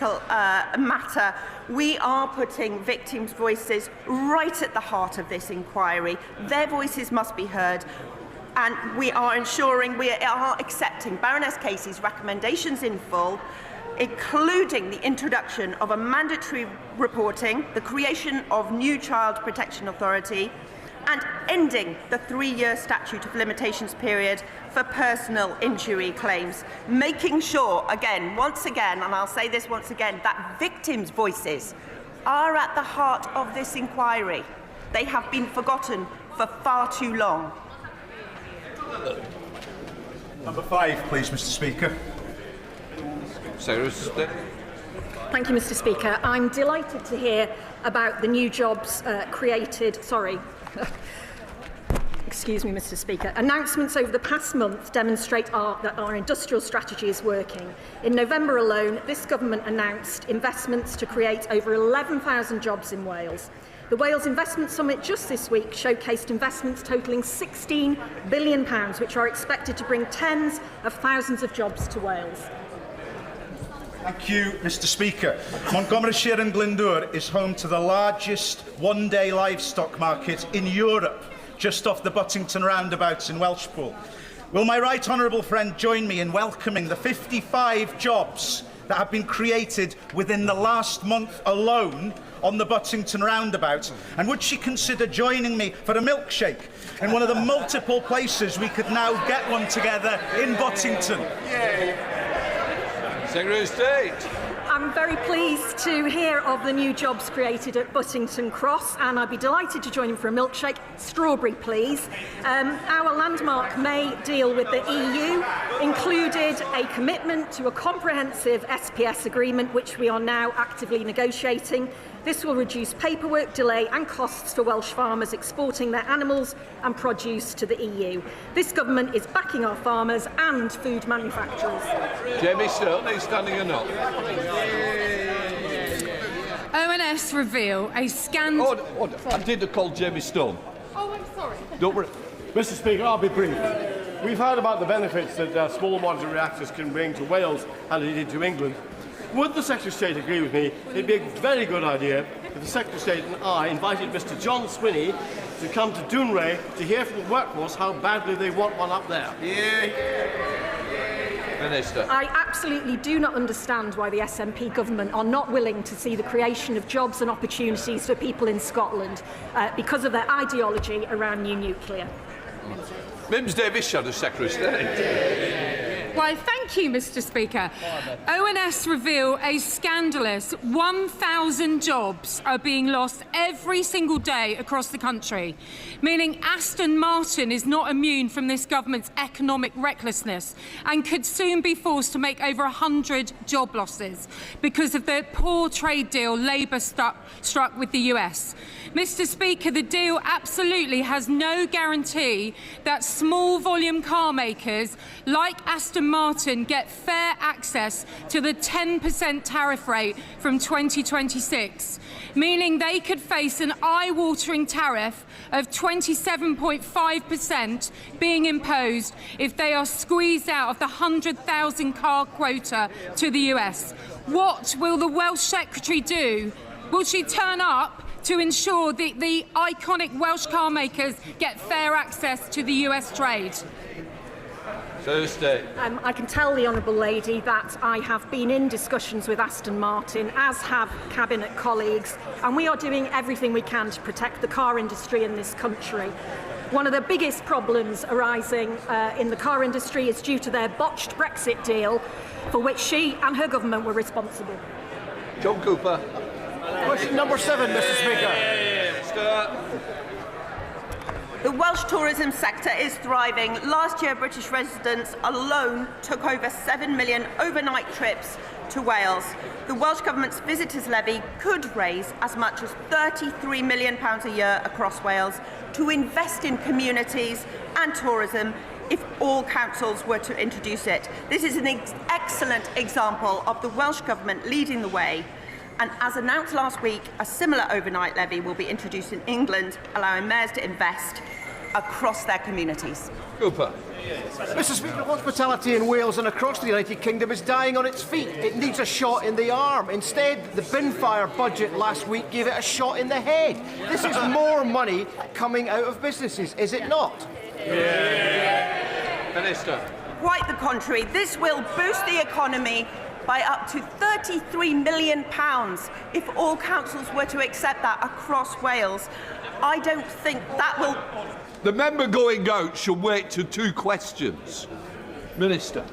matter. We are putting victims' voices right at the heart of this inquiry. Their voices must be heard, and we are ensuring we are accepting Baroness Casey's recommendations in full, including the introduction of a mandatory reporting, the creation of new child protection authority, and ending the 3-year statute of limitations period for personal injury claims, making sure, once again, and I'll say this once again, that victims' voices are at the heart of this inquiry. They have been forgotten for far too long. Number 5, please, Mr. Speaker. Thank you, Mr. Speaker. I'm delighted to hear about the new jobs created. Excuse me, Mr. Speaker. Announcements over the past month demonstrate that our industrial strategy is working. In November alone, this government announced investments to create over 11,000 jobs in Wales. The Wales Investment Summit just this week showcased investments totalling £16 billion, which are expected to bring tens of thousands of jobs to Wales. Thank you, Mr. Speaker. Montgomeryshire and Glyndŵr is home to the largest one-day livestock market in Europe, just off the Buttington roundabouts in Welshpool. Will my right honourable friend join me in welcoming the 55 jobs that have been created within the last month alone on the Buttington roundabout? And would she consider joining me for a milkshake in one of the multiple places we could now get one together in Buttington? Secretary of State. I'm very pleased to hear of the new jobs created at Buttington Cross, and I'd be delighted to join him for a milkshake. Strawberry, please. Our landmark May deal with the EU included a commitment to a comprehensive SPS agreement, which we are now actively negotiating. This will reduce paperwork, delay and costs for Welsh farmers exporting their animals and produce to the EU. This government is backing our farmers and food manufacturers. Jamie Stone, are you standing or not? ONS reveal a scandal. I didn't call Jamie Stone. Oh, I'm sorry. Don't worry. Mr. Speaker, I'll be brief. We've heard about the benefits that small modular reactors can bring to Wales and indeed to England. Would the Secretary of State agree with me it'd be a very good idea if the Secretary of State and I invited Mr. John Swinney to come to Dounreay to hear from the workforce how badly they want one up there? Minister. I absolutely do not understand why the SNP government are not willing to see the creation of jobs and opportunities for people in Scotland because of their ideology around new nuclear. Mims Davis, Shadow Secretary of State. Why, thank you, Mr. Speaker. ONS reveal a scandalous 1,000 jobs are being lost every single day across the country, meaning Aston Martin is not immune from this government's economic recklessness and could soon be forced to make over 100 job losses because of the poor trade deal Labour struck with the US. Mr. Speaker, the deal absolutely has no guarantee that small volume car makers like Aston Martin get fair access to the 10% tariff rate from 2026, meaning they could face an eye-watering tariff of 27.5% being imposed if they are squeezed out of the 100,000 car quota to the US. What will the Welsh Secretary do? Will she turn up to ensure that the iconic Welsh car makers get fair access to the US trade? Thursday. I can tell the honourable lady that I have been in discussions with Aston Martin, as have Cabinet colleagues, and we are doing everything we can to protect the car industry in this country. One of the biggest problems arising in the car industry is due to their botched Brexit deal, for which she and her government were responsible. John Cooper. Question number 7, Mr. Speaker. The Welsh tourism sector is thriving. Last year, British residents alone took over 7 million overnight trips to Wales. The Welsh Government's visitors levy could raise as much as £33 million a year across Wales to invest in communities and tourism if all councils were to introduce it. This is an excellent example of the Welsh Government leading the way. And as announced last week, a similar overnight levy will be introduced in England, allowing mayors to invest across their communities. Cooper. Mr. Speaker, hospitality in Wales and across the United Kingdom is dying on its feet. It needs a shot in the arm. Instead, the bin-fire budget last week gave it a shot in the head. This is more money coming out of businesses, is it not? Minister. Quite the contrary. This will boost the economy by up to £33 million if all councils were to accept that across Wales. I don't think that will... The member going out should wait to 2 questions. Minister.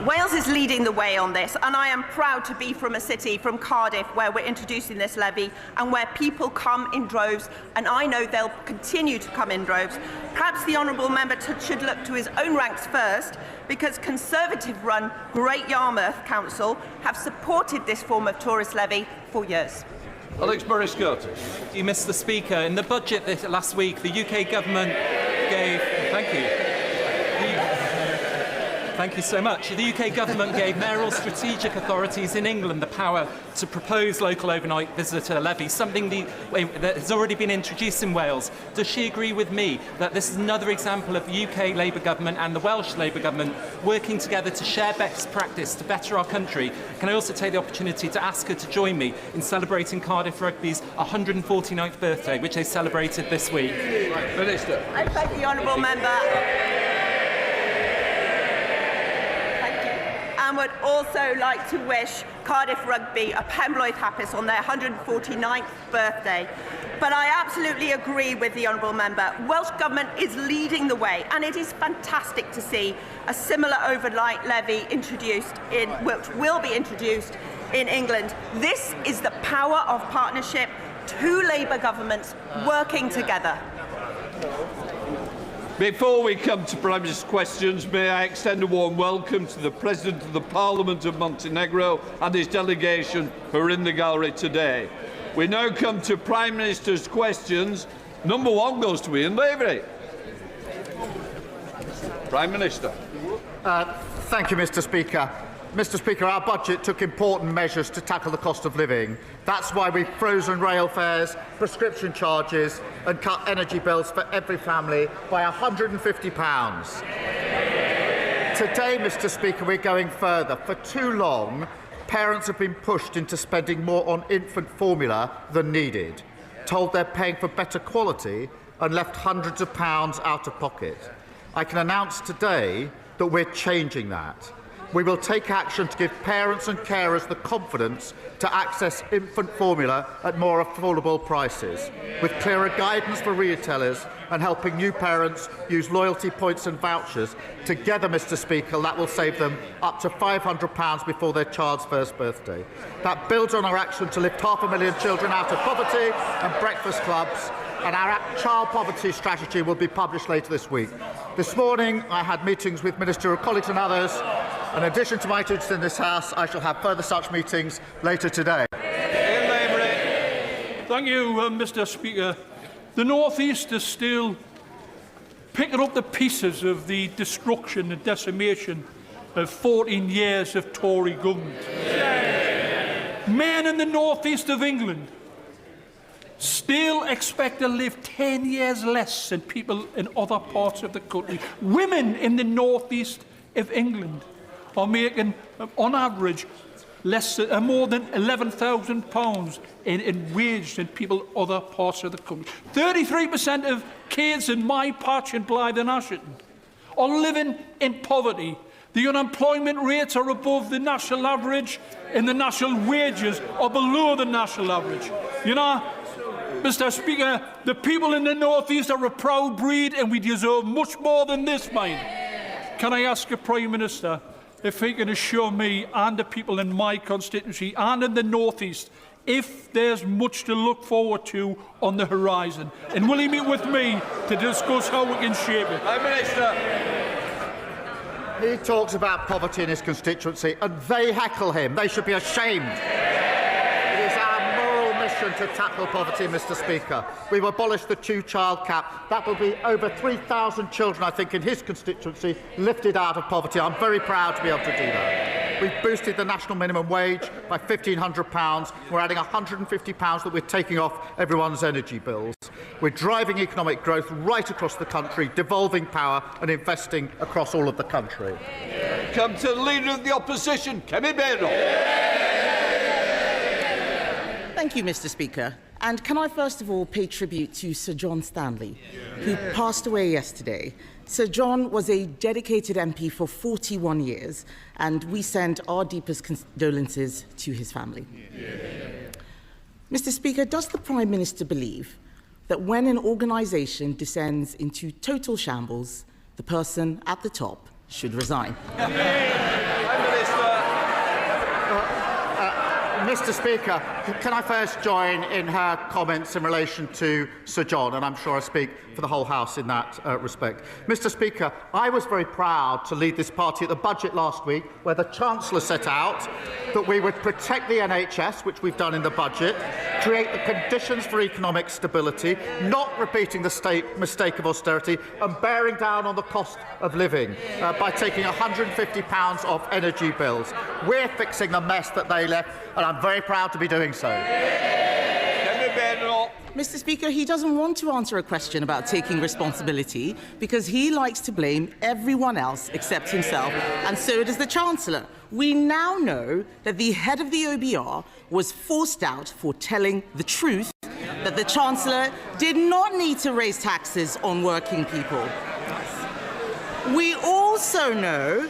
Wales is leading the way on this, and I am proud to be from a city, from Cardiff, where we're introducing this levy and where people come in droves, and I know they'll continue to come in droves. Perhaps the honourable member should look to his own ranks first, because Conservative-run Great Yarmouth Council have supported this form of tourist levy for years. Alex Burris-Curtis. Thank you, Mr. Speaker. In the budget last week, the UK government gave... Thank you. Thank you so much. The UK government gave mayoral strategic authorities in England the power to propose local overnight visitor levies, something that has already been introduced in Wales. Does she agree with me that this is another example of the UK Labour government and the Welsh Labour government working together to share best practice to better our country? Can I also take the opportunity to ask her to join me in celebrating Cardiff Rugby's 149th birthday, which they celebrated this week? Minister. I thank the honourable member. And would also like to wish Cardiff Rugby a Pembroke Happis on their 149th birthday. But I absolutely agree with the honourable member. Welsh Government is leading the way, and it is fantastic to see a similar overnight levy introduced which will be introduced in England. This is the power of partnership, 2 Labour governments working together. Before we come to Prime Minister's questions, may I extend a warm welcome to the President of the Parliament of Montenegro and his delegation who are in the gallery today. We now come to Prime Minister's questions. Number 1 goes to Ian Lavery. Prime Minister. Thank you, Mr. Speaker. Mr. Speaker, our budget took important measures to tackle the cost of living. That's why we've frozen rail fares, prescription charges and cut energy bills for every family by £150. Today, Mr. Speaker, we're going further. For too long, parents have been pushed into spending more on infant formula than needed, told they're paying for better quality and left hundreds of pounds out of pocket. I can announce today that we're changing that. We will take action to give parents and carers the confidence to access infant formula at more affordable prices, with clearer guidance for retailers and helping new parents use loyalty points and vouchers. Together, Mr. Speaker, that will save them up to £500 before their child's first birthday. That builds on our action to lift 500,000 children out of poverty and breakfast clubs, and our child poverty strategy will be published later this week. This morning, I had meetings with ministerial colleagues and others. In addition to my duties in this House, I shall have further such meetings later today. Thank you, Mr. Speaker. The North East is still picking up the pieces of the destruction and decimation of 14 years of Tory government. Men in the North East of England still expect to live 10 years less than people in other parts of the country. Women in the North East of England are making, on average, more than £11,000 in wage than people in other parts of the country. 33% of kids in my patch in Blythe and Ashton are living in poverty. The unemployment rates are above the national average, and the national wages are below the national average. You know, Mr. Speaker, the people in the North East are a proud breed, and we deserve much more than this, mate. Can I ask the Prime Minister if he can assure me and the people in my constituency and in the North East if there's much to look forward to on the horizon? And will he meet with me to discuss how we can shape it? Prime Minister. He talks about poverty in his constituency and they heckle him. They should be ashamed. It is our moral mission to tackle poverty, Mr. Speaker. We've abolished the 2-child cap. That will be over 3,000 children, I think, in his constituency lifted out of poverty. I'm very proud to be able to do that. We've boosted the national minimum wage by £1,500. We're adding £150 that we're taking off everyone's energy bills. We're driving economic growth right across the country, devolving power and investing across all of the country. Come to the Leader of the Opposition, Kemi Beno. Thank you, Mr. Speaker. And can I first of all pay tribute to Sir John Stanley, who passed away yesterday. Sir John was a dedicated MP for 41 years, and we send our deepest condolences to his family. Mr. Speaker, does the Prime Minister believe that when an organisation descends into total shambles, the person at the top should resign? Mr. Speaker, can I first join in her comments in relation to Sir John, and I'm sure I speak for the whole House in that respect. Mr. Speaker, I was very proud to lead this party at the budget last week, where the Chancellor set out that we would protect the NHS, which we've done in the budget, create the conditions for economic stability, not repeating the mistake of austerity, and bearing down on the cost of living by taking £150 off energy bills. We're fixing the mess that they left, and I'm very proud to be doing so. Mr. Speaker, he doesn't want to answer a question about taking responsibility because he likes to blame everyone else except himself, and so does the Chancellor. We now know that the head of the OBR was forced out for telling the truth, that the Chancellor did not need to raise taxes on working people. We also know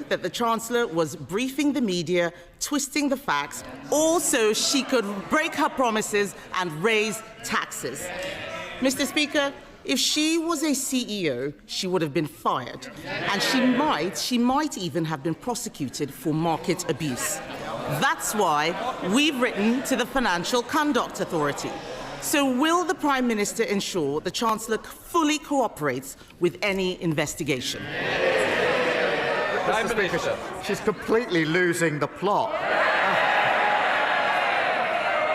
that the Chancellor was briefing the media, twisting the facts, also she could break her promises and raise taxes. Mr. Speaker, if she was a CEO, she would have been fired, and she might even have been prosecuted for market abuse. That's why we've written to the Financial Conduct Authority. So will the Prime Minister ensure the Chancellor fully cooperates with any investigation? Mr. Speaker, she's completely losing the plot.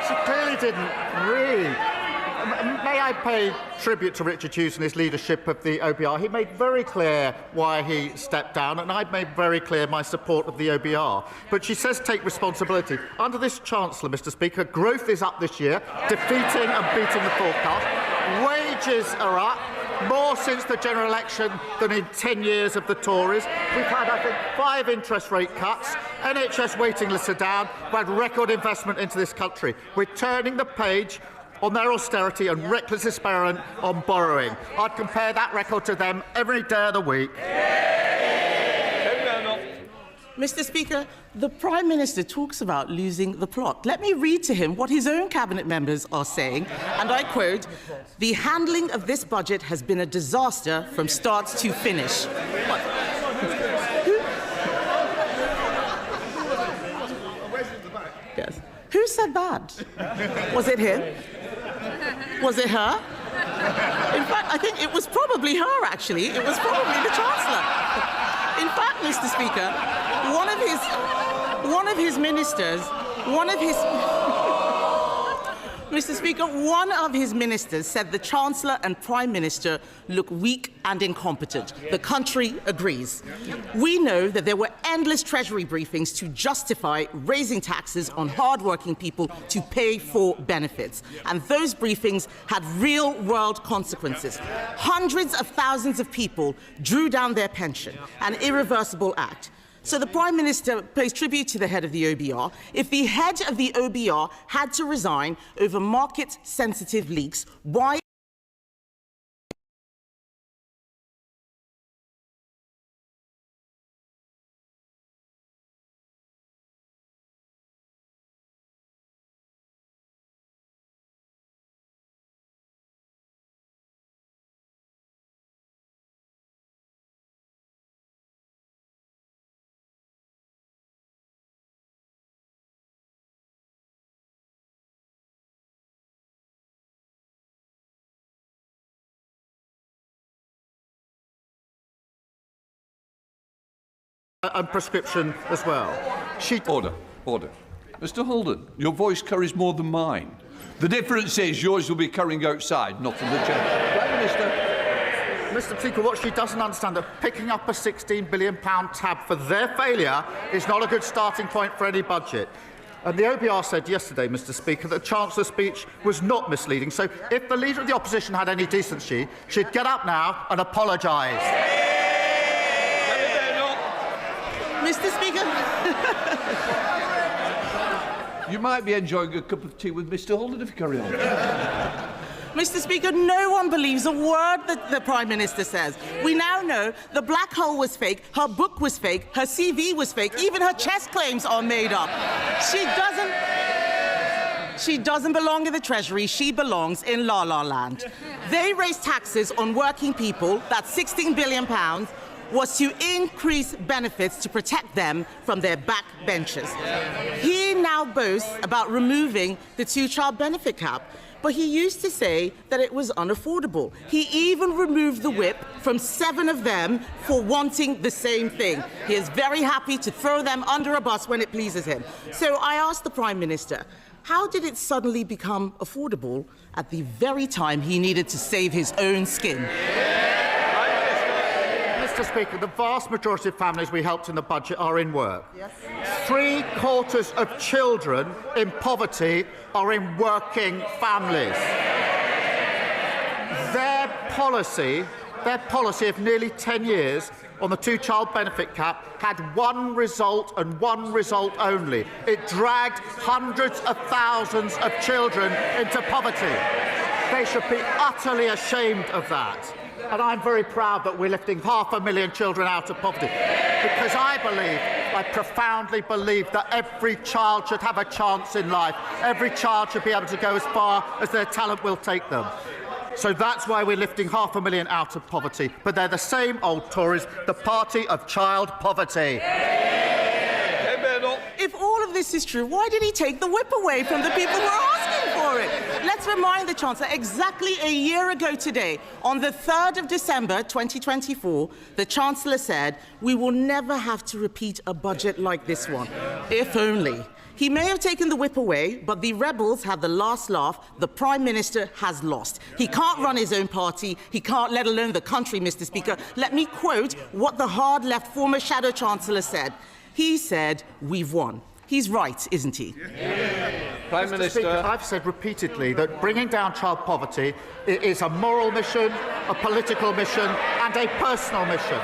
She clearly didn't read. May I pay tribute to Richard Hughes and his leadership of the OBR? He made very clear why he stepped down, and I've made very clear my support of the OBR. But she says take responsibility. Under this Chancellor, Mr. Speaker, growth is up this year, defeating and beating the forecast. Wages are up, more since the general election than in 10 years of the Tories. We've had, I think, 5 interest rate cuts. NHS waiting lists are down. We've had record investment into this country. We're turning the page on their austerity and reckless experiment on borrowing. I'd compare that record to them every day of the week. Mr. Speaker, the Prime Minister talks about losing the plot. Let me read to him what his own cabinet members are saying, and I quote, "The handling of this budget has been a disaster from start to finish." Yes. Who said that? Was it him? Was it her? In fact, I think it was probably her, actually. It was probably the Chancellor. In fact, Mr. Speaker, one of his ministers said the Chancellor and Prime Minister look weak and incompetent. The country agrees. We know that there were endless Treasury briefings to justify raising taxes on hard-working people to pay for benefits. And those briefings had real-world consequences. Hundreds of thousands of people drew down their pension, an irreversible act. So the Prime Minister pays tribute to the head of the OBR. If the head of the OBR had to resign over market-sensitive leaks, why and prescription as well. Order. Mr. Holden, your voice carries more than mine. The difference is yours will be carrying outside, not in the chamber. Prime Minister. Mr. Speaker, what she doesn't understand is that picking up a £16 billion tab for their failure is not a good starting point for any budget. And the OBR said yesterday, Mr. Speaker, that the Chancellor's speech was not misleading. So if the Leader of the Opposition had any decency, she'd get up now and apologise. Mr. Speaker. You might be enjoying a cup of tea with Mr. Holden if you carry on. Mr. Speaker, no one believes a word that the Prime Minister says. We now know the black hole was fake, her book was fake, her CV was fake, even her chest claims are made up. She doesn't belong in the Treasury, she belongs in La La Land. They raised taxes on working people, that's £16 billion, was to increase benefits to protect them from their backbenchers. He now boasts about removing the two-child benefit cap. But he used to say that it was unaffordable. He even removed the whip from 7 of them for wanting the same thing. He is very happy to throw them under a bus when it pleases him. So I asked the Prime Minister, how did it suddenly become affordable at the very time he needed to save his own skin? Mr. Speaker, the vast majority of families we helped in the budget are in work. Yes. 3/4 of children in poverty are in working families. Their policy of nearly 10 years on the two-child benefit cap had one result and one result only. It dragged hundreds of thousands of children into poverty. They should be utterly ashamed of that. And I'm very proud that we're lifting 500,000 children out of poverty, because I profoundly believe that every child should have a chance in life. Every child should be able to go as far as their talent will take them. So that's why we're lifting 500,000 out of poverty. But they're the same old Tories, the party of child poverty. If all of this is true, why did he take the whip away from the people who are asking for it? Let's remind the Chancellor, exactly a year ago today, on the 3rd of December 2024, the Chancellor said, we will never have to repeat a budget like this one. If only. He may have taken the whip away, but the rebels had the last laugh. The Prime Minister has lost. He can't run his own party. He can't, let alone the country, Mr. Speaker. Let me quote what the hard-left former Shadow Chancellor said. He said, we've won. He's right, isn't he? Prime Minister. Speaker, I've said repeatedly that bringing down child poverty is a moral mission, a political mission, and a personal mission.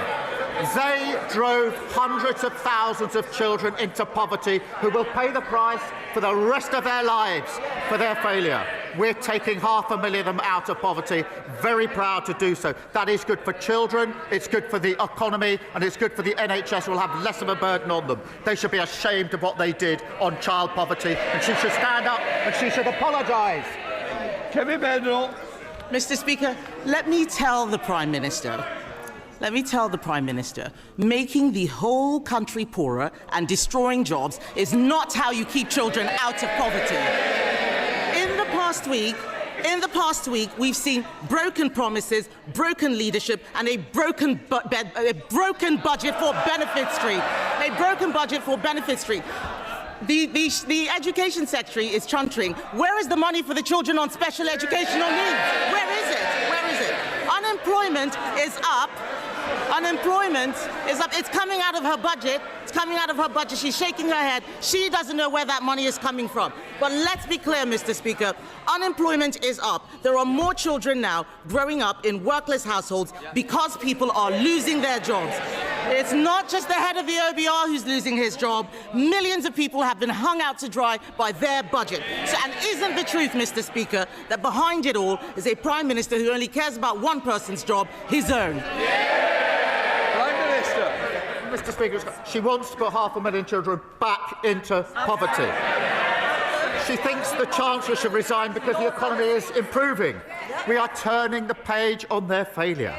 They drove hundreds of thousands of children into poverty who will pay the price for the rest of their lives for their failure. We're taking 500,000 of them out of poverty. Very proud to do so. That is good for children, it's good for the economy, and it's good for the NHS, who will have less of a burden on them. They should be ashamed of what they did on child poverty, and she should stand up and she should apologise. Kevin Bendel. Mr. Speaker, let me tell the Prime Minister, making the whole country poorer and destroying jobs is not how you keep children out of poverty. In the past week, we've seen broken promises, broken leadership, and a broken budget for Benefit Street. The Education Secretary is chuntering. Where is the money for the children on special educational needs? Where is it? Unemployment is up. It's coming out of her budget. She's shaking her head. She doesn't know where that money is coming from. But let's be clear, Mr. Speaker. Unemployment is up. There are more children now growing up in workless households because people are losing their jobs. It's not just the head of the OBR who's losing his job. Millions of people have been hung out to dry by their budget. And isn't the truth, Mr. Speaker, that behind it all is a Prime Minister who only cares about one person's job, his own? Mr. Speaker, she wants to put 500,000 children back into poverty. She thinks the Chancellor should resign because the economy is improving. We are turning the page on their failure.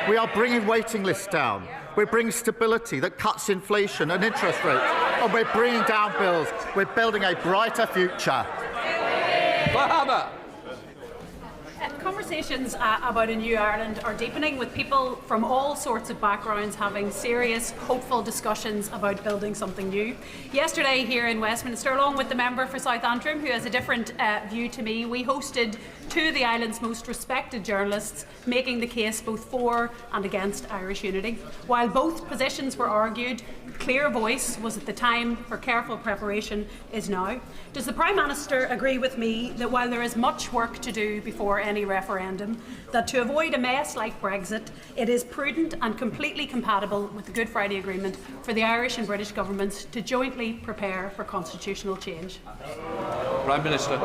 We are bringing waiting lists down. We're bringing stability that cuts inflation and interest rates. And we're bringing down bills. We're building a brighter future. Conversation Conversations about a new Ireland are deepening, with people from all sorts of backgrounds having serious, hopeful discussions about building something new. Yesterday here in Westminster, along with the member for South Antrim, who has a different view to me, we hosted two of the island's most respected journalists, making the case both for and against Irish unity. While both positions were argued, clear voice was at the time for careful preparation is now. Does the Prime Minister agree with me that while there is much work to do before any referendum, that to avoid a mess like Brexit, it is prudent and completely compatible with the Good Friday Agreement for the Irish and British governments to jointly prepare for constitutional change? Prime Minister.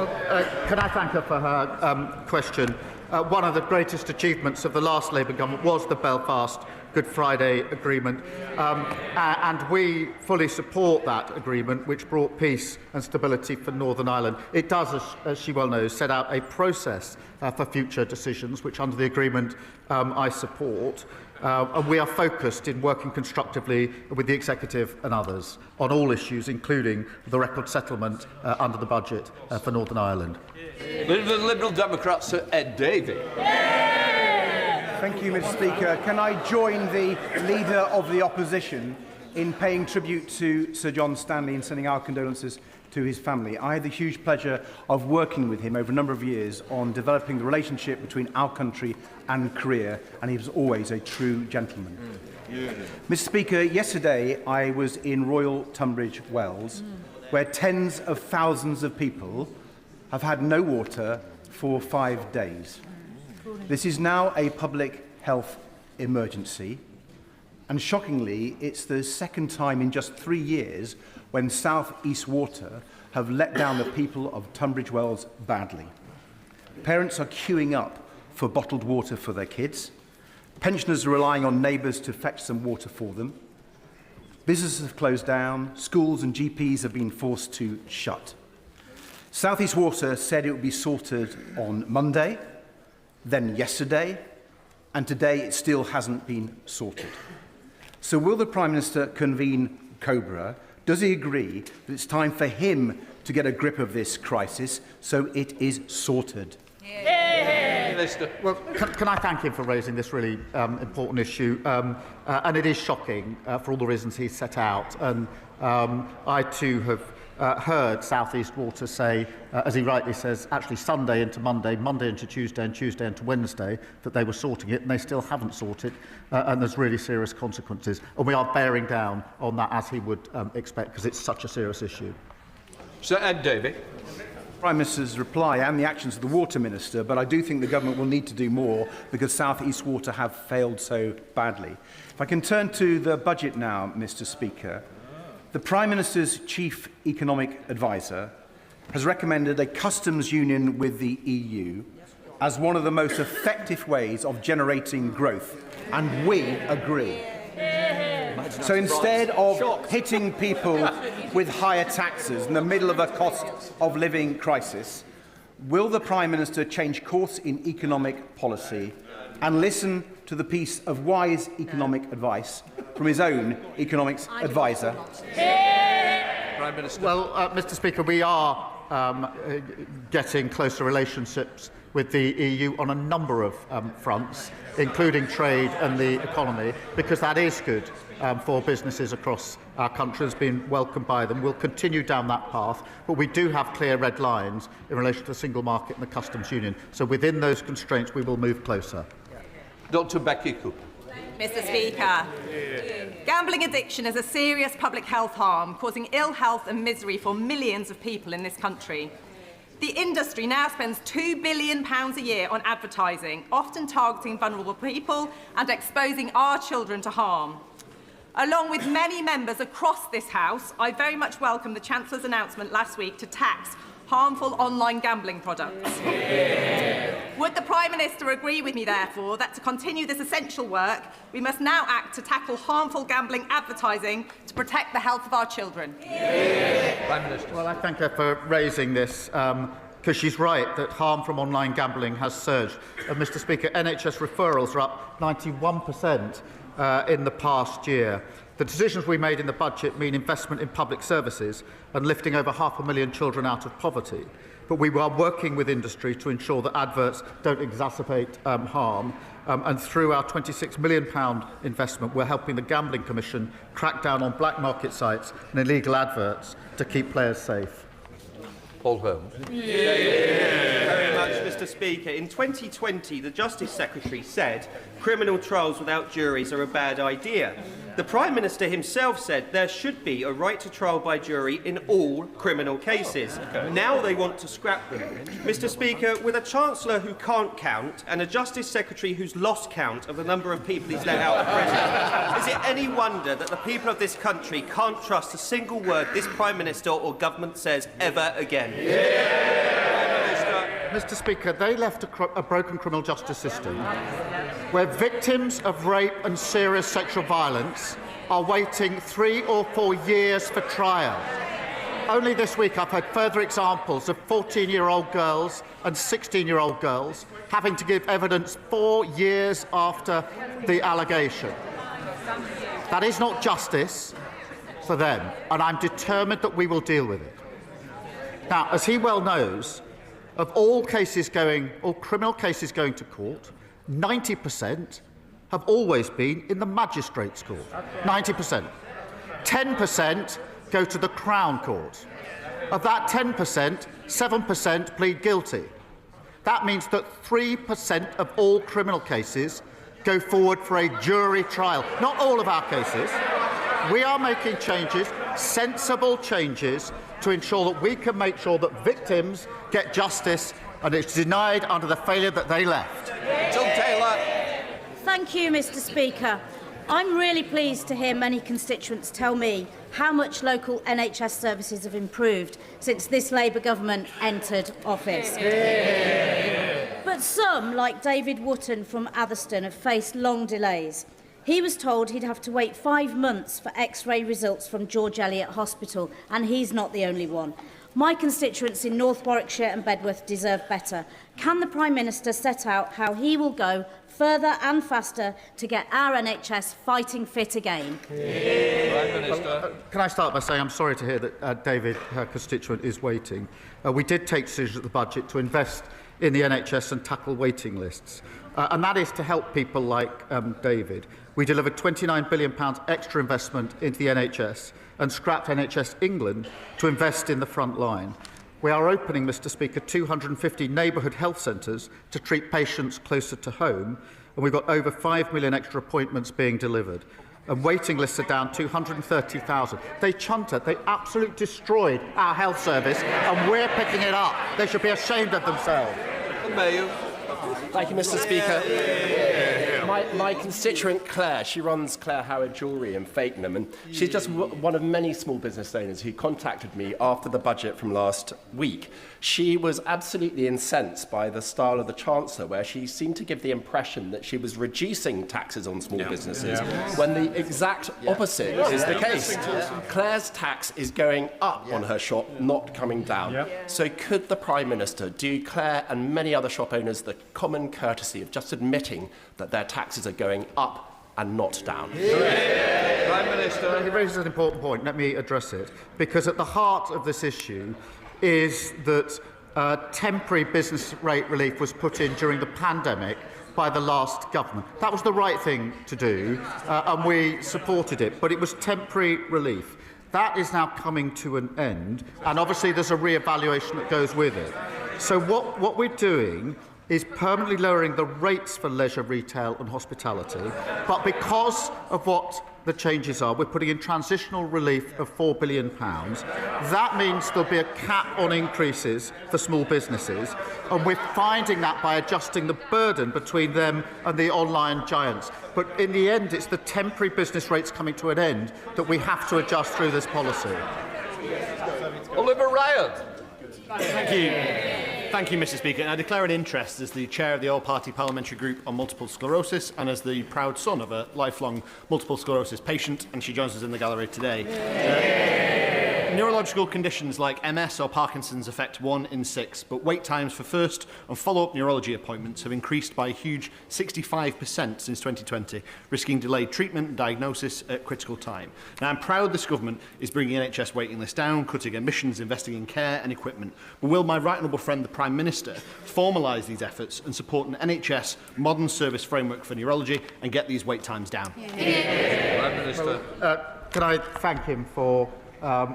Can I thank her for her question? One of the greatest achievements of the last Labour government was the Belfast Good Friday Agreement, and we fully support that agreement, which brought peace and stability for Northern Ireland. It does, as she well knows, set out a process for future decisions, which under the agreement I support. And we are focused in working constructively with the Executive and others on all issues, including the record settlement under the budget for Northern Ireland. The Liberal Democrat, Sir Ed Davey. Thank you, Mr. Speaker. Can I join the Leader of the Opposition in paying tribute to Sir John Stanley and sending our condolences to his family? I had the huge pleasure of working with him over a number of years on developing the relationship between our country and Korea, and he was always a true gentleman. Mr. Speaker, yesterday I was in Royal Tunbridge Wells, where tens of thousands of people have had no water for 5 days. This is now a public health emergency, and shockingly, it's the second time in just 3 years when South East Water have let down the people of Tunbridge Wells badly. Parents are queuing up for bottled water for their kids. Pensioners are relying on neighbours to fetch some water for them. Businesses have closed down. Schools and GPs have been forced to shut. South East Water said it would be sorted on Monday, then yesterday, and today it still hasn't been sorted. So will the Prime Minister convene COBRA? Does he agree that it's time for him to get a grip of this crisis so it is sorted? Well, can I thank him for raising this really important issue? And it is shocking for all the reasons he set out. And I too have heard South East Water say, as he rightly says, actually Sunday into Monday, Monday into Tuesday, and Tuesday into Wednesday, that they were sorting it, and they still haven't sorted, and there's really serious consequences. And we are bearing down on that, as he would expect, because it's such a serious issue. Sir Ed Davey. Prime Minister's reply and the actions of the Water Minister, but I do think the government will need to do more because South East Water have failed so badly. If I can turn to the budget now, Mr. Speaker. The Prime Minister's chief economic advisor has recommended a customs union with the EU as one of the most effective ways of generating growth, and we agree. So instead of hitting people with higher taxes in the middle of a cost of living crisis, will the Prime Minister change course in economic policy and listen to the piece of wise economic advice from his own economics advisor? Prime Minister. Well, Mr. Speaker, we are getting closer relationships with the EU on a number of fronts, including trade and the economy, because that is good for businesses across our country, has been welcomed by them. We'll continue down that path, but we do have clear red lines in relation to the single market and the customs union. So within those constraints, we will move closer. Dr. Becky Cooper. Mr. Speaker, gambling addiction is a serious public health harm, causing ill health and misery for millions of people in this country. The industry now spends £2 billion a year on advertising, often targeting vulnerable people and exposing our children to harm. Along with many members across this House, I very much welcome the Chancellor's announcement last week to tax harmful online gambling products. Would the Prime Minister agree with me, therefore, that to continue this essential work, we must now act to tackle harmful gambling advertising to protect the health of our children? Prime Minister. Well, I thank her for raising this, because she's right that harm from online gambling has surged. Mr. Speaker, NHS referrals are up 91% in the past year. The decisions we made in the budget mean investment in public services and lifting over 500,000 children out of poverty. But we are working with industry to ensure that adverts don't exacerbate harm. And through our £26 million investment, we're helping the Gambling Commission crack down on black market sites and illegal adverts to keep players safe. Paul Holmes. Thank you very much, Mr. Speaker. In 2020, the Justice Secretary said criminal trials without juries are a bad idea. The Prime Minister himself said there should be a right to trial by jury in all criminal cases. Now they want to scrap them. Mr. Speaker, with a Chancellor who can't count and a Justice Secretary who's lost count of the number of people he's let out of prison, is it any wonder that the people of this country can't trust a single word this Prime Minister or government says ever again? Mr. Speaker, they left a broken criminal justice system where victims of rape and serious sexual violence are waiting 3 or 4 years for trial. Only this week I've heard further examples of 14-year-old girls and 16-year-old girls having to give evidence 4 years after the allegation. That is not justice for them, and I'm determined that we will deal with it. Now, as he well knows, of all criminal cases going to court, 90% have always been in the magistrates' court. 90%. 10% go to the Crown Court. Of that 10%, 7% plead guilty. That means that 3% of all criminal cases go forward for a jury trial. Not all of our cases. We are making changes, sensible changes, to ensure that we can make sure that victims get justice and it's denied under the failure that they left. Tom Taylor. Thank you, Mr. Speaker. I'm really pleased to hear many constituents tell me how much local NHS services have improved since this Labour government entered office. But some, like David Wotton from Atherstone, have faced long delays. He was told he'd have to wait 5 months for X-ray results from George Eliot Hospital, and he's not the only one. My constituents in North Warwickshire and Bedworth deserve better. Can the Prime Minister set out how he will go further and faster to get our NHS fighting fit again? Prime Minister. Can I start by saying I'm sorry to hear that David, her constituent, is waiting. We did take decisions at the budget to invest in the NHS and tackle waiting lists. And that is to help people like David. We delivered £29 billion extra investment into the NHS and scrapped NHS England to invest in the front line. We are opening, Mr. Speaker, 250 neighbourhood health centres to treat patients closer to home, and we've got over 5 million extra appointments being delivered. And waiting lists are down 230,000. They chunted, they absolutely destroyed our health service, and we're picking it up. They should be ashamed of themselves. Thank you, Mr. Speaker. My constituent Claire, she runs Claire Howard Jewellery in Fakenham, and she's just one of many small business owners who contacted me after the budget from last week. She was absolutely incensed by the style of the Chancellor, where she seemed to give the impression that she was reducing taxes on small businesses, when the exact opposite is the case. Claire's tax is going up on her shop, not coming down. So could the Prime Minister do Claire and many other shop owners the common courtesy of just admitting that their taxes are going up and not down? Prime Minister. He raises an important point. Let me address it. Because at the heart of this issue is that temporary business rate relief was put in during the pandemic by the last government. That was the right thing to do, and we supported it, but it was temporary relief. That is now coming to an end, and obviously there's a re-evaluation that goes with it. So what we're doing is permanently lowering the rates for leisure, retail and hospitality, but because of what the changes are, we're putting in transitional relief of £4 billion. That means there'll be a cap on increases for small businesses, and we're finding that by adjusting the burden between them and the online giants. But in the end, it's the temporary business rates coming to an end that we have to adjust through this policy. Oliver Ryan. Thank you. Thank you, Mr. Speaker. And I declare an interest as the chair of the All-Party Parliamentary Group on Multiple Sclerosis and as the proud son of a lifelong multiple sclerosis patient, and she joins us in the gallery today. Neurological conditions like MS or Parkinson's affect 1 in 6, but wait times for first and follow-up neurology appointments have increased by a huge 65% since 2020, risking delayed treatment and diagnosis at critical time. Now, I'm proud this government is bringing NHS waiting lists down, cutting emissions, investing in care and equipment. But will my right honourable friend, the Prime Minister, formalise these efforts and support an NHS modern service framework for neurology and get these wait times down? Prime Minister. Can I thank him for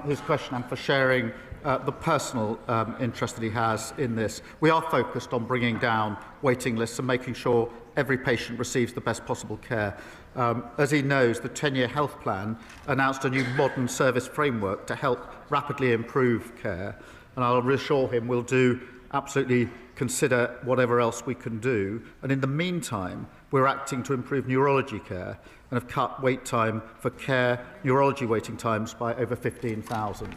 his question and for sharing the personal interest that he has in this. We are focused on bringing down waiting lists and making sure every patient receives the best possible care. As he knows, the 10-year health plan announced a new modern service framework to help rapidly improve care, and I'll reassure him we'll do absolutely consider whatever else we can do. And in the meantime, we're acting to improve neurology care and have cut wait time for care, neurology waiting times by over 15,000.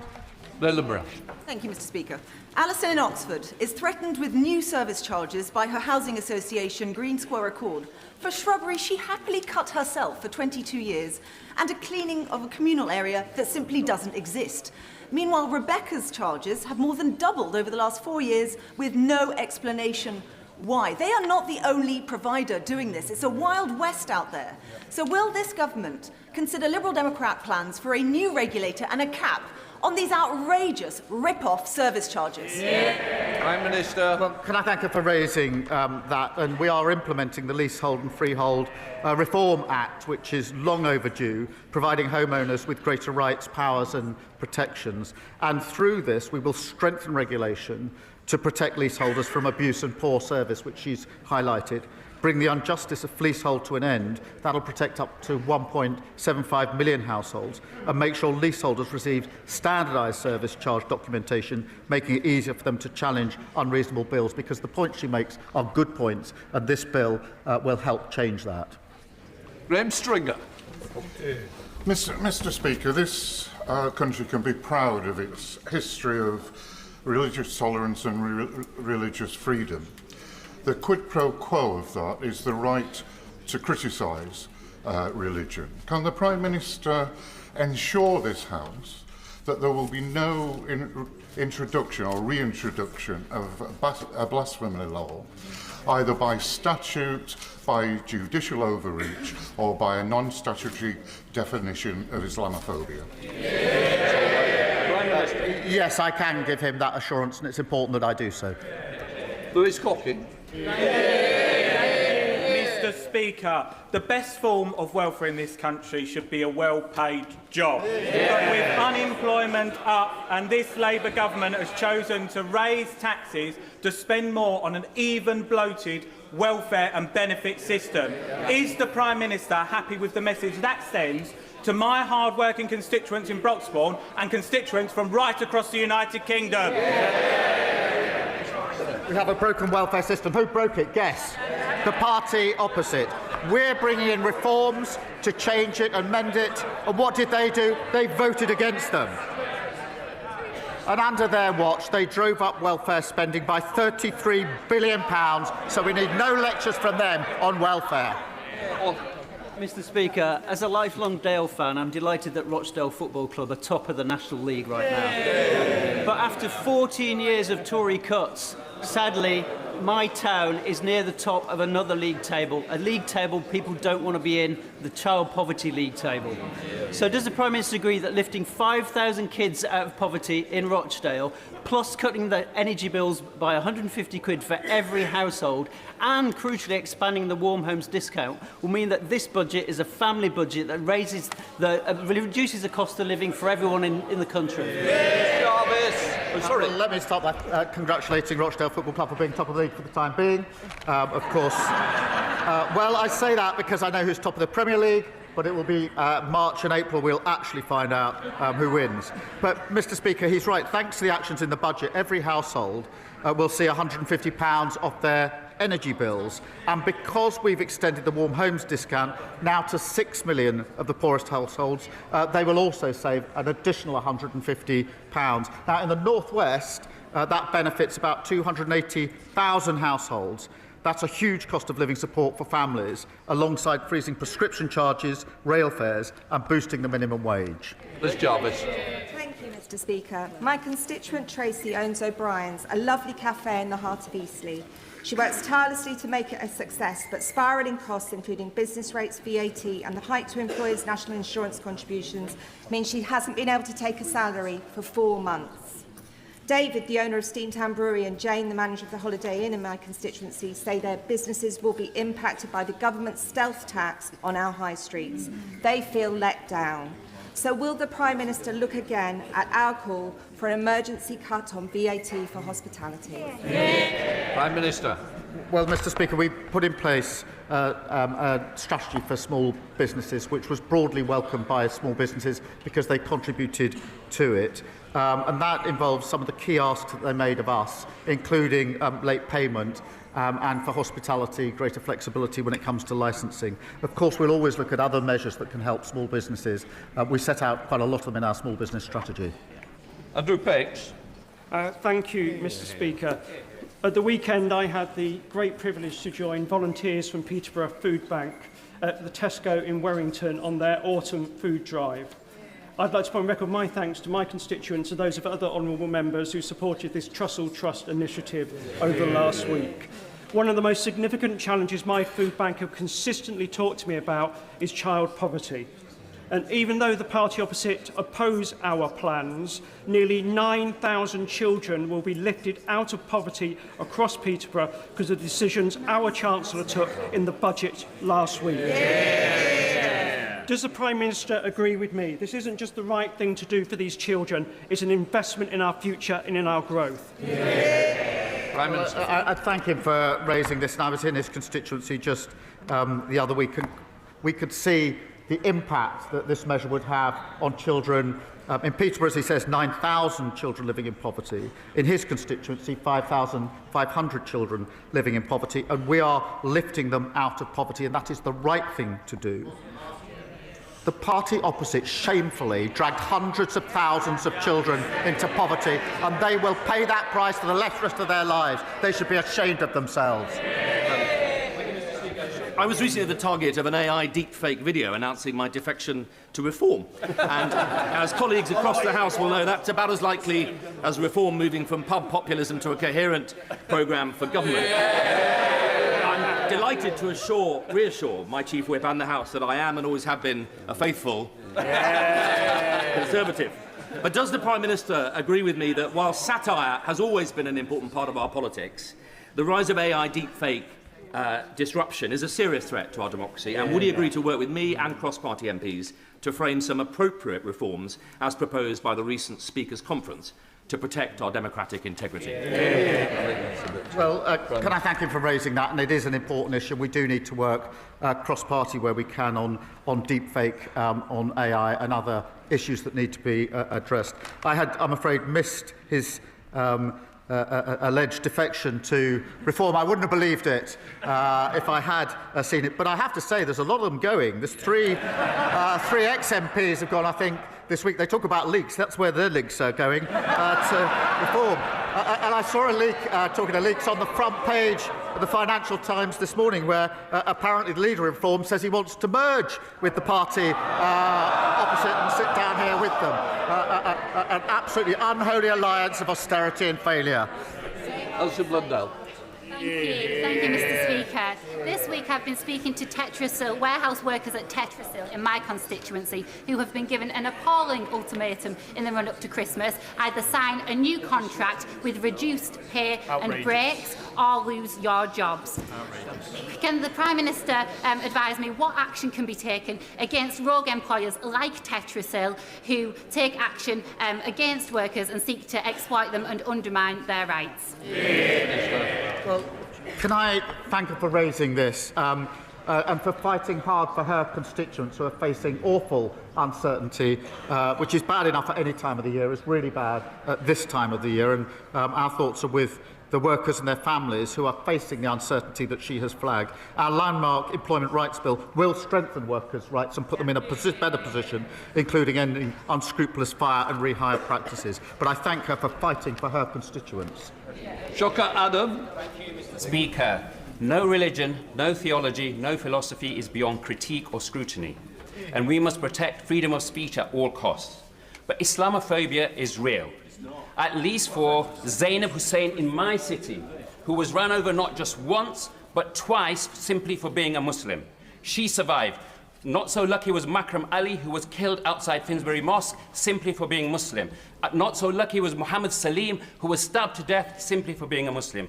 Thank you, Mr. Speaker. Alison in Oxford is threatened with new service charges by her housing association, Green Square Accord. For shrubbery she happily cut herself for 22 years and a cleaning of a communal area that simply doesn't exist. Meanwhile, Rebecca's charges have more than doubled over the last 4 years with no explanation why. They are not the only provider doing this. It's a wild west out there. So will this government consider Liberal Democrat plans for a new regulator and a cap on these outrageous rip-off service charges? Prime Minister. Well, can I thank her for raising that? And we are implementing the Leasehold and Freehold Reform Act, which is long overdue, providing homeowners with greater rights, powers and protections. And through this, we will strengthen regulation to protect leaseholders from abuse and poor service, which she's highlighted, bring the injustice of leasehold to an end. That'll protect up to 1.75 million households and make sure leaseholders receive standardised service charge documentation, making it easier for them to challenge unreasonable bills, because the points she makes are good points, and this bill will help change that. Graham Stringer. Mr. Speaker, this country can be proud of its history of religious tolerance and religious freedom. The quid pro quo of that is the right to criticise religion. Can the Prime Minister ensure this House that there will be no introduction or reintroduction of a blasphemy law, either by statute, by judicial overreach, or by a non-statutory definition of Islamophobia? Yes, I can give him that assurance, and it's important that I do so. Lewis Cocking. Mr. Speaker, the best form of welfare in this country should be a well-paid job. But with unemployment up and this Labour government has chosen to raise taxes to spend more on an even bloated welfare and benefit system, is the Prime Minister happy with the message that sends to my hard-working constituents in Broxbourne and constituents from right across the United Kingdom? We have a broken welfare system. Who broke it? Guess. The party opposite. We're bringing in reforms to change it and mend it. And what did they do? They voted against them. And under their watch, they drove up welfare spending by £33 billion. So we need no lectures from them on welfare. Mr. Speaker, as a lifelong Dale fan, I'm delighted that Rochdale Football Club are top of the National League right now. But after 14 years of Tory cuts, sadly, my town is near the top of another league table, a league table people don't want to be in, the Child Poverty League table. So does the Prime Minister agree that lifting 5,000 kids out of poverty in Rochdale, plus cutting the energy bills by 150 quid for every household, and crucially expanding the Warm Homes discount, will mean that this budget is a family budget that reduces the cost of living for everyone in the country? Let me start by congratulating Rochdale Football Club for being top of the league for the time being. Of course, well, I say that because I know who's top of the Premier League, but it will be March and April we'll actually find out who wins. But, Mr. Speaker, he's right. Thanks to the actions in the budget, every household will see £150 off their energy bills. And because we've extended the Warm Homes discount now to 6 million of the poorest households, they will also save an additional £150. Now, in the North West, that benefits about 280,000 households. That's a huge cost of living support for families, alongside freezing prescription charges, rail fares and boosting the minimum wage. Liz Jarvis. Thank you, Mr. Mr Speaker. My constituent Tracy owns O'Brien's, a lovely cafe in the heart of Eastleigh. She works tirelessly to make it a success, but spiralling costs, including business rates, VAT and the hike to employers' national insurance contributions, mean she hasn't been able to take a salary for 4 months. David, the owner of Steamtown Brewery, and Jane, the manager of the Holiday Inn in my constituency, say their businesses will be impacted by the government's stealth tax on our high streets. They feel let down. So will the Prime Minister look again at our call for an emergency cut on VAT for hospitality? Prime Minister. Well, Mr Speaker, we put in place a strategy for small businesses, which was broadly welcomed by small businesses because they contributed to it. And that involves some of the key asks that they made of us, including late payment, and for hospitality, greater flexibility when it comes to licensing. Of course, we'll always look at other measures that can help small businesses. We set out quite a lot of them in our small business strategy. Andrew Pakes. Thank you, Mr Speaker. At the weekend, I had the great privilege to join volunteers from Peterborough Food Bank at the Tesco in Warrington on their autumn food drive. I'd like to put on record my thanks to my constituents and those of other honourable members who supported this Trussell Trust initiative over the last week. One of the most significant challenges my food bank have consistently talked to me about is child poverty. And even though the party opposite oppose our plans, nearly 9,000 children will be lifted out of poverty across Peterborough because of the decisions our Chancellor took in the budget last week. Does the Prime Minister agree with me? This isn't just the right thing to do for these children, it's an investment in our future and in our growth. Prime Minister. I thank him for raising this, and I was in his constituency just the other week, and we could see the impact that this measure would have on children. In Peterborough, as he says, 9,000 children living in poverty. In his constituency, 5,500 children living in poverty, and we are lifting them out of poverty, and that is the right thing to do. The party opposite shamefully dragged hundreds of thousands of children into poverty, and they will pay that price for the rest of their lives. They should be ashamed of themselves. I was recently the target of an AI deepfake video announcing my defection to reform. And as colleagues across the House will know, that's about as likely as reform moving from pub populism to a coherent programme for government. I'm delighted to reassure my Chief Whip and the House that I am and always have been a faithful Conservative. But does the Prime Minister agree with me that while satire has always been an important part of our politics, the rise of AI deepfake disruption is a serious threat to our democracy, and would he agree to work with me and cross-party MPs to frame some appropriate reforms as proposed by the recent Speakers' Conference to protect our democratic integrity? Well, can I thank him for raising that? And it is an important issue. We do need to work cross-party where we can on deepfake, on AI and other issues that need to be addressed. I had, I'm afraid, missed his alleged defection to reform. I wouldn't have believed it if I had seen it. But I have to say, there's a lot of them going. There's three ex-MPs have gone, I think, this week. They talk about leaks. That's where their leaks are going to reform. And I saw a leak, talking of leaks, on the front page of the Financial Times this morning, where apparently the leader of Reform says he wants to merge with the party opposite and sit down here with them. An absolutely unholy alliance of austerity and failure. Elsa Blundell. Thank you, Mr. Speaker. This week I've been speaking to Tetrasil, warehouse workers at Tetrasil in my constituency, who have been given an appalling ultimatum in the run-up to Christmas: either sign a new contract with reduced pay and breaks, or lose your jobs. Can the Prime Minister advise me what action can be taken against rogue employers like Tetrasil who take action against workers and seek to exploit them and undermine their rights? Well, can I thank her for raising this and for fighting hard for her constituents who are facing awful uncertainty, which is bad enough at any time of the year. It's really bad at this time of the year, and our thoughts are with the workers and their families who are facing the uncertainty that she has flagged. Our landmark Employment Rights Bill will strengthen workers' rights and put them in a better position, including ending unscrupulous fire and rehire practices. But I thank her for fighting for her constituents. Shocker Adam. Speaker, no religion, no theology, no philosophy is beyond critique or scrutiny, and we must protect freedom of speech at all costs. but Islamophobia is real. At least for Zainab Hussein in my city, who was run over not just once, but twice simply for being a Muslim. She survived. Not so lucky was Makram Ali, who was killed outside Finsbury Mosque simply for being Muslim. Not so lucky was Muhammad Salim, who was stabbed to death simply for being a Muslim.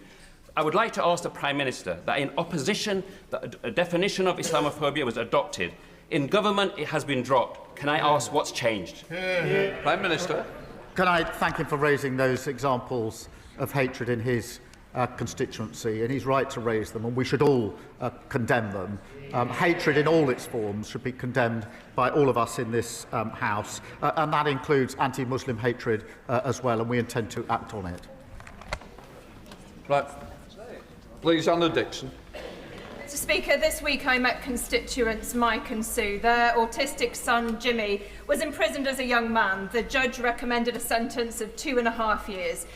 I would like to ask the Prime Minister that in opposition, a definition of Islamophobia was adopted. In government, it has been dropped. Can I ask what's changed? Prime Minister. Can I thank him for raising those examples of hatred in his constituency, and he's right to raise them, and we should all condemn them. Hatred in all its forms should be condemned by all of us in this House, and that includes anti-Muslim hatred as well, and we intend to act on it. Right. Please, Anna Dixon. Mr. Speaker, this week I met constituents Mike and Sue. Their autistic son, Jimmy, was imprisoned as a young man. The judge recommended a sentence of 2.5 years.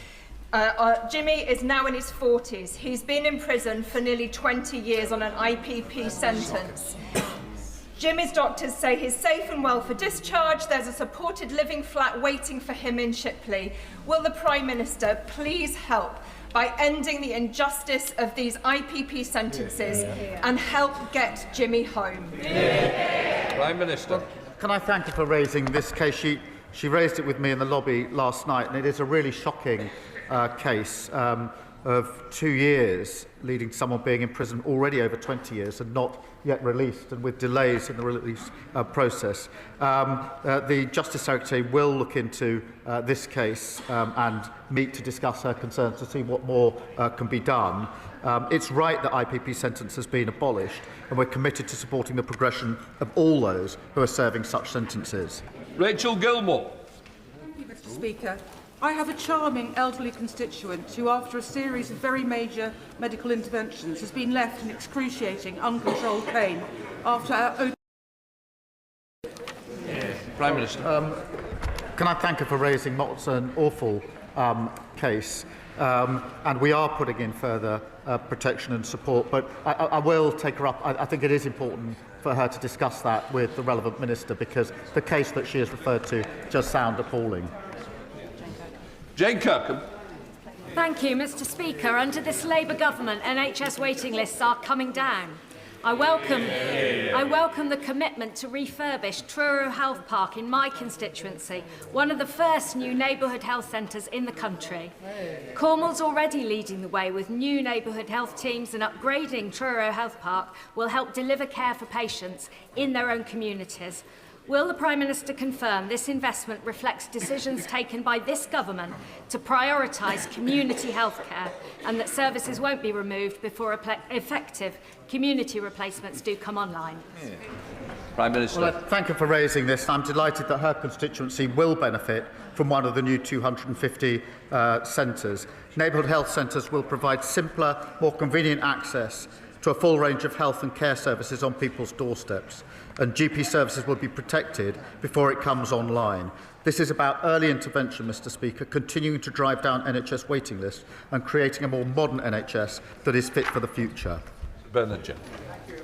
Jimmy is now in his 40s. He's been in prison for nearly 20 years on an IPP sentence. Jimmy's doctors say he's safe and well for discharge. There's a supported living flat waiting for him in Shipley. Will the Prime Minister please help by ending the injustice of these IPP sentences and help get Jimmy home? Prime Minister. Can I thank her for raising this case? She raised it with me in the lobby last night, and it is a really shocking case of 2 years leading to someone being in prison already over 20 years and not yet released, and with delays in the release process. The Justice Secretary will look into this case and meet to discuss her concerns to see what more can be done. It's right that IPP sentence has been abolished, and we're committed to supporting the progression of all those who are serving such sentences. Rachel Gilmore. Thank you, Mr. Speaker. I have a charming elderly constituent who, after a series of very major medical interventions, has been left in excruciating, uncontrolled pain after our... Prime Minister. Can I thank her for raising what's an awful case, and we are putting in further protection and support, but I will take her up. I think it is important for her to discuss that with the relevant minister, because the case that she has referred to just sounds appalling. Jane Kirkham. Thank you, Mr. Speaker. Under this Labour government, NHS waiting lists are coming down. I welcome the commitment to refurbish Truro Health Park in my constituency, one of the first new neighbourhood health centres in the country. Cornwall's already leading the way with new neighbourhood health teams, and upgrading Truro Health Park will help deliver care for patients in their own communities. Will the Prime Minister confirm this investment reflects decisions taken by this government to prioritise community healthcare, and that services won't be removed before effective community replacements do come online? Prime Minister. Well, I thank her for raising this. I'm delighted that her constituency will benefit from one of the new 250 centres. Neighbourhood health centres will provide simpler, more convenient access to a full range of health and care services on people's doorsteps, and GP services will be protected before it comes online. This is about early intervention, Mr. Speaker, continuing to drive down NHS waiting lists and creating a more modern NHS that is fit for the future. Bernard Jim.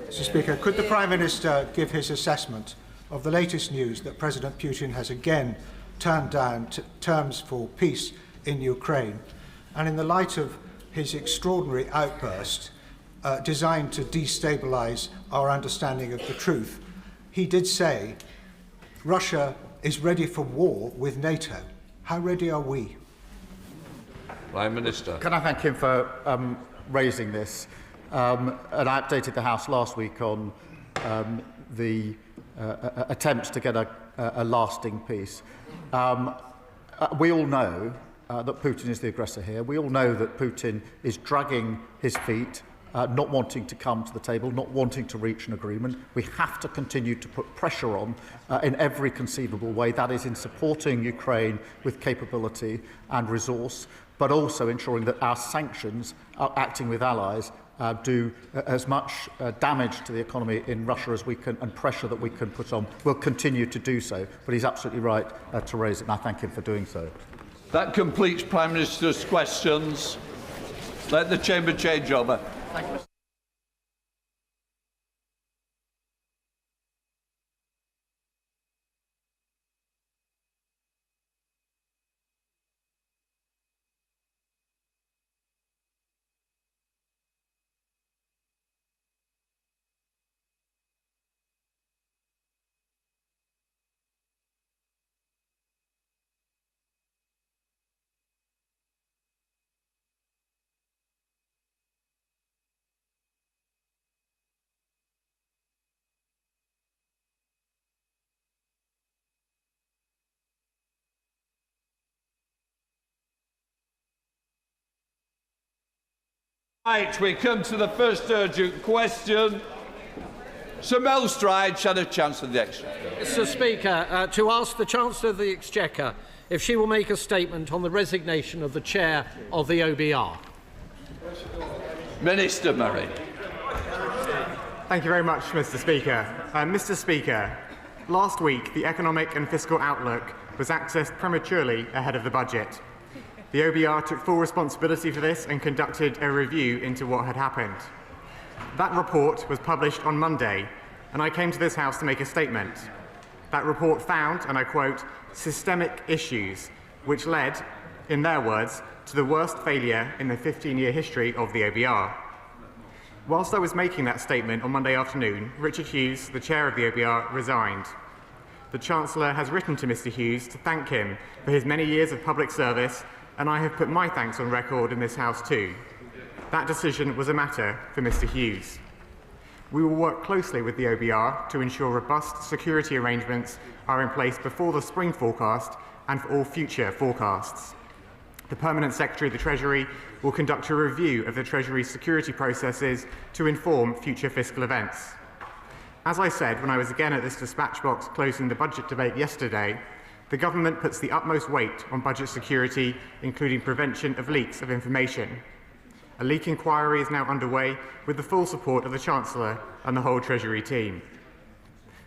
Mr. Speaker, could the Prime Minister give his assessment of the latest news that President Putin has again turned down terms for peace in Ukraine, and in the light of his extraordinary outburst designed to destabilise our understanding of the truth? He did say Russia is ready for war with NATO. How ready are we? Prime Minister. Can I thank him for raising this? And I updated the House last week on the attempts to get a lasting peace. We all know that Putin is the aggressor here. We all know that Putin is dragging his feet, not wanting to come to the table, not wanting to reach an agreement. We have to continue to put pressure on in every conceivable way. That is in supporting Ukraine with capability and resource, but also ensuring that our sanctions, acting with allies, do as much damage to the economy in Russia as we can, and pressure that we can put on. We'll continue to do so, but he's absolutely right to raise it, and I thank him for doing so. That completes Prime Minister's questions. Let the Chamber change over. Thank you. Right, we come to the first urgent question. Sir Mel Stride, Shadow Chancellor of the Exchequer. Mr. Speaker, to ask the Chancellor of the Exchequer if she will make a statement on the resignation of the Chair of the OBR. Minister Murray. Thank you very much, Mr. Speaker. Mr. Speaker, last week the economic and fiscal outlook was accessed prematurely ahead of the budget. The OBR took full responsibility for this and conducted a review into what had happened. That report was published on Monday, and I came to this House to make a statement. That report found, and I quote, systemic issues, which led, in their words, to the worst failure in the 15-year history of the OBR. Whilst I was making that statement on Monday afternoon, Richard Hughes, the chair of the OBR, resigned. The Chancellor has written to Mr. Hughes to thank him for his many years of public service, and I have put my thanks on record in this House too. That decision was a matter for Mr. Hughes. We will work closely with the OBR to ensure robust security arrangements are in place before the spring forecast and for all future forecasts. The Permanent Secretary of the Treasury will conduct a review of the Treasury's security processes to inform future fiscal events. As I said when I was again at this dispatch box closing the budget debate yesterday, the government puts the utmost weight on budget security, including prevention of leaks of information. A leak inquiry is now underway with the full support of the Chancellor and the whole Treasury team.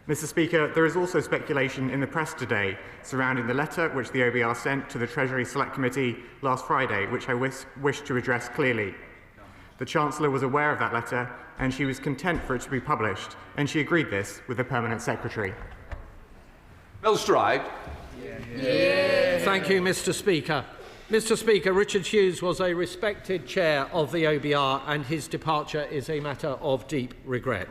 Mr. Speaker, there is also speculation in the press today surrounding the letter which the OBR sent to the Treasury Select Committee last Friday, which I wish to address clearly. The Chancellor was aware of that letter and she was content for it to be published, and she agreed this with the Permanent Secretary. Mel Stride. Thank you, Mr. Speaker. Mr. Speaker, Richard Hughes was a respected chair of the OBR, and his departure is a matter of deep regret.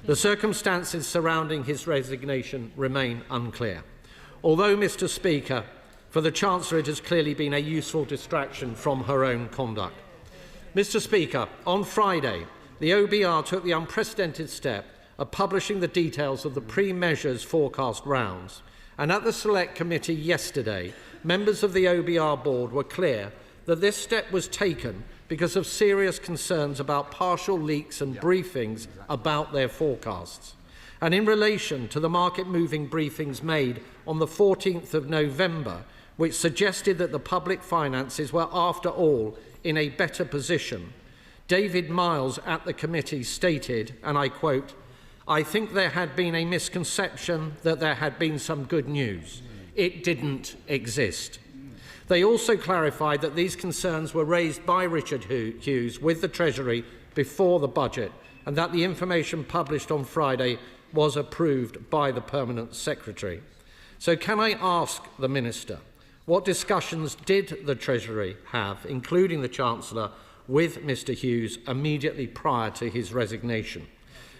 The circumstances surrounding his resignation remain unclear. Although, Mr. Speaker, for the Chancellor it has clearly been a useful distraction from her own conduct. Mr. Speaker, on Friday, the OBR took the unprecedented step of publishing the details of the pre-measures forecast rounds. And at the Select Committee yesterday, members of the OBR board were clear that this step was taken because of serious concerns about partial leaks and briefings about their forecasts. And in relation to the market-moving briefings made on the 14th of November, which suggested that the public finances were, after all, in a better position, David Miles at the committee stated, and I quote, "I think there had been a misconception that there had been some good news. It didn't exist." They also clarified that these concerns were raised by Richard Hughes with the Treasury before the budget, and that the information published on Friday was approved by the Permanent Secretary. So can I ask the Minister, what discussions did the Treasury have, including the Chancellor, with Mr. Hughes immediately prior to his resignation?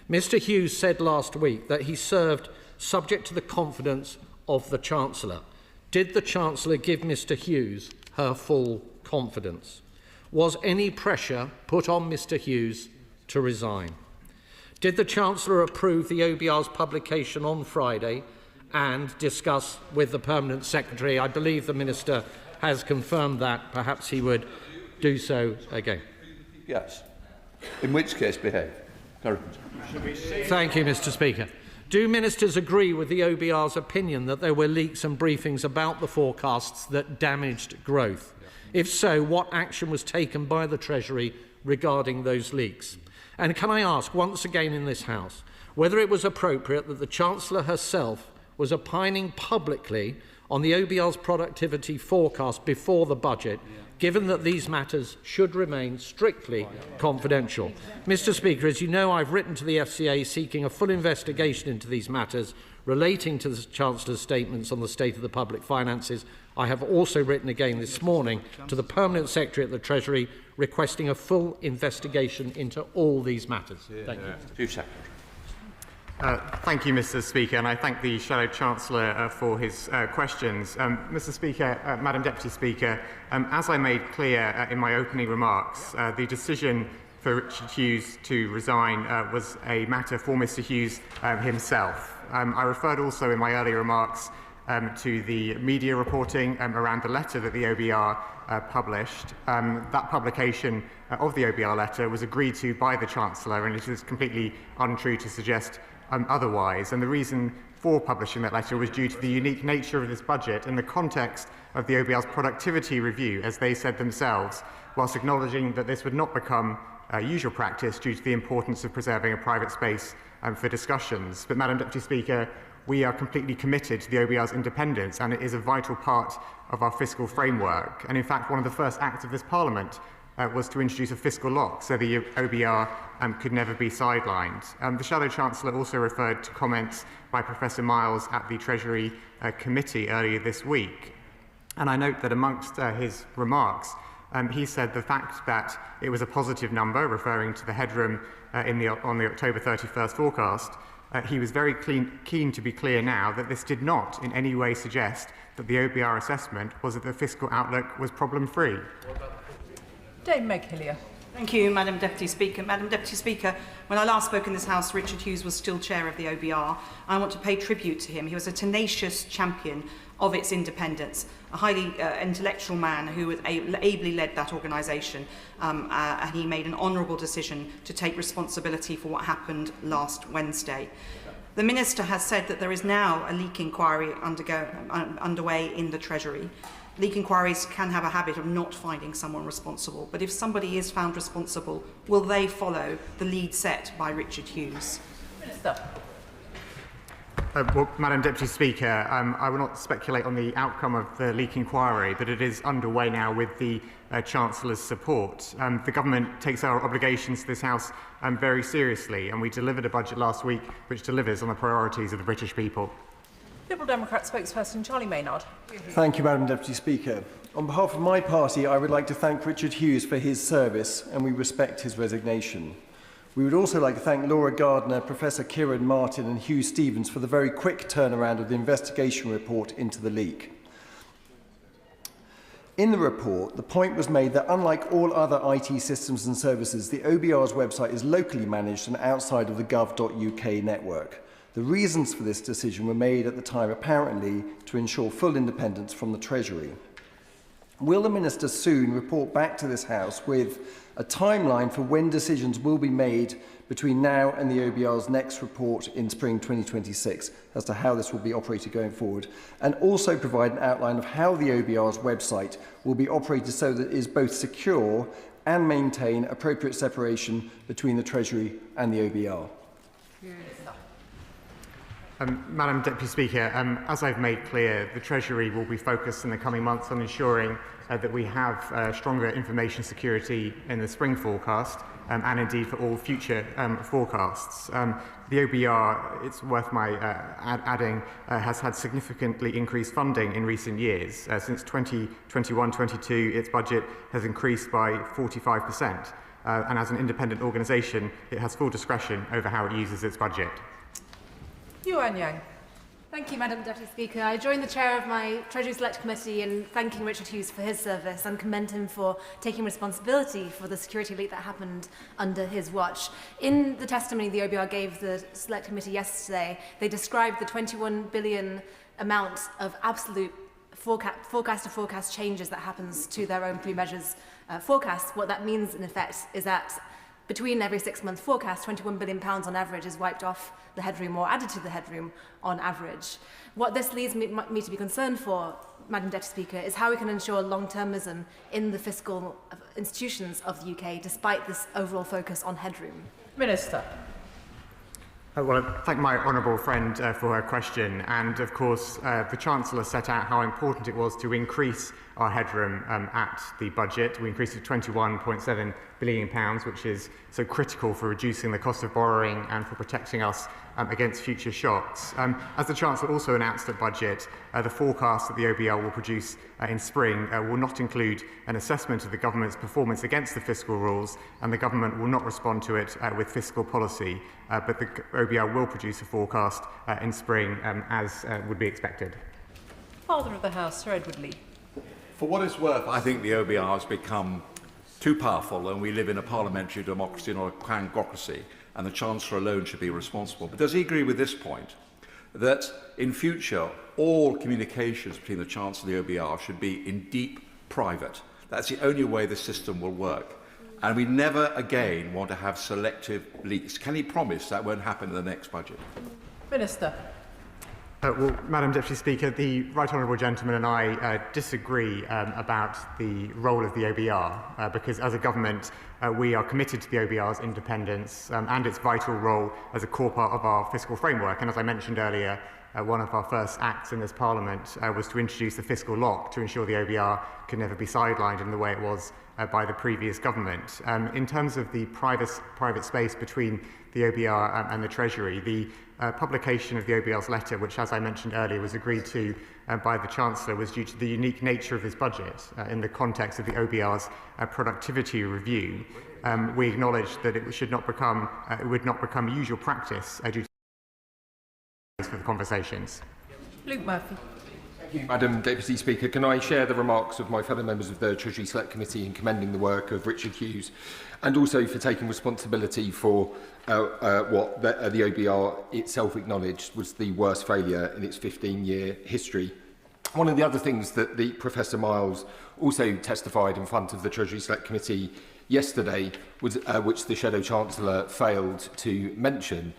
Mr. Hughes said last week that he served subject to the confidence of the Chancellor. Did the Chancellor give Mr. Hughes her full confidence? Was any pressure put on Mr. Hughes to resign? Did the Chancellor approve the OBR's publication on Friday and discuss with the Permanent Secretary? I believe the Minister has confirmed that. Perhaps he would do so again. Yes. In which case, behave. Thank you, Mr. Speaker. Do ministers agree with the OBR's opinion that there were leaks and briefings about the forecasts that damaged growth? If so, what action was taken by the Treasury regarding those leaks? And can I ask once again in this House whether it was appropriate that the Chancellor herself was opining publicly on the OBR's productivity forecast before the budget, given that these matters should remain strictly confidential? Mr. Speaker, as you know, I've written to the FCA seeking a full investigation into these matters relating to the Chancellor's statements on the state of the public finances. I have also written again this morning to the Permanent Secretary at the Treasury requesting a full investigation into all these matters. Thank you. 2 seconds. Thank you, Mr. Speaker, and I thank the Shadow Chancellor for his questions. Mr. Speaker, Madam Deputy Speaker, as I made clear in my opening remarks, the decision for Richard Hughes to resign was a matter for Mr. Hughes himself. I referred also in my earlier remarks to the media reporting around the letter that the OBR published. That publication of the OBR letter was agreed to by the Chancellor, and it is completely untrue to suggest otherwise. And the reason for publishing that letter was due to the unique nature of this budget in the context of the OBR's productivity review, as they said themselves, whilst acknowledging that this would not become usual practice due to the importance of preserving a private space for discussions. But, Madam Deputy Speaker, we are completely committed to the OBR's independence, and it is a vital part of our fiscal framework. And in fact, one of the first acts of this Parliament was to introduce a fiscal lock so the OBR could never be sidelined. The Shadow Chancellor also referred to comments by Professor Miles at the Treasury Committee earlier this week. And I note that amongst his remarks, he said the fact that it was a positive number, referring to the headroom on the October 31st forecast, he was very keen to be clear now that this did not in any way suggest that the OBR assessment was that the fiscal outlook was problem-free. Dame Meg Hillier. Thank you, Madam Deputy Speaker. Madam Deputy Speaker, when I last spoke in this House, Richard Hughes was still chair of the OBR. I want to pay tribute to him. He was a tenacious champion of its independence, a highly intellectual man who ably led that organisation, and he made an honourable decision to take responsibility for what happened last Wednesday. The Minister has said that there is now a leak inquiry underway in the Treasury. Leak inquiries can have a habit of not finding someone responsible, but if somebody is found responsible, will they follow the lead set by Richard Hughes? Minister. Well, Madam Deputy Speaker, I will not speculate on the outcome of the leak inquiry, but it is underway now with the Chancellor's support. The Government takes our obligations to this House very seriously, and we delivered a budget last week which delivers on the priorities of the British people. Liberal Democrat spokesperson Charlie Maynard. Thank you, Madam Deputy Speaker. On behalf of my party, I would like to thank Richard Hughes for his service, and we respect his resignation. We would also like to thank Laura Gardner, Professor Kieran Martin and Hugh Stevens for the very quick turnaround of the investigation report into the leak. In the report, the point was made that unlike all other IT systems and services, the OBR's website is locally managed and outside of the gov.uk network. The reasons for this decision were made at the time apparently to ensure full independence from the Treasury. Will the Minister soon report back to this House with a timeline for when decisions will be made between now and the OBR's next report in spring 2026 as to how this will be operated going forward, and also provide an outline of how the OBR's website will be operated so that it is both secure and maintain appropriate separation between the Treasury and the OBR? Madam Deputy Speaker, as I've made clear, the Treasury will be focused in the coming months on ensuring that we have stronger information security in the spring forecast and indeed for all future forecasts. The OBR, it's worth my adding, has had significantly increased funding in recent years. Since 2021-22, its budget has increased by 45%. And as an independent organisation, it has full discretion over how it uses its budget. Yuan Yang. Thank you, Madam Deputy Speaker. I join the chair of my Treasury Select Committee in thanking Richard Hughes for his service and commend him for taking responsibility for the security leak that happened under his watch. In the testimony the OBR gave the Select Committee yesterday, they described the 21 billion amount of absolute forecast-to-forecast changes that happens to their own pre-measures forecasts. What that means, in effect, is that between every 6-month forecast, £21 billion on average is wiped off the headroom or added to the headroom on average. What this leads me to be concerned for, Madam Deputy Speaker, is how we can ensure long-termism in the fiscal institutions of the UK, despite this overall focus on headroom. Minister. Well, I thank my honourable friend for her question, and of course the Chancellor set out how important it was to increase our headroom at the budget. We increased it to £21.7 billion, which is so critical for reducing the cost of borrowing and for protecting us against future shocks. As the Chancellor also announced at budget, the forecast that the OBR will produce in spring will not include an assessment of the government's performance against the fiscal rules, and the government will not respond to it with fiscal policy, but the OBR will produce a forecast in spring as would be expected. Father of the House, Sir Edward Lee. For what it's worth, I think the OBR has become too powerful, and we live in a parliamentary democracy, not a clangocracy, and the Chancellor alone should be responsible. But does he agree with this point, that in future all communications between the Chancellor and the OBR should be in deep private. That's the only way the system will work. And we never again want to have selective leaks. Can he promise that won't happen in the next budget? Minister. Well, Madam Deputy Speaker, the Right Honourable Gentleman and I disagree about the role of the OBR because as a government we are committed to the OBR's independence and its vital role as a core part of our fiscal framework. And as I mentioned earlier, one of our first acts in this Parliament was to introduce the fiscal lock to ensure the OBR could never be sidelined in the way it was by the previous government. In terms of the private space between the OBR and the Treasury, the publication of the OBR's letter, which, as I mentioned earlier, was agreed to by the Chancellor, was due to the unique nature of his budget in the context of the OBR's productivity review. We acknowledge that it would not become usual practice due to for the conversations. Luke Murphy. Thank you, Madam Deputy Speaker. Can I share the remarks of my fellow members of the Treasury Select Committee in commending the work of Richard Hughes and also for taking responsibility for what the OBR itself acknowledged was the worst failure in its 15-year history. One of the other things that the Professor Miles also testified in front of the Treasury Select Committee yesterday, was, which the Shadow Chancellor failed to mention,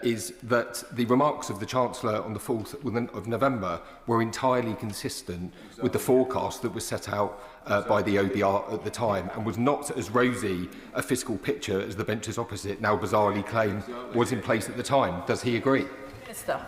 is that the remarks of the Chancellor on the 4th of November were entirely consistent with the forecast that was set out by the OBR at the time and was not as rosy a fiscal picture as the benches opposite now bizarrely claim was in place at the time. Does he agree? Minister.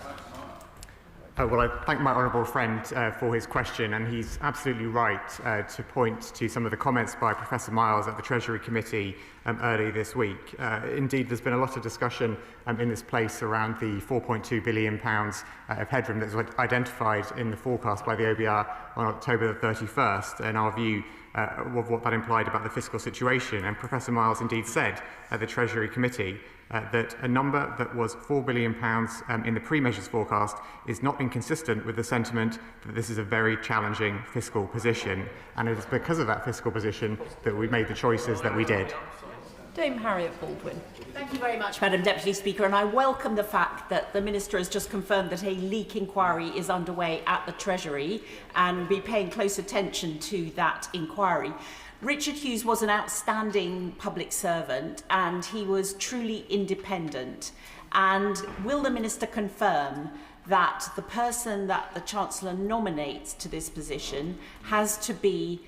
Well, I thank my honourable friend for his question, and he's absolutely right to point to some of the comments by Professor Miles at the Treasury Committee early this week. Indeed, there's been a lot of discussion in this place around the £4.2 billion of headroom that was identified in the forecast by the OBR on October the 31st, and our view of what that implied about the fiscal situation. And Professor Miles indeed said at the Treasury Committee that a number that was £4 billion in the pre-measures forecast is not inconsistent with the sentiment that this is a very challenging fiscal position. And it is because of that fiscal position that we made the choices that we did. Dame Harriet Baldwin. Thank you very much, Madam Deputy Speaker, and I welcome the fact that the Minister has just confirmed that a leak inquiry is underway at the Treasury and will be paying close attention to that inquiry. Richard Hughes was an outstanding public servant and he was truly independent. And will the Minister confirm that the person that the Chancellor nominates to this position has to be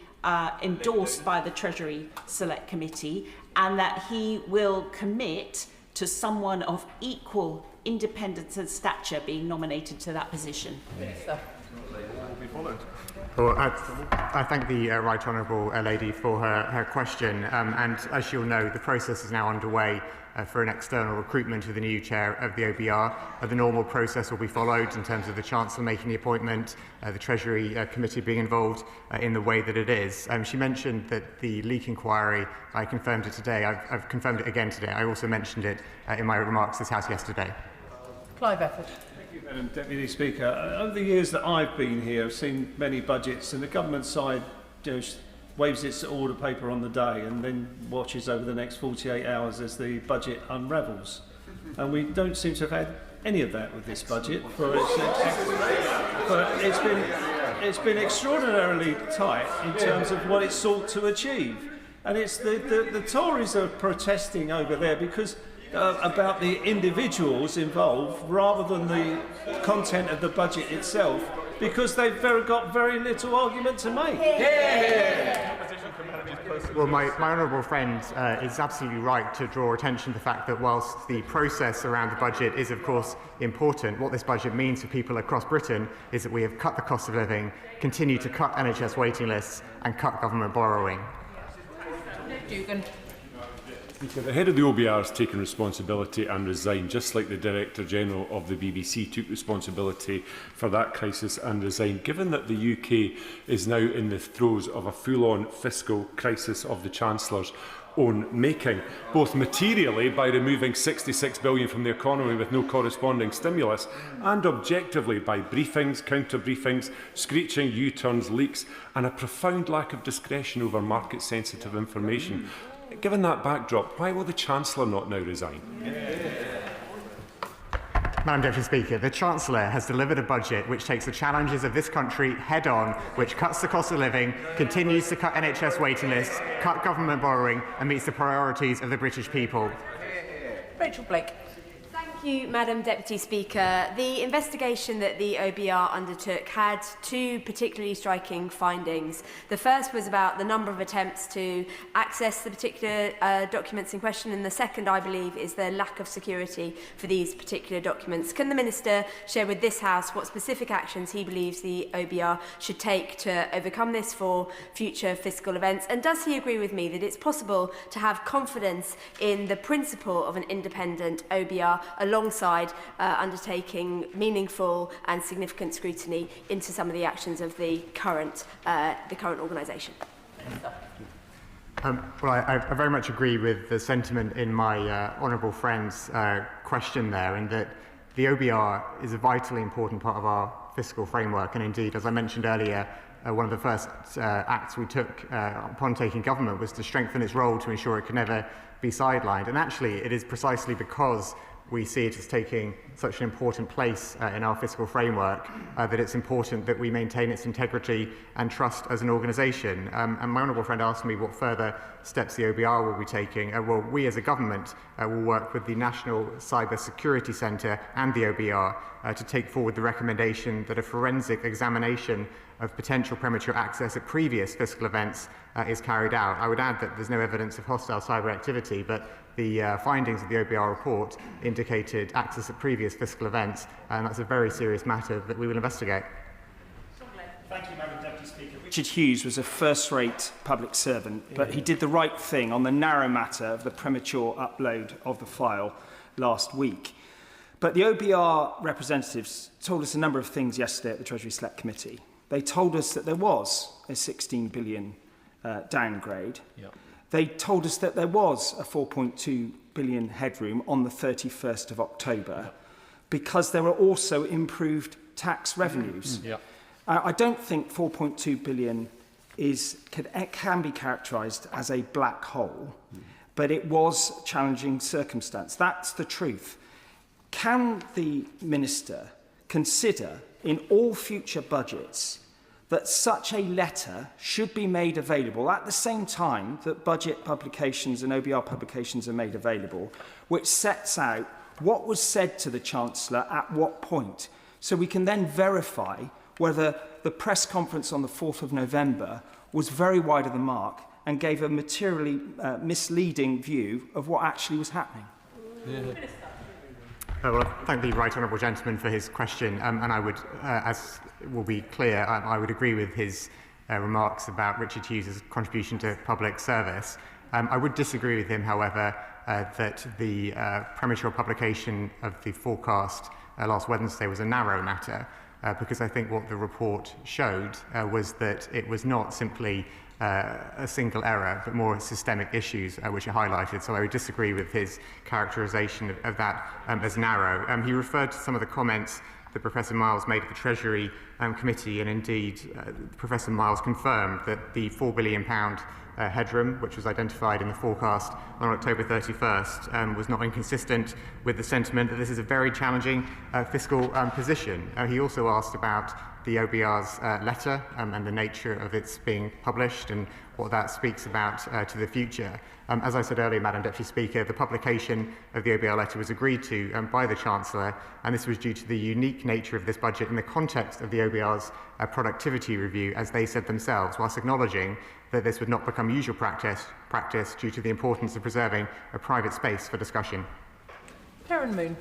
endorsed by the Treasury Select Committee and that he will commit to someone of equal independence and stature being nominated to that position? Minister. Well, I thank the Right Honourable lady for her question, and as she'll know, the process is now underway for an external recruitment of the new chair of the OBR. The normal process will be followed in terms of the Chancellor making the appointment, the Treasury Committee being involved in the way that it is. She mentioned that the leak inquiry, I confirmed it today. I've confirmed it again today. I also mentioned it in my remarks to this House yesterday. Clive Efford. Madam Deputy Speaker, over the years that I've been here, I've seen many budgets, and the government side waves its order paper on the day and then watches over the next 48 hours as the budget unravels. And we don't seem to have had any of that with this budget. It's been extraordinarily tight in terms of what it sought to achieve. And it's the Tories are protesting over there because about the individuals involved rather than the content of the budget itself, because they've got very little argument to make. Well, my honourable friend is absolutely right to draw attention to the fact that whilst the process around the budget is of course important, what this budget means for people across Britain is that we have cut the cost of living, continue to cut NHS waiting lists and cut government borrowing. Dugan. The head of the OBR has taken responsibility and resigned, just like the Director General of the BBC took responsibility for that crisis and resigned. Given that the UK is now in the throes of a full-on fiscal crisis of the Chancellor's own making, both materially by removing £66 billion from the economy with no corresponding stimulus, and objectively by briefings, counter-briefings, screeching U-turns, leaks, and a profound lack of discretion over market-sensitive information. Given that backdrop, why will the Chancellor not now resign? Madam Deputy Speaker, the Chancellor has delivered a budget which takes the challenges of this country head-on, which cuts the cost of living, continues to cut NHS waiting lists, cut government borrowing and meets the priorities of the British people. Rachel Blake. Thank you, Madam Deputy Speaker. The investigation that the OBR undertook had two particularly striking findings. The first was about the number of attempts to access the particular documents in question, and the second, I believe, is the lack of security for these particular documents. Can the Minister share with this House what specific actions he believes the OBR should take to overcome this for future fiscal events? And does he agree with me that it's possible to have confidence in the principle of an independent OBR alongside undertaking meaningful and significant scrutiny into some of the actions of the current organisation? Well, I very much agree with the sentiment in my honourable friend's question there, in that the OBR is a vitally important part of our fiscal framework, and indeed, as I mentioned earlier, one of the first acts we took upon taking government was to strengthen its role to ensure it could never be sidelined. And actually, it is precisely because we see it as taking such an important place in our fiscal framework that it's important that we maintain its integrity and trust as an organisation. And my honourable friend asked me what further steps the OBR will be taking. Well, we as a government will work with the National Cyber Security Centre and the OBR to take forward the recommendation that a forensic examination of potential premature access at previous fiscal events is carried out. I would add that there's no evidence of hostile cyber activity, but the findings of the OBR report indicated access at previous fiscal events, and that's a very serious matter that we will investigate. Thank you, Madam Deputy Speaker. Richard Hughes was a first-rate public servant, but he did the right thing on the narrow matter of the premature upload of the file last week. But the OBR representatives told us a number of things yesterday at the Treasury Select Committee. They told us that there was a 16 billion downgrade. Yep. They told us that there was a 4.2 billion headroom on the 31st of October because there were also improved tax revenues. Yep. I don't think 4.2 billion can be characterised as a black hole, but it was a challenging circumstance. That's the truth. Can the Minister consider in all future budgets that such a letter should be made available at the same time that budget publications and OBR publications are made available, which sets out what was said to the Chancellor at what point, so we can then verify whether the press conference on the 4th of November was very wide of the mark and gave a materially misleading view of what actually was happening? Yeah. Well, thank the right honourable gentleman for his question, and I would, as will be clear, I would agree with his remarks about Richard Hughes' contribution to public service. I would disagree with him, however, that the premature publication of the forecast last Wednesday was a narrow matter, because I think what the report showed was that it was not simply a single error, but more systemic issues which are highlighted. So I would disagree with his characterisation of that as narrow. He referred to some of the comments that Professor Miles made at the Treasury Committee, and indeed Professor Miles confirmed that the £4 billion headroom, which was identified in the forecast on October 31st, was not inconsistent with the sentiment that this is a very challenging fiscal position. He also asked about the OBR's letter and the nature of its being published and what that speaks about to the future. As I said earlier, Madam Deputy Speaker, the publication of the OBR letter was agreed to by the Chancellor, and this was due to the unique nature of this budget in the context of the OBR's productivity review, as they said themselves, whilst acknowledging that this would not become usual practice due to the importance of preserving a private space for discussion. Karen Moon.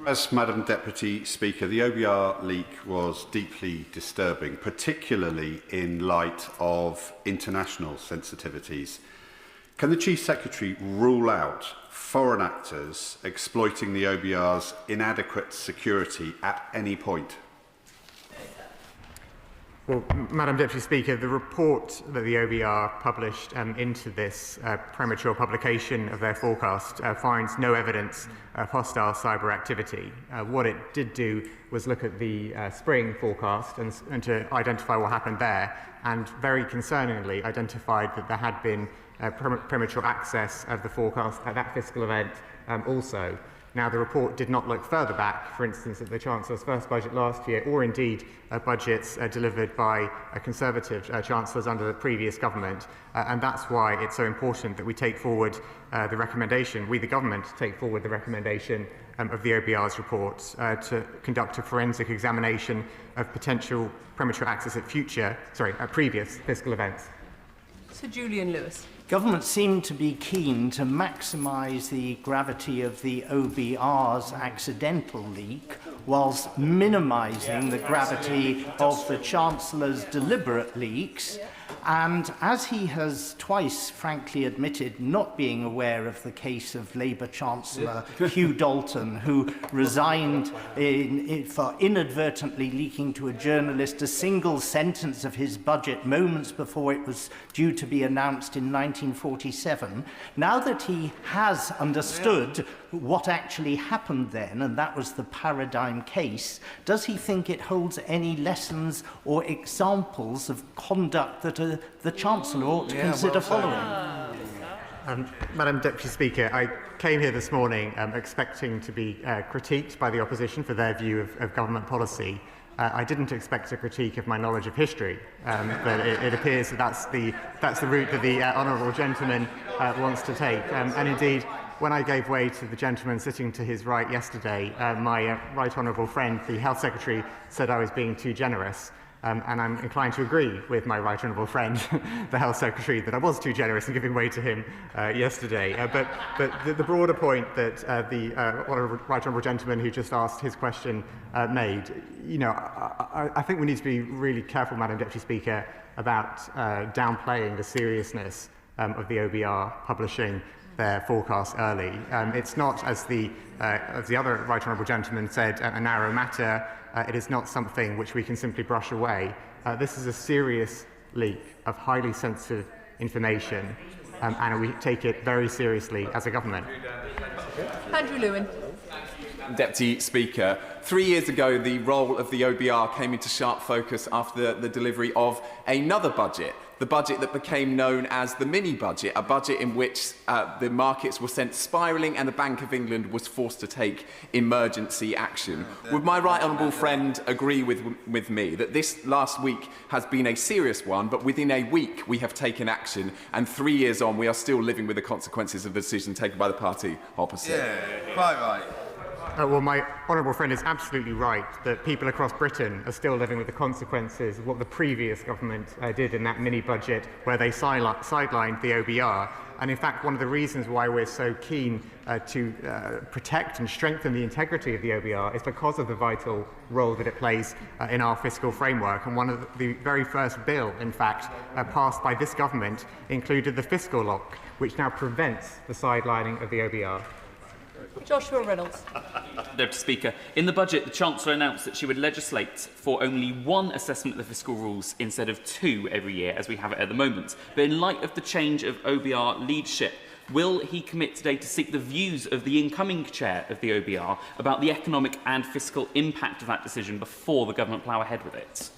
As Madam Deputy Speaker, the OBR leak was deeply disturbing, particularly in light of international sensitivities. Can the Chief Secretary rule out foreign actors exploiting the OBR's inadequate security at any point? Well, Madam Deputy Speaker, the report that the OBR published into this premature publication of their forecast finds no evidence of hostile cyber activity. What it did do was look at the spring forecast and to identify what happened there, and very concerningly identified that there had been premature access of the forecast at that fiscal event also. Now, the report did not look further back, for instance, at the Chancellor's first budget last year, or indeed budgets delivered by Conservative Chancellors under the previous government, and that's why it's so important that we take forward the recommendation, we the government take forward the recommendation of the OBR's report to conduct a forensic examination of potential premature access at previous fiscal events. Sir Julian Lewis. Government seemed to be keen to maximise the gravity of the OBR's accidental leak whilst minimising the gravity of the Chancellor's deliberate leaks. And as he has twice frankly admitted not being aware of the case of Labour Chancellor Hugh Dalton, who resigned for inadvertently leaking to a journalist a single sentence of his budget moments before it was due to be announced in 1947, now that he has understood what actually happened then, and that was the paradigm case, does he think it holds any lessons or examples of conduct that the Chancellor ought to consider following? Madam Deputy Speaker, I came here this morning expecting to be critiqued by the opposition for their view of government policy. I didn't expect a critique of my knowledge of history, but it appears that that's the route that the honourable gentleman wants to take. And indeed, when I gave way to the gentleman sitting to his right yesterday, my right honourable friend, the Health Secretary, said I was being too generous. And I'm inclined to agree with my right honourable friend, the Health Secretary, that I was too generous in giving way to him yesterday. But the broader point that the right honourable gentleman who just asked his question made, I think we need to be really careful, Madam Deputy Speaker, about downplaying the seriousness of the OBR publishing their forecast early. It's not, as the other right honourable gentleman said, a narrow matter. It is not something which we can simply brush away. This is a serious leak of highly sensitive information, and we take it very seriously as a government. Andrew Lewin. Deputy Speaker, 3 years ago the role of the OBR came into sharp focus after the delivery of another budget, the budget that became known as the mini-budget, a budget in which the markets were sent spiralling and the Bank of England was forced to take emergency action. Would my right honourable friend agree with me that this last week has been a serious one, but within a week we have taken action, and 3 years on we are still living with the consequences of the decision taken by the party opposite? Yeah, quite right. Well, my honourable friend is absolutely right that people across Britain are still living with the consequences of what the previous government did in that mini-budget where they sidelined the OBR. And in fact, one of the reasons why we're so keen to protect and strengthen the integrity of the OBR is because of the vital role that it plays in our fiscal framework. And one of the very first bill, in fact, passed by this government included the fiscal lock, which now prevents the sidelining of the OBR. Joshua Reynolds. Deputy Speaker, in the budget, the Chancellor announced that she would legislate for only one assessment of the fiscal rules instead of two every year, as we have it at the moment. But in light of the change of OBR leadership, will he commit today to seek the views of the incoming chair of the OBR about the economic and fiscal impact of that decision before the government plough ahead with it?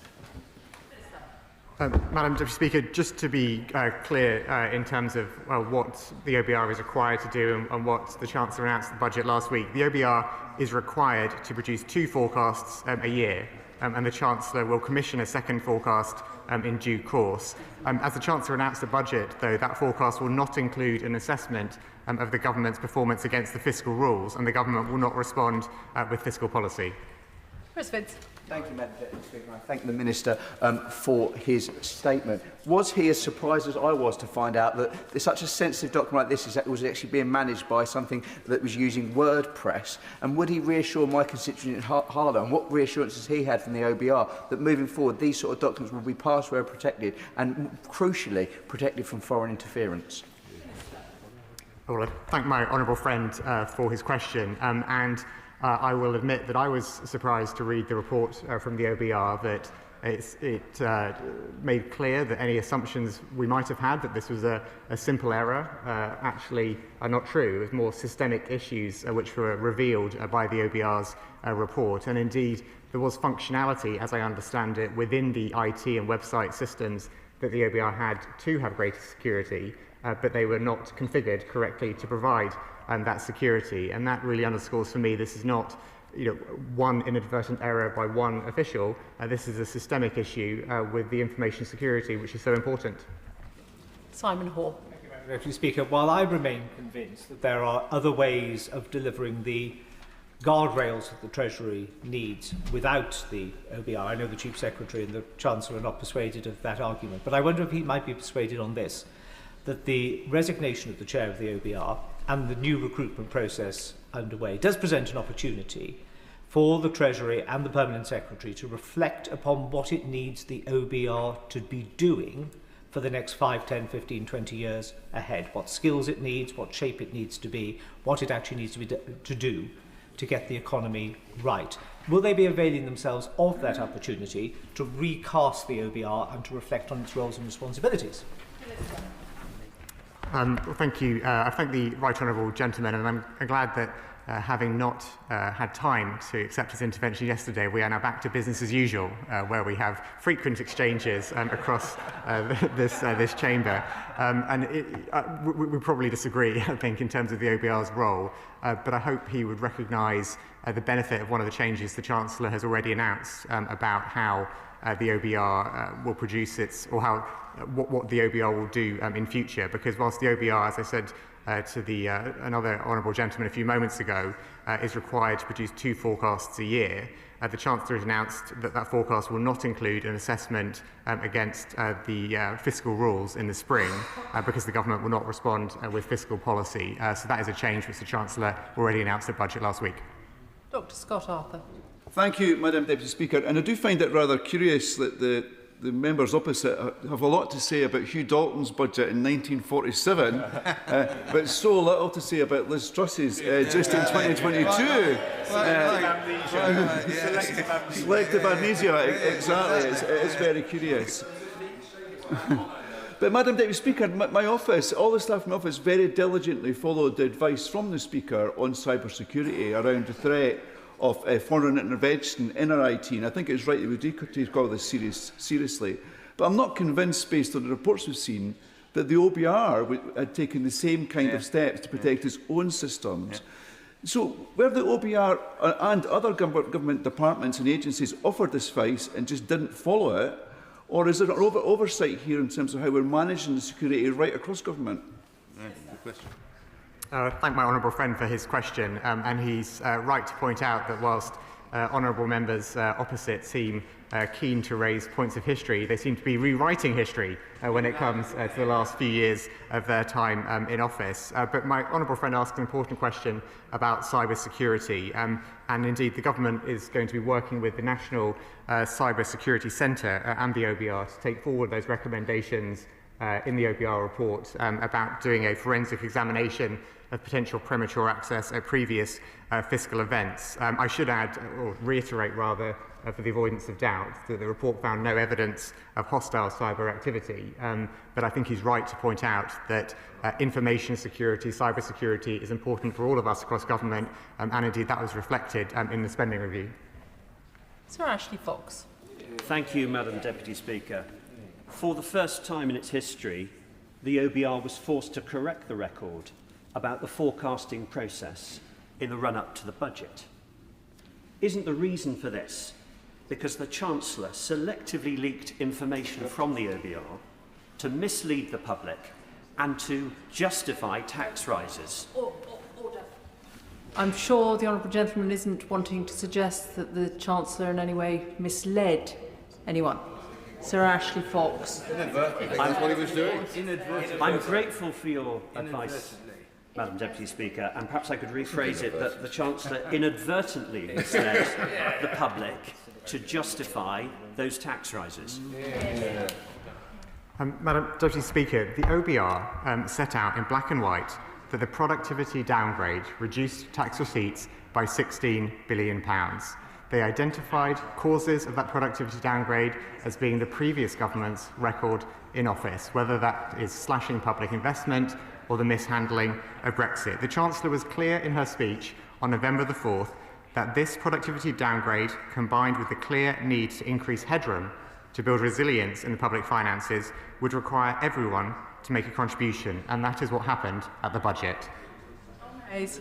Madam Deputy Speaker, just to be clear in terms of what the OBR is required to do and what the Chancellor announced in the budget last week, the OBR is required to produce two forecasts a year, and the Chancellor will commission a second forecast in due course. As the Chancellor announced the budget, though, that forecast will not include an assessment of the government's performance against the fiscal rules, and the government will not respond with fiscal policy. Chris Vince. Thank you, Madam Deputy Speaker. I thank the Minister for his statement. Was he as surprised as I was to find out that such a sensitive document like this was actually being managed by something that was using WordPress? And would he reassure my constituent in Harlow, and what reassurances he had from the OBR, that moving forward these sort of documents will be password protected and, crucially, protected from foreign interference? Well, I thank my honourable friend for his question, I will admit that I was surprised to read the report from the OBR that it made clear that any assumptions we might have had that this was a simple error actually are not true. It was more systemic issues which were revealed by the OBR's report. And indeed, there was functionality, as I understand it, within the IT and website systems that the OBR had to have greater security, but they were not configured correctly to provide that security. And that really underscores for me this is not one inadvertent error by one official. This is a systemic issue with the information security, which is so important. Simon Hall. Thank you, Madam Deputy Speaker. While I remain convinced that there are other ways of delivering the guardrails that the Treasury needs without the OBR, I know the Chief Secretary and the Chancellor are not persuaded of that argument, but I wonder if he might be persuaded on this, that the resignation of the chair of the OBR and the new recruitment process underway does present an opportunity for the Treasury and the Permanent Secretary to reflect upon what it needs the OBR to be doing for the next 5, 10, 15, 20 years ahead. What skills it needs, what shape it needs to be, what it actually needs to do to get the economy right. Will they be availing themselves of that opportunity to recast the OBR and to reflect on its roles and responsibilities? Thank you. I thank the Right Honourable Gentleman, and I'm glad that having not had time to accept his intervention yesterday, we are now back to business as usual, where we have frequent exchanges across this chamber. We probably disagree, I think, in terms of the OBR's role, but I hope he would recognise the benefit of one of the changes the Chancellor has already announced about how the OBR will produce its, or how what the OBR will do in future. Because whilst the OBR, as I said to another honourable gentleman a few moments ago, is required to produce 2 forecasts a year, the Chancellor has announced that that forecast will not include an assessment against the fiscal rules in the spring, because the government will not respond with fiscal policy. So that is a change which the Chancellor already announced at budget last week. Dr. Scott Arthur. Thank you, Madam Deputy Speaker. And I do find it rather curious that the members opposite have a lot to say about Hugh Dalton's budget in 1947, but so little to say about Liz Truss's just in 2022. Selective amnesia, exactly. It is very curious. But, Madam Deputy Speaker, my office, all the staff in my office very diligently followed the advice from the Speaker on cybersecurity around the threat of foreign intervention in our IT, and I think it's right that we do take all this seriously. But I'm not convinced, based on the reports we've seen, that the OBR had taken the same kind of steps to protect its own systems. So, where the OBR and other government departments and agencies offered this advice and just didn't follow it, or is there an oversight here in terms of how we're managing the security right across government? Good question. Thank my honourable friend for his question, and he's right to point out that whilst honourable members opposite seem keen to raise points of history, they seem to be rewriting history when it comes to the last few years of their time in office. But my honourable friend asked an important question about cyber security, and indeed the government is going to be working with the National Cyber Security Centre and the OBR to take forward those recommendations in the OBR report about doing a forensic examination of potential premature access at previous fiscal events. I should add, or reiterate rather, for the avoidance of doubt, that the report found no evidence of hostile cyber activity. But I think he's right to point out that information security, cyber security is important for all of us across government, and indeed that was reflected in the spending review. Sir Ashley Fox. Thank you, Madam Deputy Speaker. For the first time in its history, the OBR was forced to correct the record about the forecasting process in the run-up to the budget. Isn't the reason for this because the Chancellor selectively leaked information from the OBR to mislead the public and to justify tax rises? Order. I'm sure the honourable gentleman isn't wanting to suggest that the Chancellor in any way misled anyone. Sir Ashley Fox. That's what he was doing. I'm grateful for your advice, Madam Deputy Speaker, and perhaps I could rephrase it that the Chancellor inadvertently misled the public to justify those tax rises. Madam Deputy Speaker, the OBR set out in black and white that the productivity downgrade reduced tax receipts by £16 billion. They identified causes of that productivity downgrade as being the previous government's record in office, whether that is slashing public investment or the mishandling of Brexit. The Chancellor was clear in her speech on November the 4th that this productivity downgrade, combined with the clear need to increase headroom to build resilience in the public finances would require everyone to make a contribution, and that is what happened at the budget. Hayes.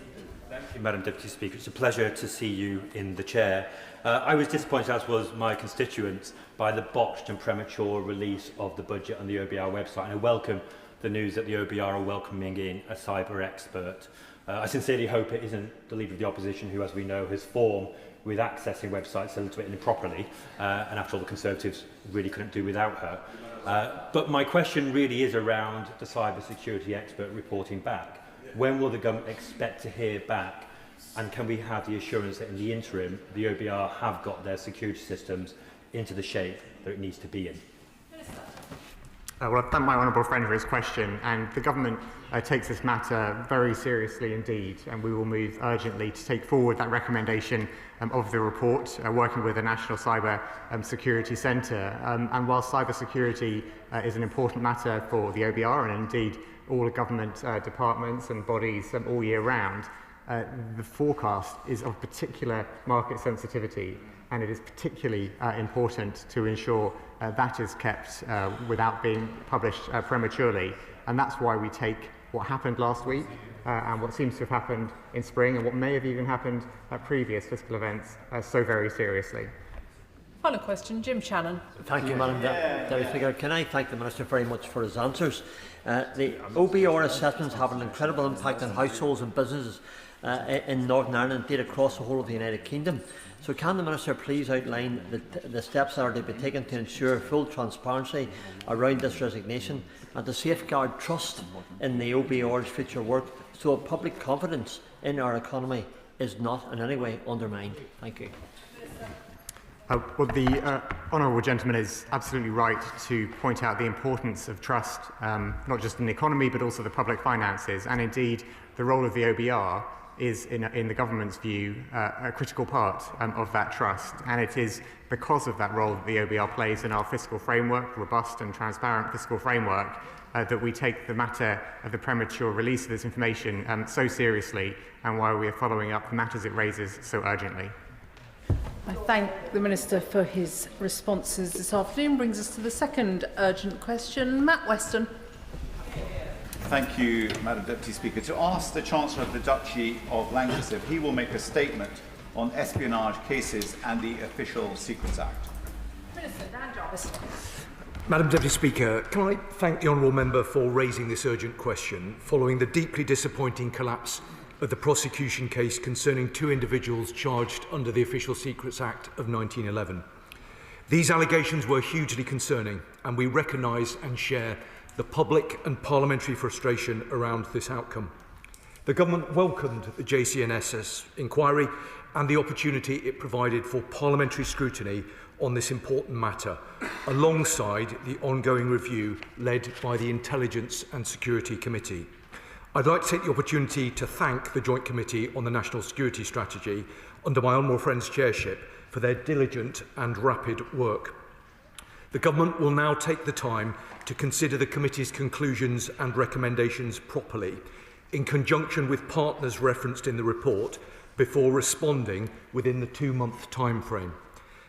Thank you, Madam Deputy Speaker. It's a pleasure to see you in the chair. I was disappointed, as was my constituents, by the botched and premature release of the budget on the OBR website, and I welcome the news that the OBR are welcoming in a cyber expert. I sincerely hope it isn't the Leader of the Opposition who, as we know, has formed with accessing websites a little bit improperly, and after all, the Conservatives really couldn't do without her. But my question really is around the cyber security expert reporting back. When will the government expect to hear back? And can we have the assurance that in the interim, the OBR have got their security systems into the shape that it needs to be in? Well, I thank my honourable friend for his question, and the government takes this matter very seriously indeed, and we will move urgently to take forward that recommendation of the report, working with the National Cyber Security Centre. And while cyber security is an important matter for the OBR and indeed all government departments and bodies all year round, the forecast is of particular market sensitivity, and it is particularly important to ensure that is kept without being published prematurely. And that's why we take what happened last week and what seems to have happened in spring and what may have even happened at previous fiscal events so very seriously. Final question, Jim Shannon. Thank you, Madam Deputy Speaker. Can I thank the Minister very much for his answers? The OBR assessments have an incredible impact on households and businesses in Northern Ireland, indeed across the whole of the United Kingdom. So can the Minister please outline the steps that are to be taken to ensure full transparency around this resignation and to safeguard trust in the OBR's future work so that public confidence in our economy is not in any way undermined? Thank you. Well, the honourable gentleman is absolutely right to point out the importance of trust, not just in the economy but also the public finances, and indeed the role of the OBR is, in the government's view, a critical part of that trust, and it is because of that role that the OBR plays in our fiscal framework, robust and transparent fiscal framework, that we take the matter of the premature release of this information so seriously, and why we are following up the matters it raises so urgently. I thank the Minister for his responses this afternoon. Brings us to the second urgent question. Matt Weston. Thank you, Madam Deputy Speaker. To ask the Chancellor of the Duchy of Lancashire if he will make a statement on espionage cases and the Official Secrets Act. Minister Dan Jarvis. Madam Deputy Speaker, can I thank the honourable member for raising this urgent question following the deeply disappointing collapse of the prosecution case concerning two individuals charged under the Official Secrets Act of 1911. These allegations were hugely concerning, and we recognise and share the public and parliamentary frustration around this outcome. The government welcomed the JCNSS inquiry and the opportunity it provided for parliamentary scrutiny on this important matter, alongside the ongoing review led by the Intelligence and Security Committee. I'd like to take the opportunity to thank the Joint Committee on the National Security Strategy under my honourable friend's chairship for their diligent and rapid work. The Government will now take the time to consider the Committee's conclusions and recommendations properly, in conjunction with partners referenced in the report, before responding within the 2-month timeframe.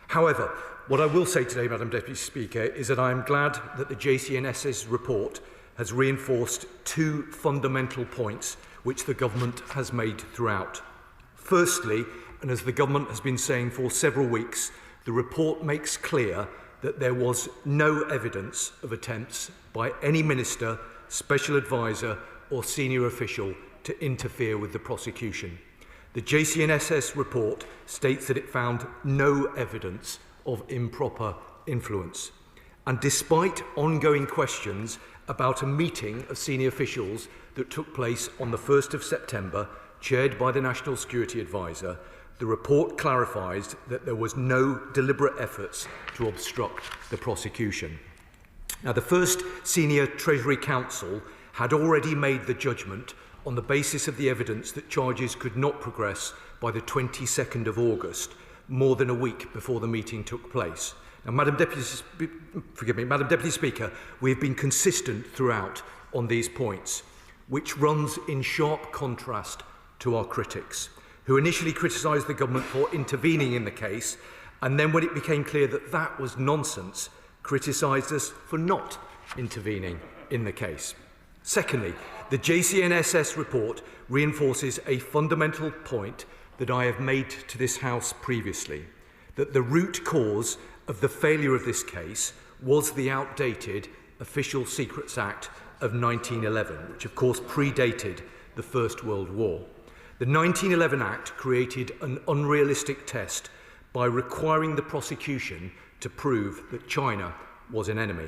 However, what I will say today, Madam Deputy Speaker, is that I am glad that the JCNSS report has reinforced two fundamental points which the Government has made throughout. Firstly, and as the Government has been saying for several weeks, the report makes clear that there was no evidence of attempts by any minister, special advisor or senior official to interfere with the prosecution. The JCNSS report states that it found no evidence of improper influence. And despite ongoing questions about a meeting of senior officials that took place on the 1st of September, chaired by the National Security Advisor, the report clarifies that there was no deliberate efforts to obstruct the prosecution. Now, the first Senior Treasury Counsel had already made the judgment on the basis of the evidence that charges could not progress by the 22nd of August, more than a week before the meeting took place. Now, Madam Deputy Speaker, we have been consistent throughout on these points, which runs in sharp contrast to our critics, who initially criticised the government for intervening in the case, and then when it became clear that that was nonsense, criticised us for not intervening in the case. Secondly, the JCNSS report reinforces a fundamental point that I have made to this House previously, that the root cause of the failure of this case was the outdated Official Secrets Act of 1911, which of course predated the First World War. The 1911 Act created an unrealistic test by requiring the prosecution to prove that China was an enemy.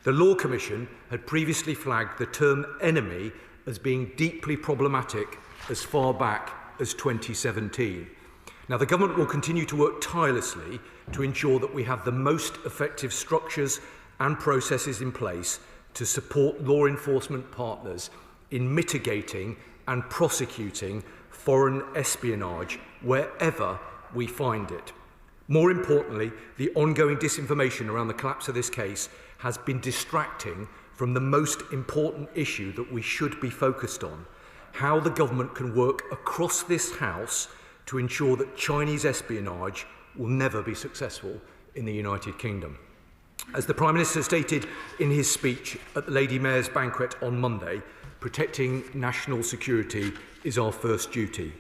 The Law Commission had previously flagged the term enemy as being deeply problematic as far back as 2017. Now, the government will continue to work tirelessly to ensure that we have the most effective structures and processes in place to support law enforcement partners in mitigating and prosecuting foreign espionage wherever we find it. More importantly, the ongoing disinformation around the collapse of this case has been distracting from the most important issue that we should be focused on: how the government can work across this House to ensure that Chinese espionage will never be successful in the United Kingdom. As the Prime Minister stated in his speech at the Lady Mayor's banquet on Monday, protecting national security is our first duty.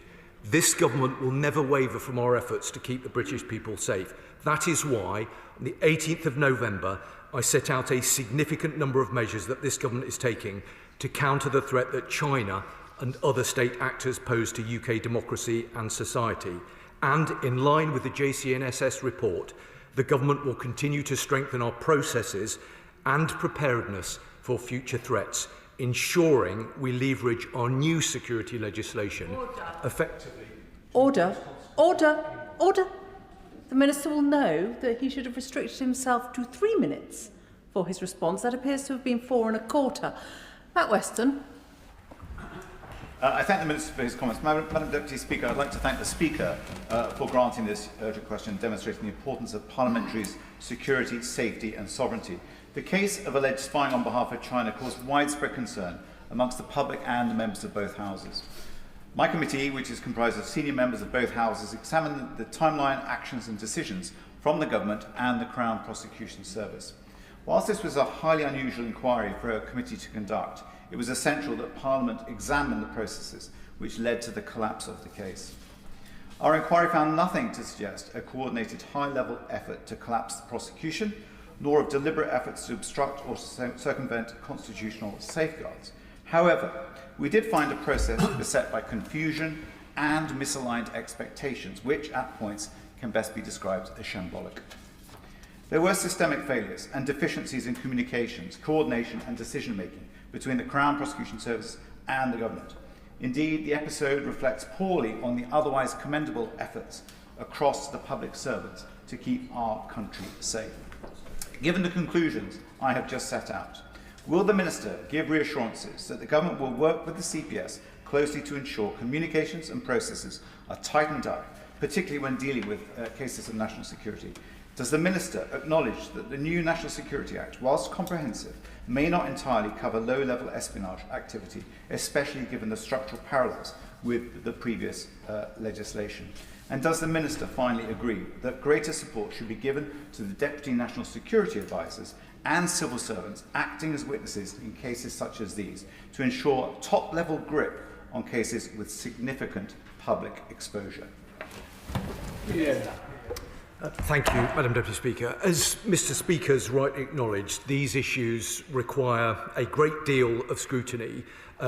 This government will never waver from our efforts to keep the British people safe. That is why, on the 18th of November, I set out a significant number of measures that this government is taking to counter the threat that China and other state actors pose to UK democracy and society. And in line with the JCNSS report, the government will continue to strengthen our processes and preparedness for future threats, ensuring we leverage our new security legislation effectively. Order. Order. Order. The Minister will know that he should have restricted himself to 3 minutes for his response. That appears to have been 4 1/4. Matt Weston. I thank the Minister for his comments. Madam Deputy Speaker, I'd like to thank the Speaker for granting this urgent question, demonstrating the importance of parliamentary's security, safety and sovereignty. The case of alleged spying on behalf of China caused widespread concern amongst the public and the members of both houses. My committee, which is comprised of senior members of both houses, examined the timeline, actions and decisions from the government and the Crown Prosecution Service. Whilst this was a highly unusual inquiry for a committee to conduct, it was essential that Parliament examine the processes which led to the collapse of the case. Our inquiry found nothing to suggest a coordinated high-level effort to collapse the prosecution, nor of deliberate efforts to obstruct or circumvent constitutional safeguards. However, we did find a process beset by confusion and misaligned expectations, which at points can best be described as shambolic. There were systemic failures and deficiencies in communications, coordination and decision-making between the Crown Prosecution Service and the government. Indeed, the episode reflects poorly on the otherwise commendable efforts across the public servants to keep our country safe. Given the conclusions I have just set out, will the Minister give reassurances that the government will work with the CPS closely to ensure communications and processes are tightened up, particularly when dealing with cases of national security? Does the Minister acknowledge that the new National Security Act, whilst comprehensive, may not entirely cover low-level espionage activity, especially given the structural parallels with the previous legislation? And does the Minister finally agree that greater support should be given to the Deputy National Security Advisors and civil servants acting as witnesses in cases such as these to ensure top-level grip on cases with significant public exposure? Thank you, Madam Deputy Speaker. As Mr Speaker has rightly acknowledged, these issues require a great deal of scrutiny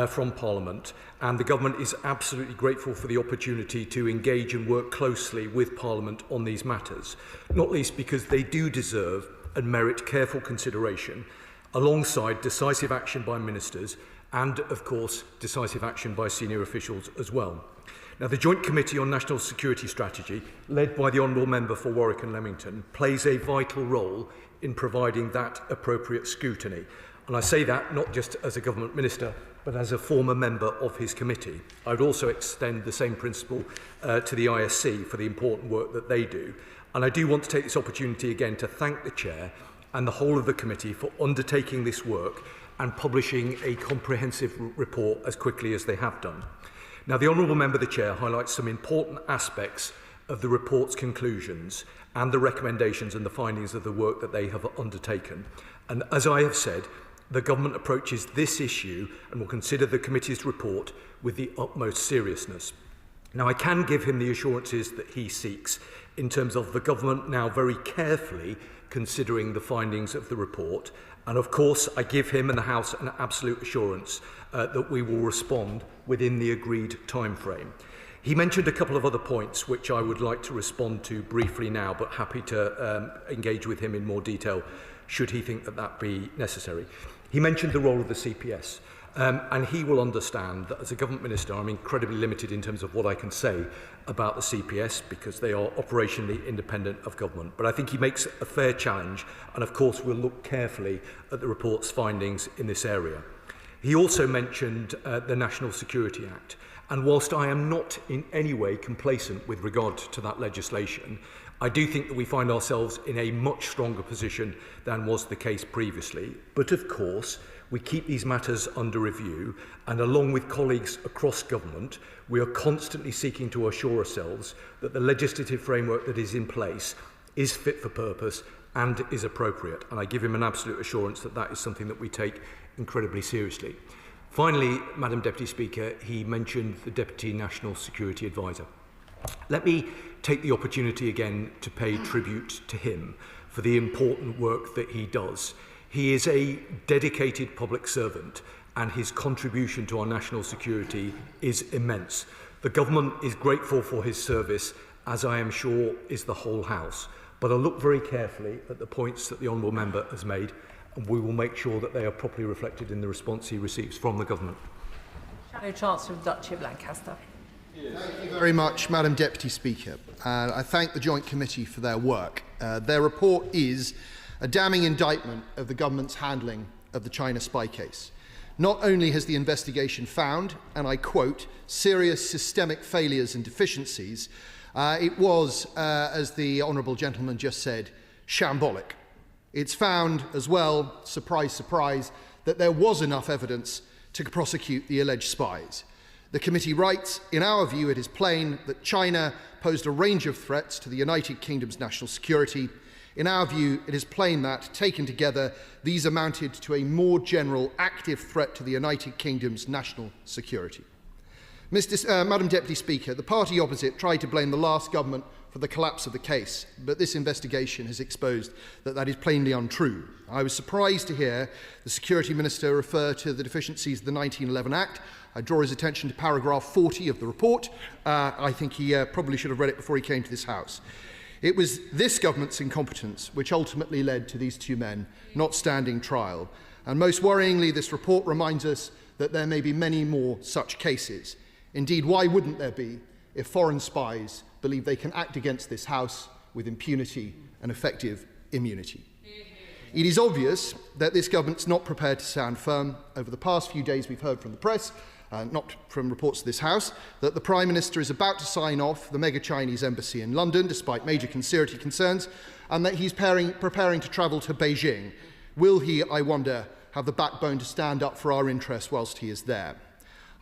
from Parliament, and the Government is absolutely grateful for the opportunity to engage and work closely with Parliament on these matters, not least because they do deserve and merit careful consideration, alongside decisive action by ministers and, of course, decisive action by senior officials as well. Now, the Joint Committee on National Security Strategy, led by the Honourable Member for Warwick and Leamington, plays a vital role in providing that appropriate scrutiny. And I say that not just as a Government Minister, but as a former member of his committee. I would also extend the same principle to the ISC for the important work that they do. And I do want to take this opportunity again to thank the Chair and the whole of the committee for undertaking this work and publishing a comprehensive report as quickly as they have done. Now, the Honourable Member, the Chair, highlights some important aspects of the report's conclusions and the recommendations and the findings of the work that they have undertaken. And as I have said, the government approaches this issue and will consider the committee's report with the utmost seriousness. Now, I can give him the assurances that he seeks in terms of the government now very carefully considering the findings of the report. And of course, I give him and the House an absolute assurance that we will respond within the agreed timeframe. He mentioned a couple of other points which I would like to respond to briefly now, but happy to engage with him in more detail should he think that that be necessary. He mentioned the role of the CPS, and he will understand that as a government minister I'm incredibly limited in terms of what I can say about the CPS because they are operationally independent of government. But I think he makes a fair challenge, and of course we'll look carefully at the report's findings in this area. He also mentioned the National Security Act, and whilst I am not in any way complacent with regard to that legislation, I do think that we find ourselves in a much stronger position than was the case previously. But of course, we keep these matters under review, and along with colleagues across government, we are constantly seeking to assure ourselves that the legislative framework that is in place is fit for purpose and is appropriate. And I give him an absolute assurance that that is something that we take incredibly seriously. Finally, Madam Deputy Speaker, he mentioned the Deputy National Security Advisor. Let me take the opportunity again to pay tribute to him for the important work that he does. He is a dedicated public servant, and his contribution to our national security is immense. The government is grateful for his service, as I am sure is the whole House. But I'll look very carefully at the points that the Honourable Member has made, and we will make sure that they are properly reflected in the response he receives from the government. Shadow Chancellor of the Duchy of Lancaster. Thank you very much, Madam Deputy Speaker. I thank the Joint Committee for their work. Their report is a damning indictment of the government's handling of the China spy case. Not only has the investigation found, and I quote, serious systemic failures and deficiencies, it was, as the Honourable Gentleman just said, shambolic. It's found as well, surprise, surprise, that there was enough evidence to prosecute the alleged spies. The committee writes, in our view, it is plain that China posed a range of threats to the United Kingdom's national security. In our view, it is plain that, taken together, these amounted to a more general active threat to the United Kingdom's national security. Madam Deputy Speaker, the party opposite tried to blame the last government for the collapse of the case, but this investigation has exposed that that is plainly untrue. I was surprised to hear the Security Minister refer to the deficiencies of the 1911 Act. I draw his attention to paragraph 40 of the report. I think he probably should have read it before he came to this House. It was this government's incompetence which ultimately led to these two men not standing trial. And most worryingly, this report reminds us that there may be many more such cases. Indeed, why wouldn't there be if foreign spies believe they can act against this House with impunity and effective immunity? It is obvious that this government's not prepared to stand firm. Over the past few days, we've heard from the press, not from reports of this House, that the Prime Minister is about to sign off the mega Chinese embassy in London, despite major security concerns, and that he's preparing to travel to Beijing. Will he, I wonder, have the backbone to stand up for our interests whilst he is there?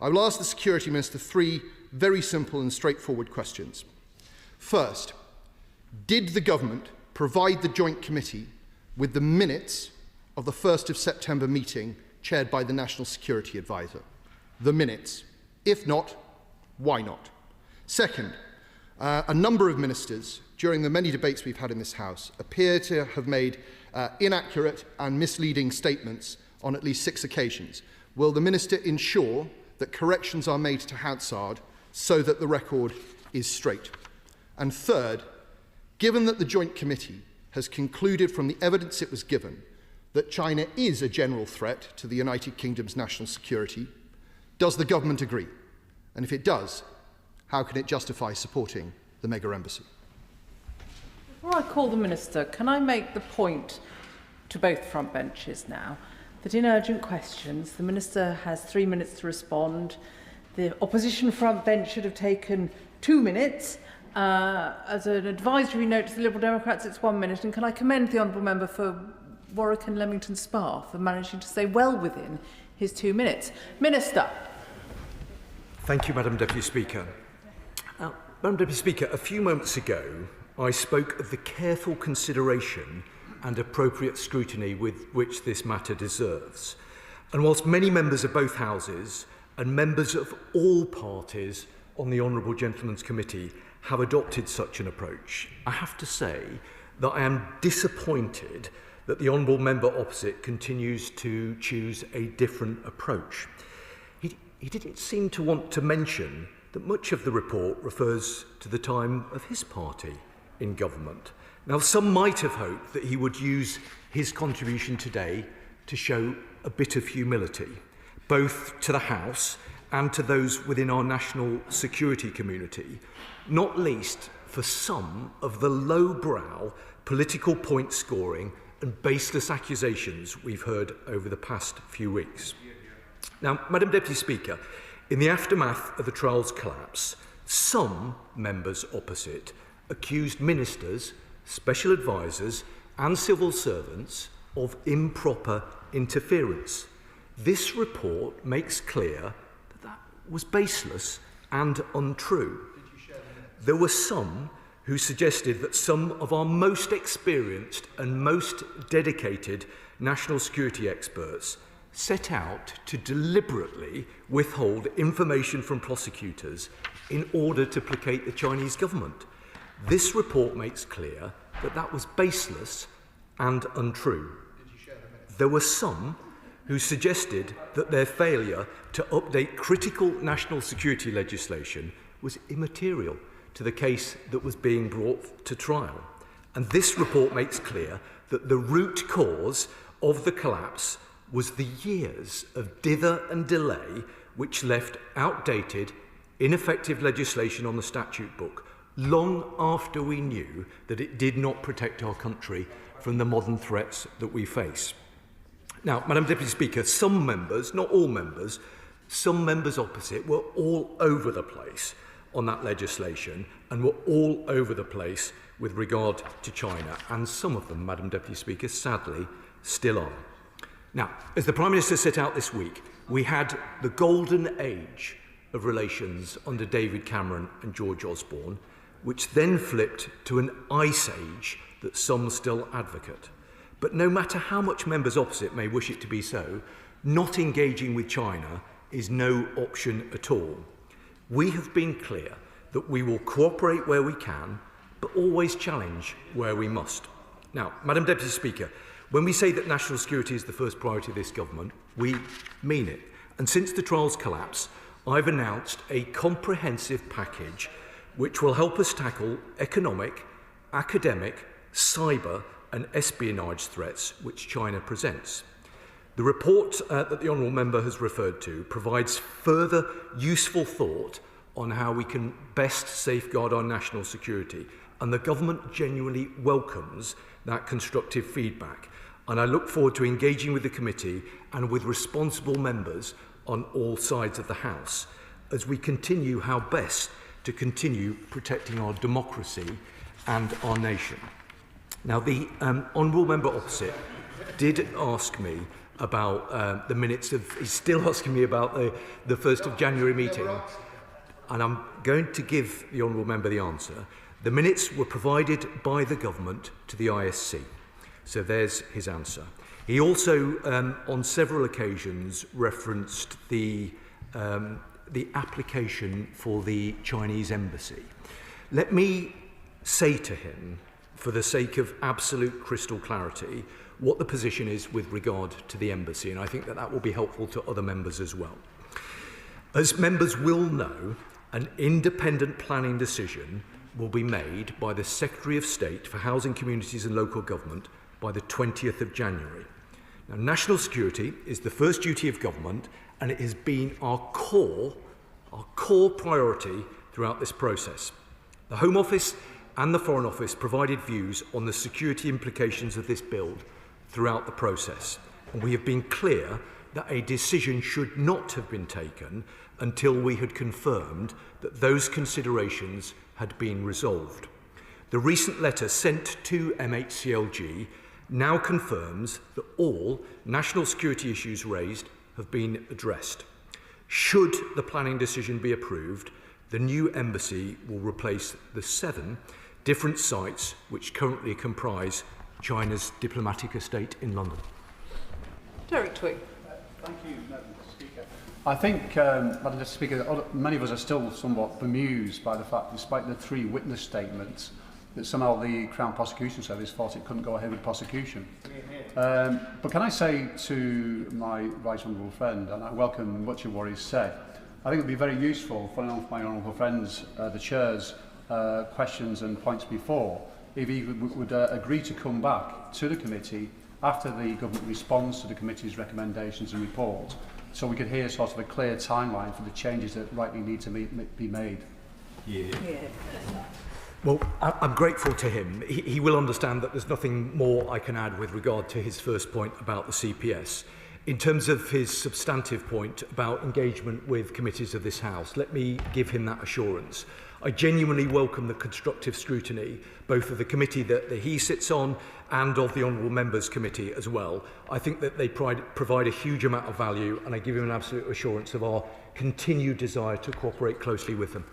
I will ask the Security Minister three very simple and straightforward questions. First, did the government provide the Joint Committee with the minutes of the 1st of September meeting chaired by the National Security Advisor? The minutes. If not, why not? Second, a number of ministers during the many debates we've had in this House appear to have made inaccurate and misleading statements on at least 6 occasions. Will the Minister ensure that corrections are made to Hansard so that the record is straight? And third, given that the Joint Committee has concluded from the evidence it was given that China is a general threat to the United Kingdom's national security, does the government agree? And if it does, how can it justify supporting the mega embassy? Before I call the Minister, can I make the point to both front benches now that in urgent questions, the Minister has 3 minutes to respond. The opposition front bench should have taken 2 minutes. As an advisory note to the Liberal Democrats, it's 1 minute. And can I commend the Honourable Member for Warwick and Leamington Spa for managing to stay well within his 2 minutes. Minister. Thank you, Madam Deputy Speaker. Madam Deputy Speaker, a few moments ago, I spoke of the careful consideration and appropriate scrutiny with which this matter deserves. And whilst many members of both houses and members of all parties on the Honourable Gentleman's Committee have adopted such an approach, I have to say that I am disappointed that the Honourable Member opposite continues to choose a different approach. He didn't seem to want to mention that much of the report refers to the time of his party in government. Now, some might have hoped that he would use his contribution today to show a bit of humility, both to the House and to those within our national security community, not least for some of the lowbrow political point scoring and baseless accusations we've heard over the past few weeks. Now, Madam Deputy Speaker, in the aftermath of the trial's collapse, some members opposite accused ministers, special advisers and civil servants of improper interference. This report makes clear that that was baseless and untrue. There were some who suggested that some of our most experienced and most dedicated national security experts set out to deliberately withhold information from prosecutors in order to placate the Chinese government. This report makes clear that that was baseless and untrue. There were some who suggested that their failure to update critical national security legislation was immaterial to the case that was being brought to trial. And this report makes clear that the root cause of the collapse was the years of dither and delay which left outdated, ineffective legislation on the statute book long after we knew that it did not protect our country from the modern threats that we face. Now, Madam Deputy Speaker, some members, not all members, some members opposite were all over the place on that legislation and were all over the place with regard to China, and some of them, Madam Deputy Speaker, sadly still are. Now, as the Prime Minister set out this week, we had the golden age of relations under David Cameron and George Osborne, which then flipped to an ice age that some still advocate. But no matter how much members opposite may wish it to be so, not engaging with China is no option at all. We have been clear that we will cooperate where we can, but always challenge where we must. Now, Madam Deputy Speaker, when we say that national security is the first priority of this government, we mean it. And since the trial's collapse, I've announced a comprehensive package which will help us tackle economic, academic, cyber and espionage threats which China presents. The report that the Honourable Member has referred to provides further useful thought on how we can best safeguard our national security, and the Government genuinely welcomes that constructive feedback. And I look forward to engaging with the committee and with responsible members on all sides of the House as we continue how best to continue protecting our democracy and our nation. Now, the Honourable Member opposite did ask me about the minutes of, he's still asking me about the 1st of January meeting, and I'm going to give the Honourable Member the answer. The minutes were provided by the Government to the ISC. So there's his answer. He also, on several occasions, referenced the application for the Chinese embassy. Let me say to him, for the sake of absolute crystal clarity, what the position is with regard to the embassy, and I think that that will be helpful to other members as well. As members will know, an independent planning decision will be made by the Secretary of State for Housing, Communities and Local Government by the 20th of January. Now, national security is the first duty of government, and it has been our core priority throughout this process. The Home Office and the Foreign Office provided views on the security implications of this bill throughout the process, and we have been clear that a decision should not have been taken until we had confirmed that those considerations had been resolved. The recent letter sent to MHCLG now confirms that all national security issues raised have been addressed. Should the planning decision be approved, The new embassy will replace the 7 different sites which currently comprise China's diplomatic estate in London. Derek Twig. Thank you, Madam Speaker. I think, Madam Speaker, many of us are still somewhat bemused by the fact, despite the 3 witness statements, that somehow the Crown Prosecution Service thought it couldn't go ahead with prosecution. But can I say to my right honourable friend, and I welcome much of what he's said, I think it would be very useful for my honourable friends, the Chair's questions and points before, if he would agree to come back to the committee after the government responds to the committee's recommendations and report, so we could hear sort of a clear timeline for the changes that rightly need to be made. Yeah. Well, I'm grateful to him. He will understand that there's nothing more I can add with regard to his first point about the CPS. In terms of his substantive point about engagement with committees of this House, let me give him that assurance. I genuinely welcome the constructive scrutiny, both of the committee that he sits on and of the Honourable Members Committee as well. I think that they provide a huge amount of value, and I give him an absolute assurance of our continued desire to cooperate closely with them.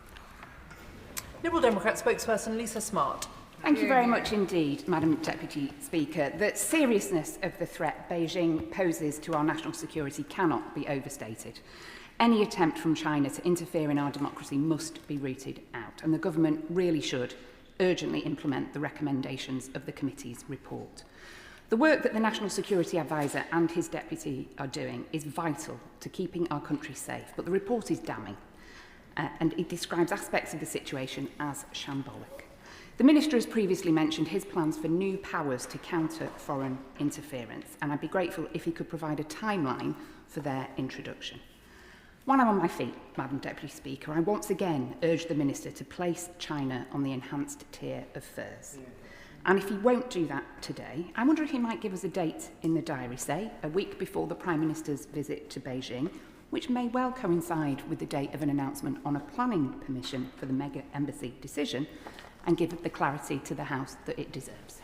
Liberal Democrat spokesperson Lisa Smart. Thank you very much indeed, Madam Deputy Speaker. The seriousness of the threat Beijing poses to our national security cannot be overstated. Any attempt from China to interfere in our democracy must be rooted out, and the government really should urgently implement the recommendations of the committee's report. The work that the National Security Advisor and his deputy are doing is vital to keeping our country safe, but the report is damning, and it describes aspects of the situation as shambolic. The Minister has previously mentioned his plans for new powers to counter foreign interference, and I'd be grateful if he could provide a timeline for their introduction. While I'm on my feet, Madam Deputy Speaker, I once again urge the Minister to place China on the enhanced tier of furs. And if he won't do that today, I wonder if he might give us a date in the diary, say, a week before the Prime Minister's visit to Beijing, which may well coincide with the date of an announcement on a planning permission for the mega embassy decision, and give it the clarity to the House that it deserves.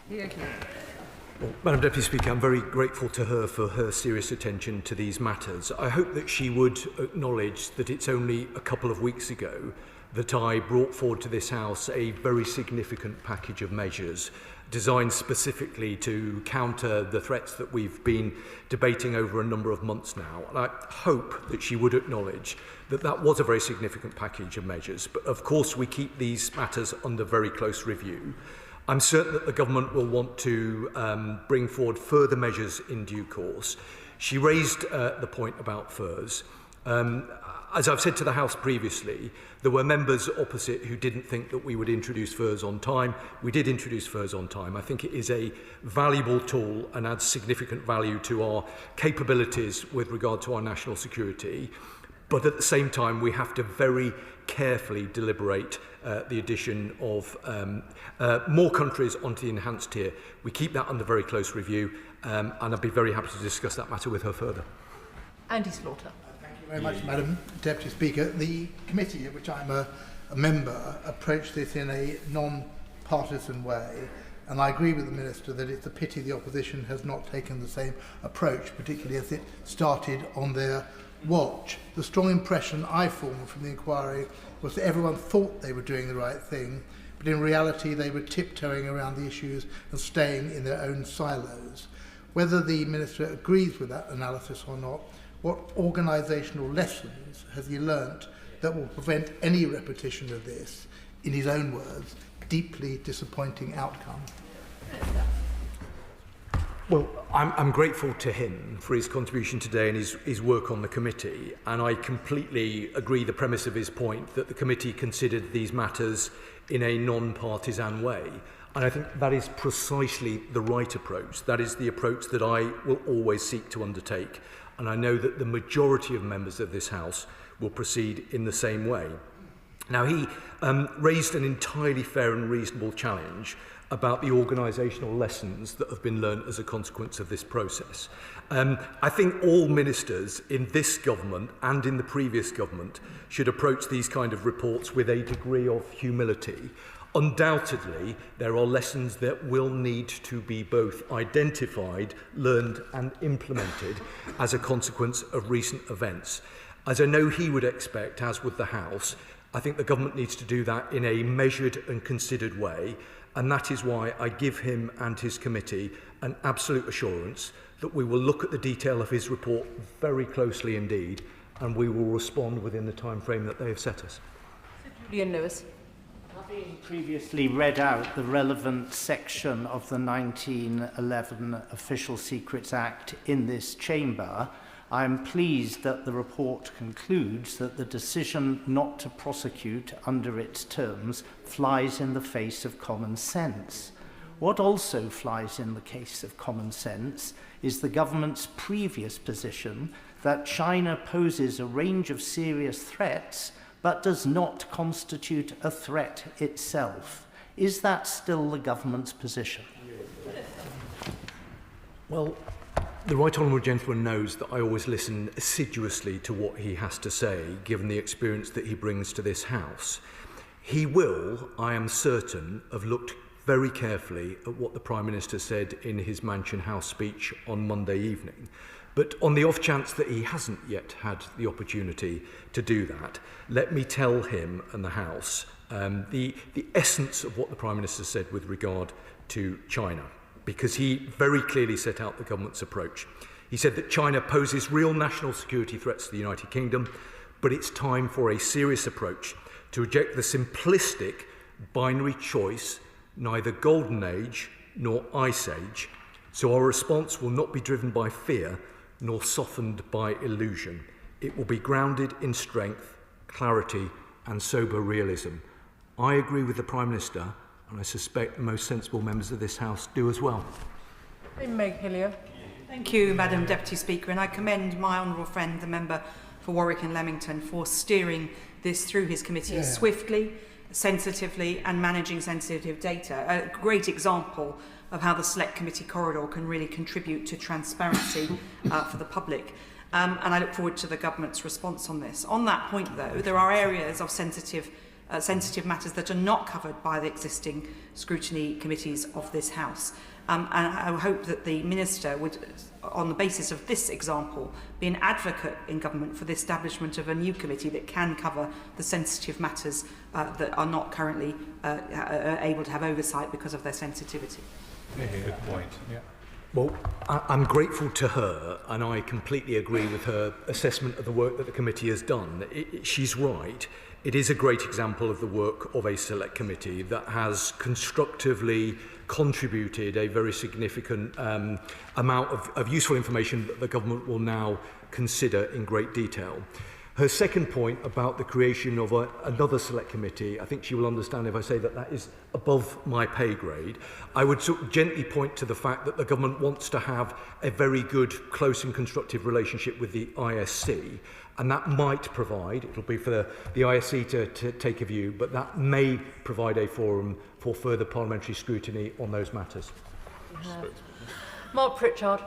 Well, Madam Deputy Speaker, I'm very grateful to her for her serious attention to these matters. I hope that she would acknowledge that it's only a couple of weeks ago that I brought forward to this House a very significant package of measures designed specifically to counter the threats that we've been debating over a number of months now. And I hope that she would acknowledge that that was a very significant package of measures. But of course, we keep these matters under very close review. I'm certain that the government will want to bring forward further measures in due course. She raised the point about furs. As I've said to the House previously, there were members opposite who didn't think that we would introduce furs on time. We did introduce furs on time. I think it is a valuable tool and adds significant value to our capabilities with regard to our national security. But at the same time, we have to very carefully deliberate the addition of more countries onto the enhanced tier. We keep that under very close review, and I'd be very happy to discuss that matter with her further. Andy Slaughter. Thank you very much, Madam Deputy Speaker. The committee, of which I'm a member, approached this in a non-partisan way, and I agree with the Minister that it's a pity the opposition has not taken the same approach, particularly as it started on their watch. The strong impression I formed from the inquiry was that everyone thought they were doing the right thing, but in reality they were tiptoeing around the issues and staying in their own silos. Whether the Minister agrees with that analysis or not, what organisational lessons has he learnt that will prevent any repetition of this, in his own words, deeply disappointing outcome? Well, I'm grateful to him for his contribution today and his work on the committee, and I completely agree the premise of his point that the committee considered these matters in a non-partisan way. And I think that is precisely the right approach. That is the approach that I will always seek to undertake. And I know that the majority of members of this House will proceed in the same way. Now, he raised an entirely fair and reasonable challenge about the organisational lessons that have been learned as a consequence of this process. I think all ministers in this government and in the previous government should approach these kind of reports with a degree of humility. Undoubtedly, there are lessons that will need to be both identified, learned and implemented as a consequence of recent events. As I know he would expect, as would the House, I think the government needs to do that in a measured and considered way, and that is why I give him and his committee an absolute assurance that we will look at the detail of his report very closely indeed, and we will respond within the time frame that they have set us. Julian Lewis. Having previously read out the relevant section of the 1911 Official Secrets Act in this chamber, I am pleased that the report concludes that the decision not to prosecute under its terms flies in the face of common sense. What also flies in the case of common sense is the government's previous position that China poses a range of serious threats but does not constitute a threat itself. Is that still the government's position? Well, the Right Honourable Gentleman knows that I always listen assiduously to what he has to say, given the experience that he brings to this House. He will, I am certain, have looked very carefully at what the Prime Minister said in his Mansion House speech on Monday evening. But on the off chance that he hasn't yet had the opportunity to do that, let me tell him and the House the essence of what the Prime Minister said with regard to China, because he very clearly set out the government's approach. He said that China poses real national security threats to the United Kingdom, but it's time for a serious approach to reject the simplistic binary choice, neither golden age nor ice age. So our response will not be driven by fear nor softened by illusion. It will be grounded in strength, clarity and sober realism. I agree with the Prime Minister, and I suspect most sensible members of this House do as well. Meg Hillier. Thank you, Madam Deputy Speaker, and I commend my honourable friend, the member for Warwick and Leamington, for steering this through his committee swiftly, sensitively and managing sensitive data. A great example of how the Select Committee corridor can really contribute to transparency for the public. And I look forward to the government's response on this. On that point, though, there are areas of sensitive matters that are not covered by the existing scrutiny committees of this House. And I hope that the Minister would, on the basis of this example, be an advocate in government for the establishment of a new committee that can cover the sensitive matters that are not currently able to have oversight because of their sensitivity. Good point. Yeah. Well, I'm grateful to her, and I completely agree with her assessment of the work that the committee has done. She's right. It is a great example of the work of a select committee that has constructively contributed a very significant amount of useful information that the government will now consider in great detail. Her second point about the creation of another select committee, I think she will understand if I say that that is above my pay grade. I would sort of gently point to the fact that the government wants to have a very good, close and constructive relationship with the ISC, and that might provide, it'll be for the ISC to take a view, but that may provide a forum for further parliamentary scrutiny on those matters. Mark Pritchard.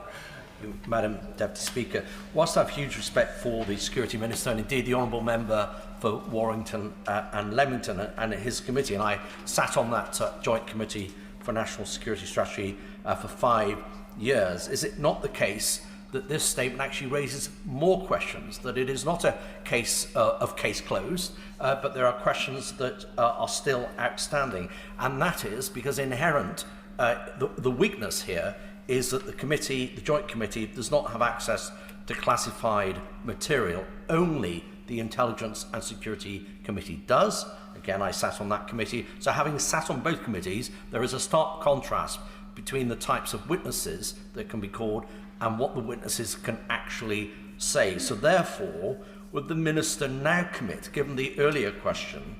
Madam Deputy Speaker, whilst I have huge respect for the Security Minister and indeed the Honourable Member for Warrington and Leamington and his committee, and I sat on that Joint Committee for National Security Strategy for 5 years, is it not the case that this statement actually raises more questions, that it is not a case of case closed, but there are questions that are still outstanding, and that is because inherent the weakness here is that the Joint Committee does not have access to classified material. Only the Intelligence and Security Committee does. Again, I sat on that committee. So having sat on both committees, there is a stark contrast between the types of witnesses that can be called and what the witnesses can actually say. So therefore, would the Minister now commit, given the earlier question,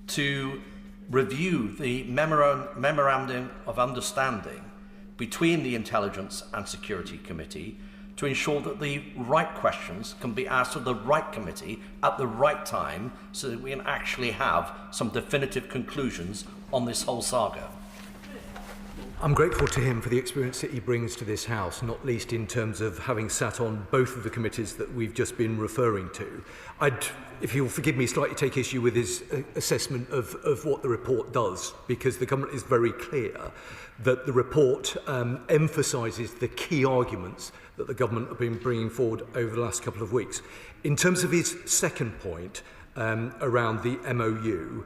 to review the memorandum of understanding between the Intelligence and Security Committee to ensure that the right questions can be asked of the right committee at the right time so that we can actually have some definitive conclusions on this whole saga? I'm grateful to him for the experience that he brings to this House, not least in terms of having sat on both of the committees that we've just been referring to. I'd, if you'll forgive me, slightly take issue with his assessment of what the report does, because the government is very clear that the report emphasises the key arguments that the government have been bringing forward over the last couple of weeks. In terms of his second point, around the MOU.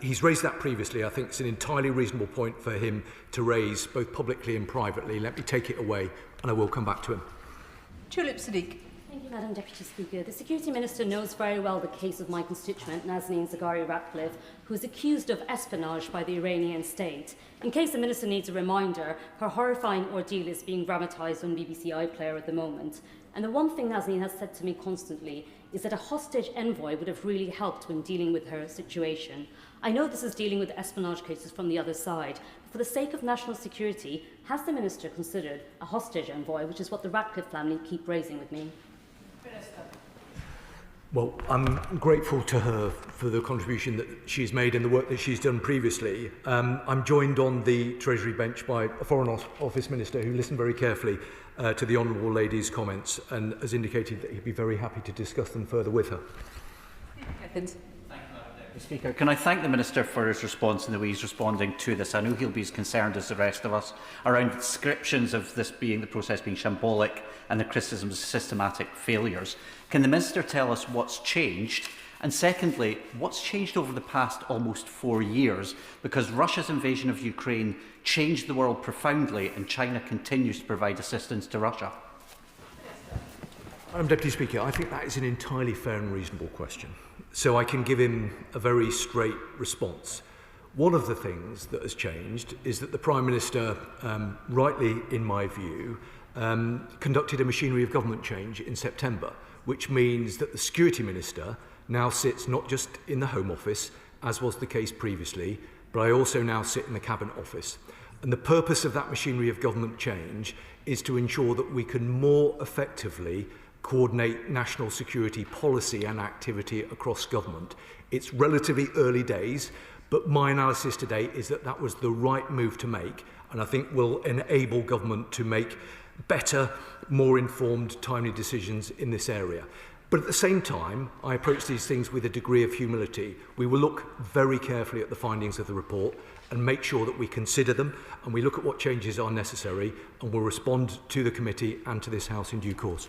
He's raised that previously. I think it's an entirely reasonable point for him to raise both publicly and privately. Let me take it away and I will come back to him. Tulip Siddiq. Thank you, Madam Deputy Speaker. The Security Minister knows very well the case of my constituent, Nazanin Zaghari-Ratcliffe, who is accused of espionage by the Iranian state. In case the Minister needs a reminder, her horrifying ordeal is being dramatised on BBC iPlayer at the moment. And the one thing Nazanin has said to me constantly is that a hostage envoy would have really helped when dealing with her situation. I know this is dealing with espionage cases from the other side, but for the sake of national security, has the Minister considered a hostage envoy, which is what the Ratcliffe family keep raising with me? Well, I'm grateful to her for the contribution that she's made and the work that she's done previously. I'm joined on the Treasury bench by a Foreign Office Minister who listened very carefully to the Honourable Lady's comments and has indicated that he'd be very happy to discuss them further with her. Speaker, can I thank the Minister for his response and the way he's responding to this? I know he'll be as concerned as the rest of us around descriptions of this being the process being shambolic and the criticisms of systematic failures. Can the Minister tell us what's changed? And secondly, what's changed over the past almost 4 years? Because Russia's invasion of Ukraine changed the world profoundly and China continues to provide assistance to Russia. Madam Deputy Speaker, I think that is an entirely fair and reasonable question. So I can give him a very straight response. One of the things that has changed is that the Prime Minister, rightly in my view, conducted a machinery of government change in September, which means that the Security Minister now sits not just in the Home Office, as was the case previously, but I also now sit in the Cabinet Office. And the purpose of that machinery of government change is to ensure that we can more effectively coordinate national security policy and activity across government. It's relatively early days, but my analysis today is that that was the right move to make, and I think will enable government to make better, more informed, timely decisions in this area. But at the same time, I approach these things with a degree of humility. We will look very carefully at the findings of the report and make sure that we consider them and we look at what changes are necessary and will respond to the committee and to this House in due course.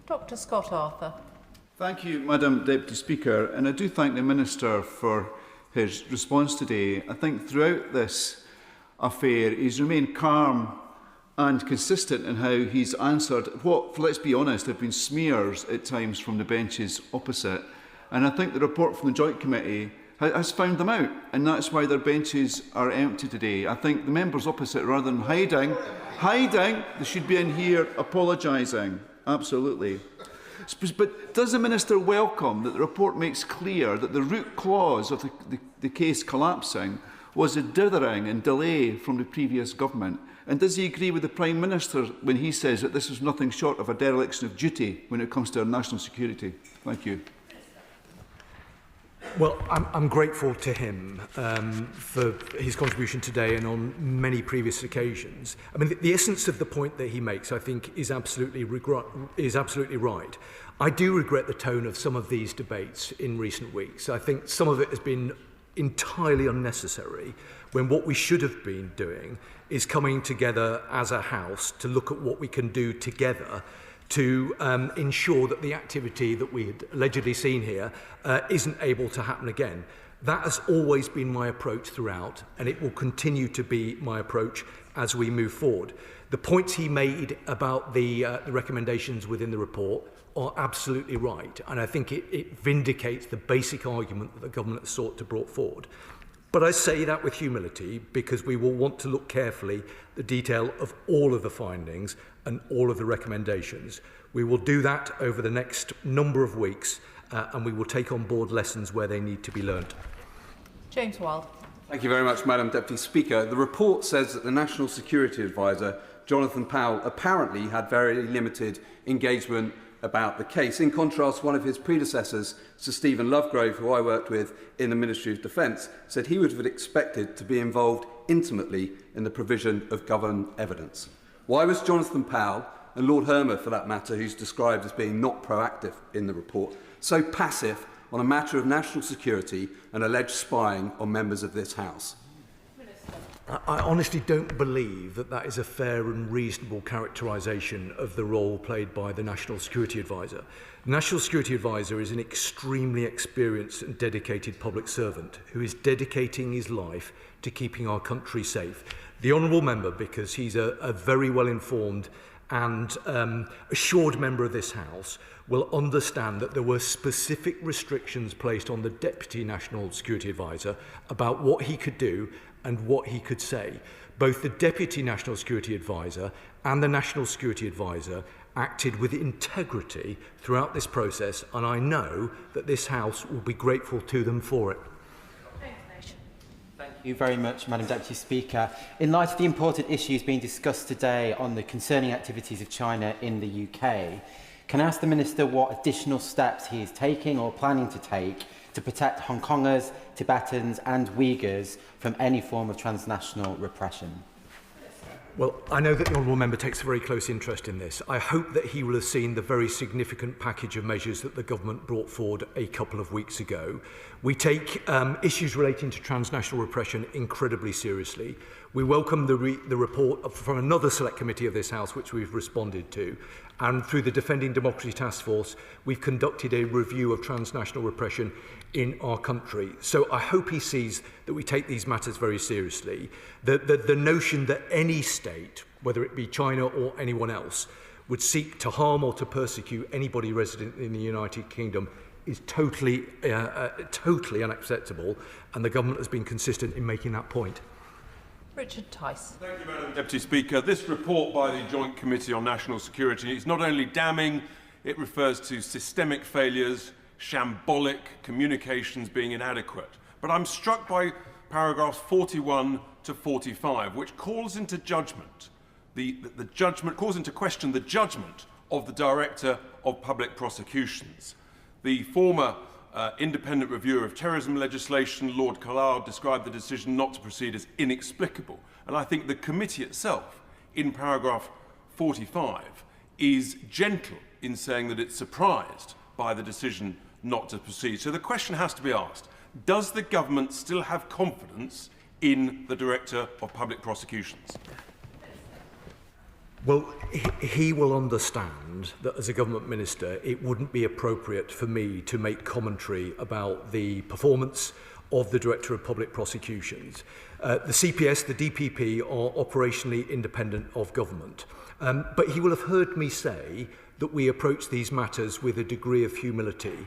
Dr. Scott Arthur. Thank you, Madam Deputy Speaker, and I do thank the Minister for his response today. I think throughout this affair he's remained calm and consistent in how he's answered what, let's be honest, have been smears at times from the benches opposite. And I think the report from the Joint Committee has found them out, and that's why their benches are empty today. I think the members opposite, rather than hiding, they should be in here apologising. Absolutely. But does the Minister welcome that the report makes clear that the root cause of the case collapsing was a dithering and delay from the previous government? And does he agree with the Prime Minister when he says that this is nothing short of a dereliction of duty when it comes to our national security? Thank you. Well, I'm grateful to him for his contribution today and on many previous occasions. I mean, the essence of the point that he makes, I think, is absolutely right. I do regret the tone of some of these debates in recent weeks. I think some of it has been entirely unnecessary when what we should have been doing is coming together as a House to look at what we can do together to ensure that the activity that we had allegedly seen here isn't able to happen again. That has always been my approach throughout, and it will continue to be my approach as we move forward. The points he made about the recommendations within the report are absolutely right, and I think it vindicates the basic argument that the government has sought to brought forward. But I say that with humility because we will want to look carefully at the detail of all of the findings and all of the recommendations. We will do that over the next number of weeks and we will take on board lessons where they need to be learnt. James Wild. Thank you very much, Madam Deputy Speaker. The report says that the National Security Advisor, Jonathan Powell, apparently had very limited engagement about the case. In contrast, one of his predecessors, Sir Stephen Lovegrove, who I worked with in the Ministry of Defence, said he would have expected to be involved intimately in the provision of government evidence. Why was Jonathan Powell, and Lord Hermer for that matter, who's described as being not proactive in the report, so passive on a matter of national security and alleged spying on members of this House? I honestly don't believe that that is a fair and reasonable characterisation of the role played by the National Security Advisor. The National Security Advisor is an extremely experienced and dedicated public servant who is dedicating his life to keeping our country safe. The Honourable Member, because he's a very well-informed and assured member of this House, will understand that there were specific restrictions placed on the Deputy National Security Advisor about what he could do and what he could say. Both the Deputy National Security Advisor and the National Security Advisor acted with integrity throughout this process, and I know that this House will be grateful to them for it. Thank you very much, Madam Deputy Speaker. In light of the important issues being discussed today on the concerning activities of China in the UK, can I ask the Minister what additional steps he is taking or planning to take to protect Hong Kongers, Tibetans and Uyghurs from any form of transnational repression? Well, I know that the Honourable Member takes a very close interest in this. I hope that he will have seen the very significant package of measures that the government brought forward a couple of weeks ago. We take issues relating to transnational repression incredibly seriously. We welcome the report from another select committee of this House, which we've responded to. And through the Defending Democracy Task Force, we've conducted a review of transnational repression in our country. So I hope he sees that we take these matters very seriously. The notion that any state, whether it be China or anyone else, would seek to harm or to persecute anybody resident in the United Kingdom is totally unacceptable, and the government has been consistent in making that point. Richard Tice. Thank you, Madam Deputy Speaker. This report by the Joint Committee on National Security is not only damning, it refers to systemic failures, shambolic communications being inadequate. But I'm struck by paragraphs 41 to 45, which calls into judgment calls into question the judgment of the Director of Public Prosecutions. The former independent reviewer of terrorism legislation, Lord Collard, described the decision not to proceed as inexplicable. And I think the committee itself, in paragraph 45, is gentle in saying that it's surprised by the decision not to proceed. So the question has to be asked, does the government still have confidence in the Director of Public Prosecutions? Well, he will understand that as a government minister, it wouldn't be appropriate for me to make commentary about the performance of the Director of Public Prosecutions. The CPS, the DPP, are operationally independent of government. But he will have heard me say that we approach these matters with a degree of humility,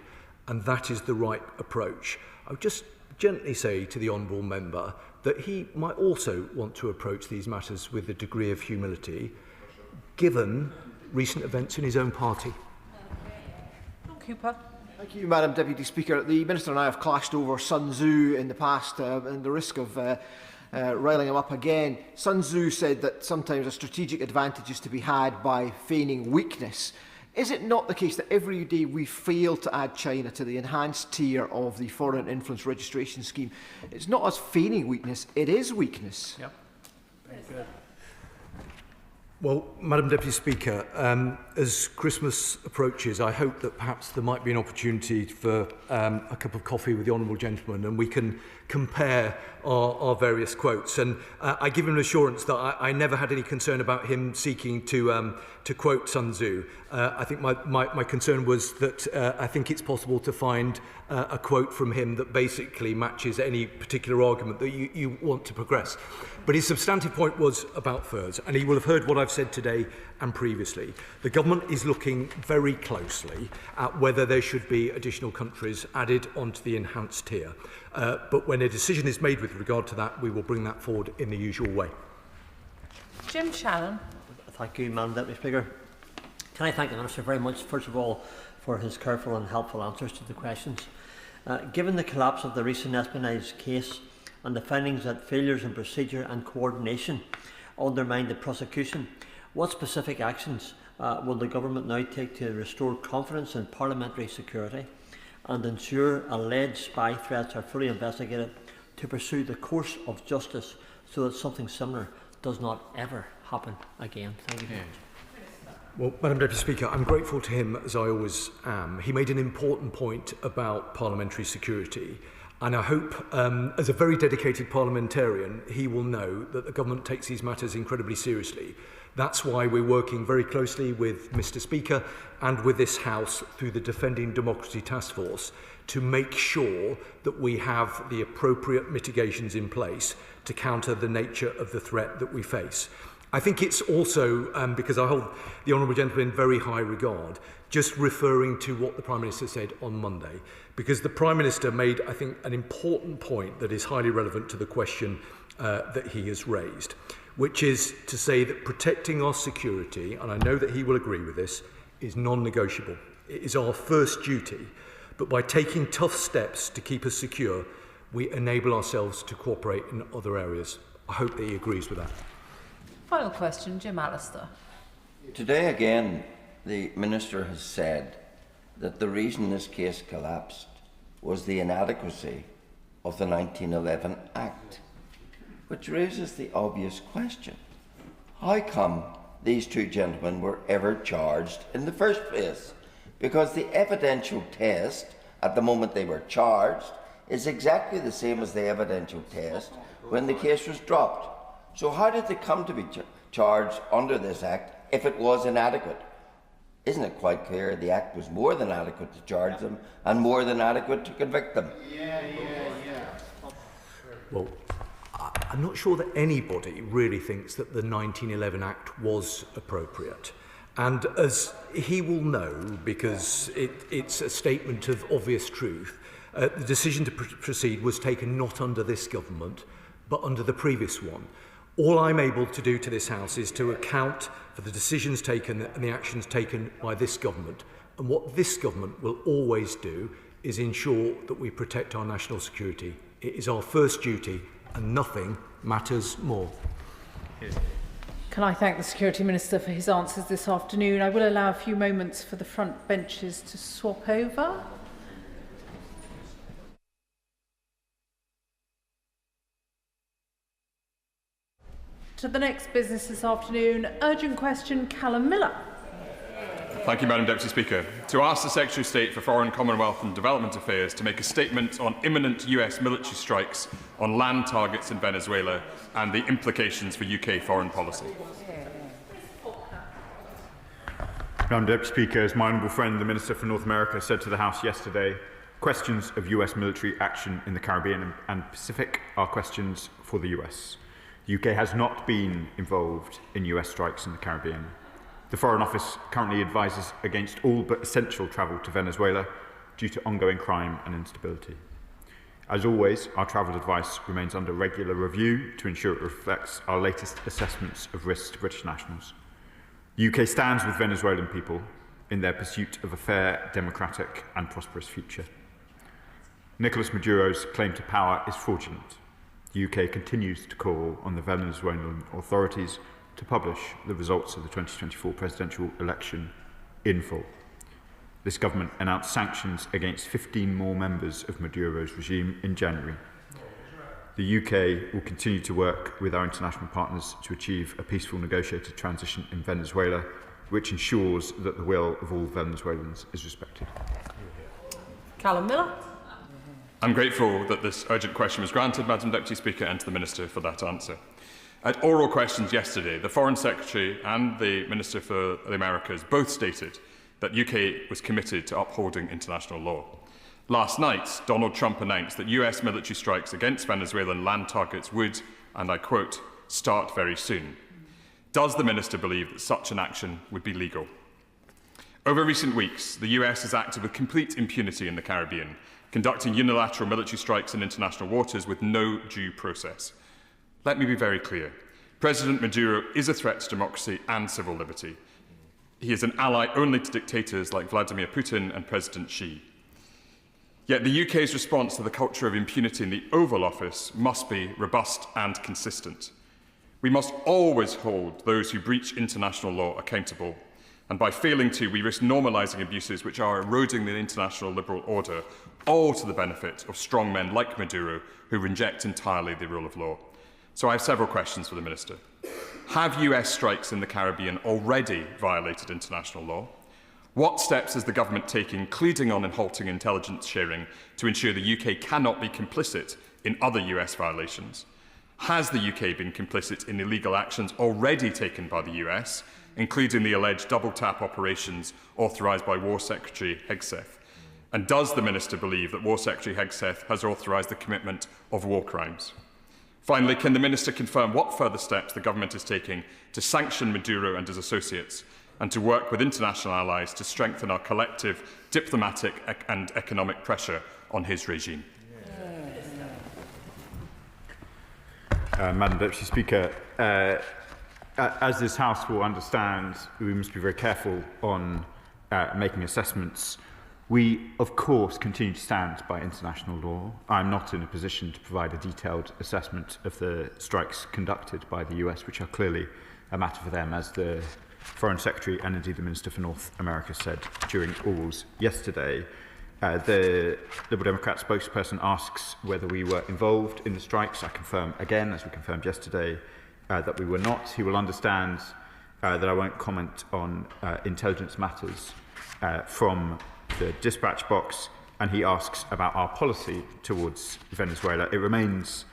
and that is the right approach. I would just gently say to the Honourable Member that he might also want to approach these matters with a degree of humility, given recent events in his own party. John Cooper. Thank you, Madam Deputy Speaker. The Minister and I have clashed over Sun Tzu in the past, and the risk of riling him up again. Sun Tzu said that sometimes a strategic advantage is to be had by feigning weakness. Is it not the case that every day we fail to add China to the enhanced tier of the Foreign Influence Registration Scheme? It's not us feigning weakness, it is weakness. Yep. Very good. Well, Madam Deputy Speaker, as Christmas approaches, I hope that perhaps there might be an opportunity for a cup of coffee with the Honourable Gentleman, and we can compare our various quotes. And I give him an assurance that I never had any concern about him seeking to quote Sun Tzu. I think my concern was that I think it's possible to find a quote from him that basically matches any particular argument that you want to progress. But his substantive point was about furs, and he will have heard what I've said today and previously. The government is looking very closely at whether there should be additional countries added onto the enhanced tier. But when a decision is made with regard to that, we will bring that forward in the usual way. Jim Shannon. Thank you, Madam Deputy Speaker. Can I thank the Minister very much, first of all, for his careful and helpful answers to the questions. Given the collapse of the recent Espionage case and the findings that failures in procedure and coordination undermined the prosecution, what specific actions will the Government now take to restore confidence in parliamentary security and ensure alleged spy threats are fully investigated to pursue the course of justice so that something similar does not ever happen again? Thank you very much. Well, Madam Deputy Speaker, I'm grateful to him, as I always am. He made an important point about parliamentary security, And I hope, as a very dedicated parliamentarian, he will know that the government takes these matters incredibly seriously. That's why we're working very closely with Mr. Speaker and with this House through the Defending Democracy Task Force to make sure that we have the appropriate mitigations in place to counter the nature of the threat that we face. I think it's also, because I hold the Honourable Gentleman in very high regard, just referring to what the Prime Minister said on Monday, because the Prime Minister made, I think, an important point that is highly relevant to the question that he has raised, which is to say that protecting our security, and I know that he will agree with this, is non-negotiable. It is our first duty, but by taking tough steps to keep us secure, we enable ourselves to cooperate in other areas. I hope that he agrees with that. Final question, Jim Allister. Today again, the Minister has said that the reason this case collapsed was the inadequacy of the 1911 Act, which raises the obvious question. How come these two gentlemen were ever charged in the first place? Because the evidential test at the moment they were charged is exactly the same as the evidential test when the case was dropped. So how did they come to be charged under this Act if it was inadequate? Isn't it quite clear the Act was more than adequate to charge them and more than adequate to convict them? Well, I'm not sure that anybody really thinks that the 1911 Act was appropriate. And as he will know, because it's a statement of obvious truth, the decision to proceed was taken not under this government, but under the previous one. All I'm able to do to this House is to account for the decisions taken and the actions taken by this government. And what this government will always do is ensure that we protect our national security. It is our first duty, and nothing matters more. Can I thank the Security Minister for his answers this afternoon? I will allow a few moments for the front benches to swap over. To the next business this afternoon, urgent question, Callum Miller. Thank you, Madam Deputy Speaker. To ask the Secretary of State for Foreign, Commonwealth and Development Affairs to make a statement on imminent US military strikes on land targets in Venezuela and the implications for UK foreign policy. Madam Deputy Speaker, as my honourable friend, the Minister for North America, said to the House yesterday, questions of US military action in the Caribbean and Pacific are questions for the US. The UK has not been involved in US strikes in the Caribbean. The Foreign Office currently advises against all but essential travel to Venezuela due to ongoing crime and instability. As always, our travel advice remains under regular review to ensure it reflects our latest assessments of risks to British nationals. The UK stands with Venezuelan people in their pursuit of a fair, democratic and prosperous future. Nicolas Maduro's claim to power is fraudulent. The UK continues to call on the Venezuelan authorities to publish the results of the 2024 presidential election in full. This government announced sanctions against 15 more members of Maduro's regime in January. The UK will continue to work with our international partners to achieve a peaceful negotiated transition in Venezuela, which ensures that the will of all Venezuelans is respected. Callum Miller. I'm grateful that this urgent question was granted, Madam Deputy Speaker, and to the Minister for that answer. At oral questions yesterday, the Foreign Secretary and the Minister for the Americas both stated that UK was committed to upholding international law. Last night, Donald Trump announced that US military strikes against Venezuelan land targets would, and I quote, start very soon. Does the Minister believe that such an action would be legal? Over recent weeks, the US has acted with complete impunity in the Caribbean, conducting unilateral military strikes in international waters with no due process. Let me be very clear. President Maduro is a threat to democracy and civil liberty. He is an ally only to dictators like Vladimir Putin and President Xi. Yet the UK's response to the culture of impunity in the Oval Office must be robust and consistent. We must always hold those who breach international law accountable, and by failing to, we risk normalising abuses which are eroding the international liberal order, all to the benefit of strong men like Maduro, who reject entirely the rule of law. So I have several questions for the Minister. Have US strikes in the Caribbean already violated international law? What steps is the government taking, including on and halting intelligence sharing, to ensure the UK cannot be complicit in other US violations? Has the UK been complicit in illegal actions already taken by the US, including the alleged double-tap operations authorised by War Secretary Hegseth? And does the Minister believe that War Secretary Hegseth has authorised the commitment of war crimes? Finally, can the Minister confirm what further steps the government is taking to sanction Maduro and his associates and to work with international allies to strengthen our collective diplomatic and economic pressure on his regime? Madam Deputy Speaker, as this House will understand, we must be very careful on making assessments. We, of course, continue to stand by international law. I'm not in a position to provide a detailed assessment of the strikes conducted by the US, which are clearly a matter for them, as the Foreign Secretary and indeed the Minister for North America said during Orwell's yesterday. The Liberal Democrat spokesperson asks whether we were involved in the strikes. I confirm again, as we confirmed yesterday, that we were not. He will understand that I won't comment on intelligence matters from the dispatch box, and he asks about our policy towards Venezuela. It remains,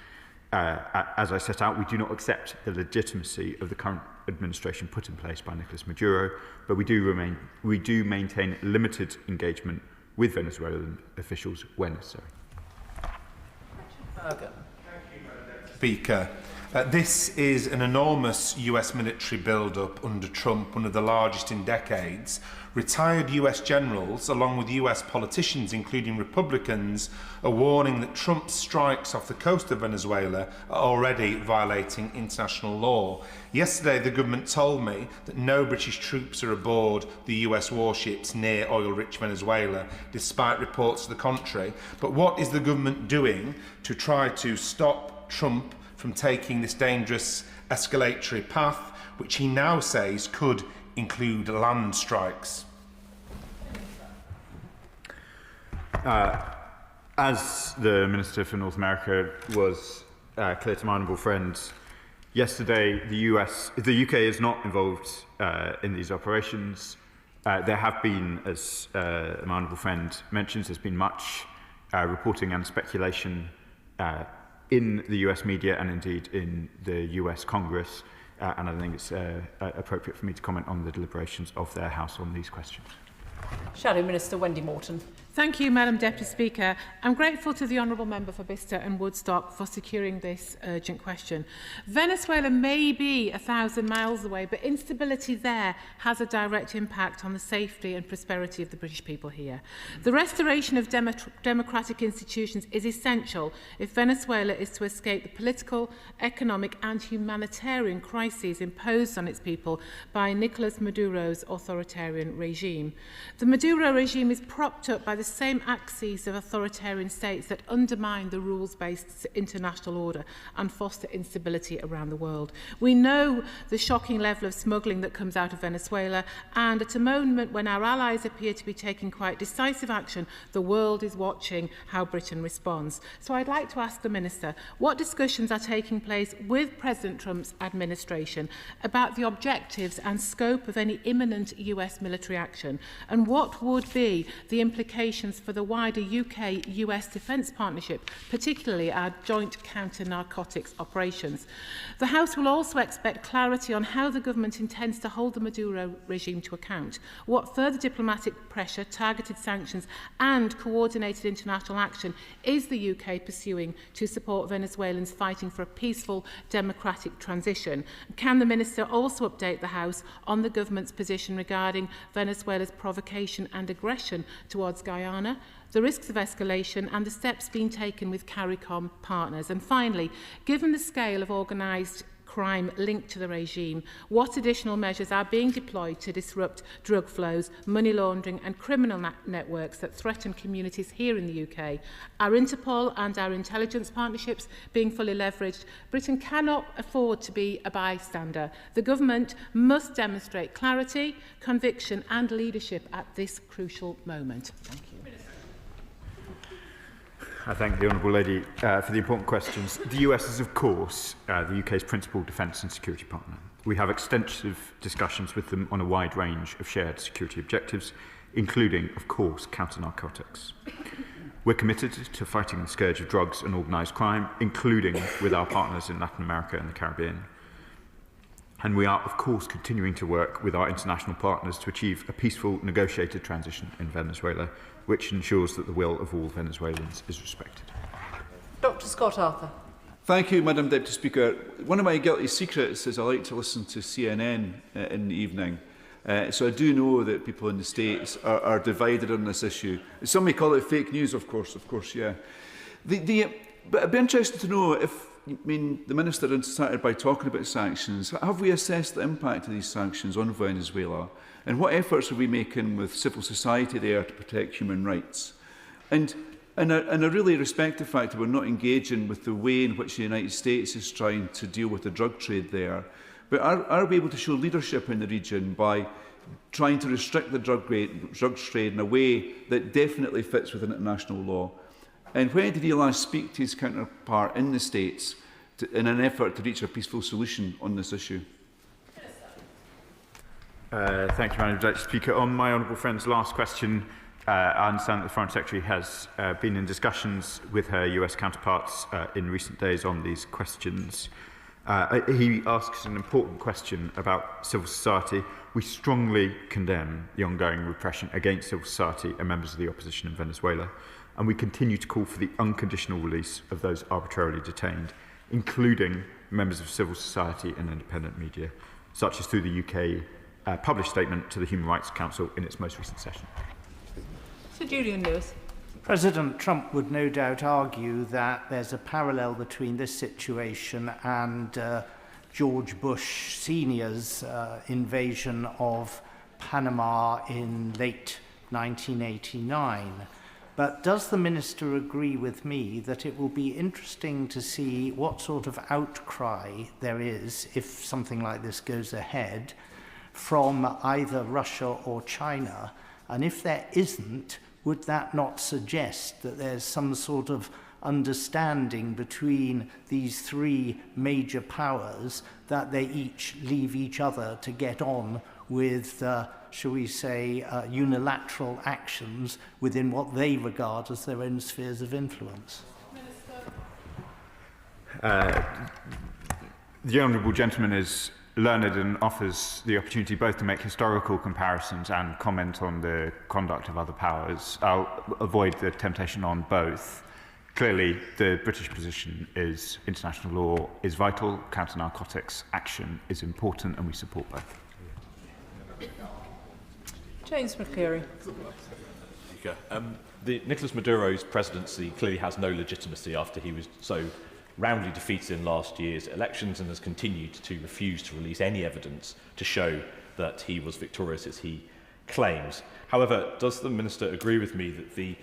as I set out, we do not accept the legitimacy of the current administration put in place by Nicolas Maduro, but we do maintain limited engagement with Venezuelan officials when necessary. Speaker, this is an enormous US military build-up under Trump, one of the largest in decades. Retired US generals, along with US politicians, including Republicans, are warning that Trump's strikes off the coast of Venezuela are already violating international law. Yesterday, the government told me that no British troops are aboard the US warships near oil-rich Venezuela, despite reports to the contrary. But what is the government doing to try to stop Trump from taking this dangerous escalatory path, which he now says could include land strikes? As the Minister for North America was clear to my honourable friend yesterday, the UK is not involved in these operations. There have been, as my honourable friend mentions, there's been much reporting and speculation in the US media and indeed in the US Congress, and I think it's appropriate for me to comment on the deliberations of their House on these questions. Shadow Minister Wendy Morton. Thank you, Madam Deputy Speaker. I'm grateful to the Honourable Member for Bicester and Woodstock for securing this urgent question. Venezuela may be 1,000 miles away, but instability there has a direct impact on the safety and prosperity of the British people here. The restoration of democratic institutions is essential if Venezuela is to escape the political, economic and humanitarian crises imposed on its people by Nicolas Maduro's authoritarian regime. The Maduro regime is propped up by the same axes of authoritarian states that undermine the rules-based international order and foster instability around the world. We know the shocking level of smuggling that comes out of Venezuela, and at a moment when our allies appear to be taking quite decisive action, the world is watching how Britain responds. So I'd like to ask the Minister, what discussions are taking place with President Trump's administration about the objectives and scope of any imminent US military action, and what would be the implications for the wider UK-US defence partnership, particularly our joint counter-narcotics operations. The House will also expect clarity on how the government intends to hold the Maduro regime to account, what further diplomatic pressure, targeted sanctions and coordinated international action is the UK pursuing to support Venezuelans fighting for a peaceful democratic transition. Can the Minister also update the House on the government's position regarding Venezuela's provocation and aggression towards Guyana, the risks of escalation and the steps being taken with CARICOM partners? And finally, given the scale of organised crime linked to the regime, what additional measures are being deployed to disrupt drug flows, money laundering and criminal networks that threaten communities here in the UK? Our Interpol and our intelligence partnerships being fully leveraged, Britain cannot afford to be a bystander. The government must demonstrate clarity, conviction and leadership at this crucial moment. Thank you. I thank the Honourable Lady for the important questions. The US is, of course, the UK's principal defence and security partner. We have extensive discussions with them on a wide range of shared security objectives, including, of course, counter-narcotics. We're committed to fighting the scourge of drugs and organised crime, including with our partners in Latin America and the Caribbean. And we are, of course, continuing to work with our international partners to achieve a peaceful, negotiated transition in Venezuela, which ensures that the will of all Venezuelans is respected. Dr. Scott Arthur. Thank you, Madam Deputy Speaker. One of my guilty secrets is I like to listen to CNN in the evening. So I do know that people in the States are divided on this issue. Some may call it fake news, of course, yeah. But I'd be interested to know if, the Minister started by talking about sanctions. Have we assessed the impact of these sanctions on Venezuela? And what efforts are we making with civil society there to protect human rights? And I really respect the fact that we're not engaging with the way in which the United States is trying to deal with the drug trade there. But are we able to show leadership in the region by trying to restrict the drug trade in a way that definitely fits with international law? And when did he last speak to his counterpart in the States in an effort to reach a peaceful solution on this issue? Thank you, Madam Deputy Speaker. On my honourable friend's last question, I understand that the Foreign Secretary has been in discussions with her US counterparts in recent days on these questions. He asks an important question about civil society. We strongly condemn the ongoing repression against civil society and members of the opposition in Venezuela, and we continue to call for the unconditional release of those arbitrarily detained, including members of civil society and independent media, such as through the UK published statement to the Human Rights Council in its most recent session. Sir Julian Lewis. President Trump would no doubt argue that there's a parallel between this situation and George Bush Sr.'s invasion of Panama in late 1989. But does the Minister agree with me that it will be interesting to see what sort of outcry there is if something like this goes ahead from either Russia or China? And if there isn't, would that not suggest that there's some sort of understanding between these three major powers that they each leave each other to get on with, shall we say, unilateral actions within what they regard as their own spheres of influence? The honourable gentleman is learned and offers the opportunity both to make historical comparisons and comment on the conduct of other powers. I'll avoid the temptation on both. Clearly, the British position is international law is vital, counter-narcotics action is important, and we support both. James McCleary. Nicolas Maduro's presidency clearly has no legitimacy after he was so roundly defeated in last year's elections and has continued to refuse to release any evidence to show that he was victorious as he claims. However, does the Minister agree with me that the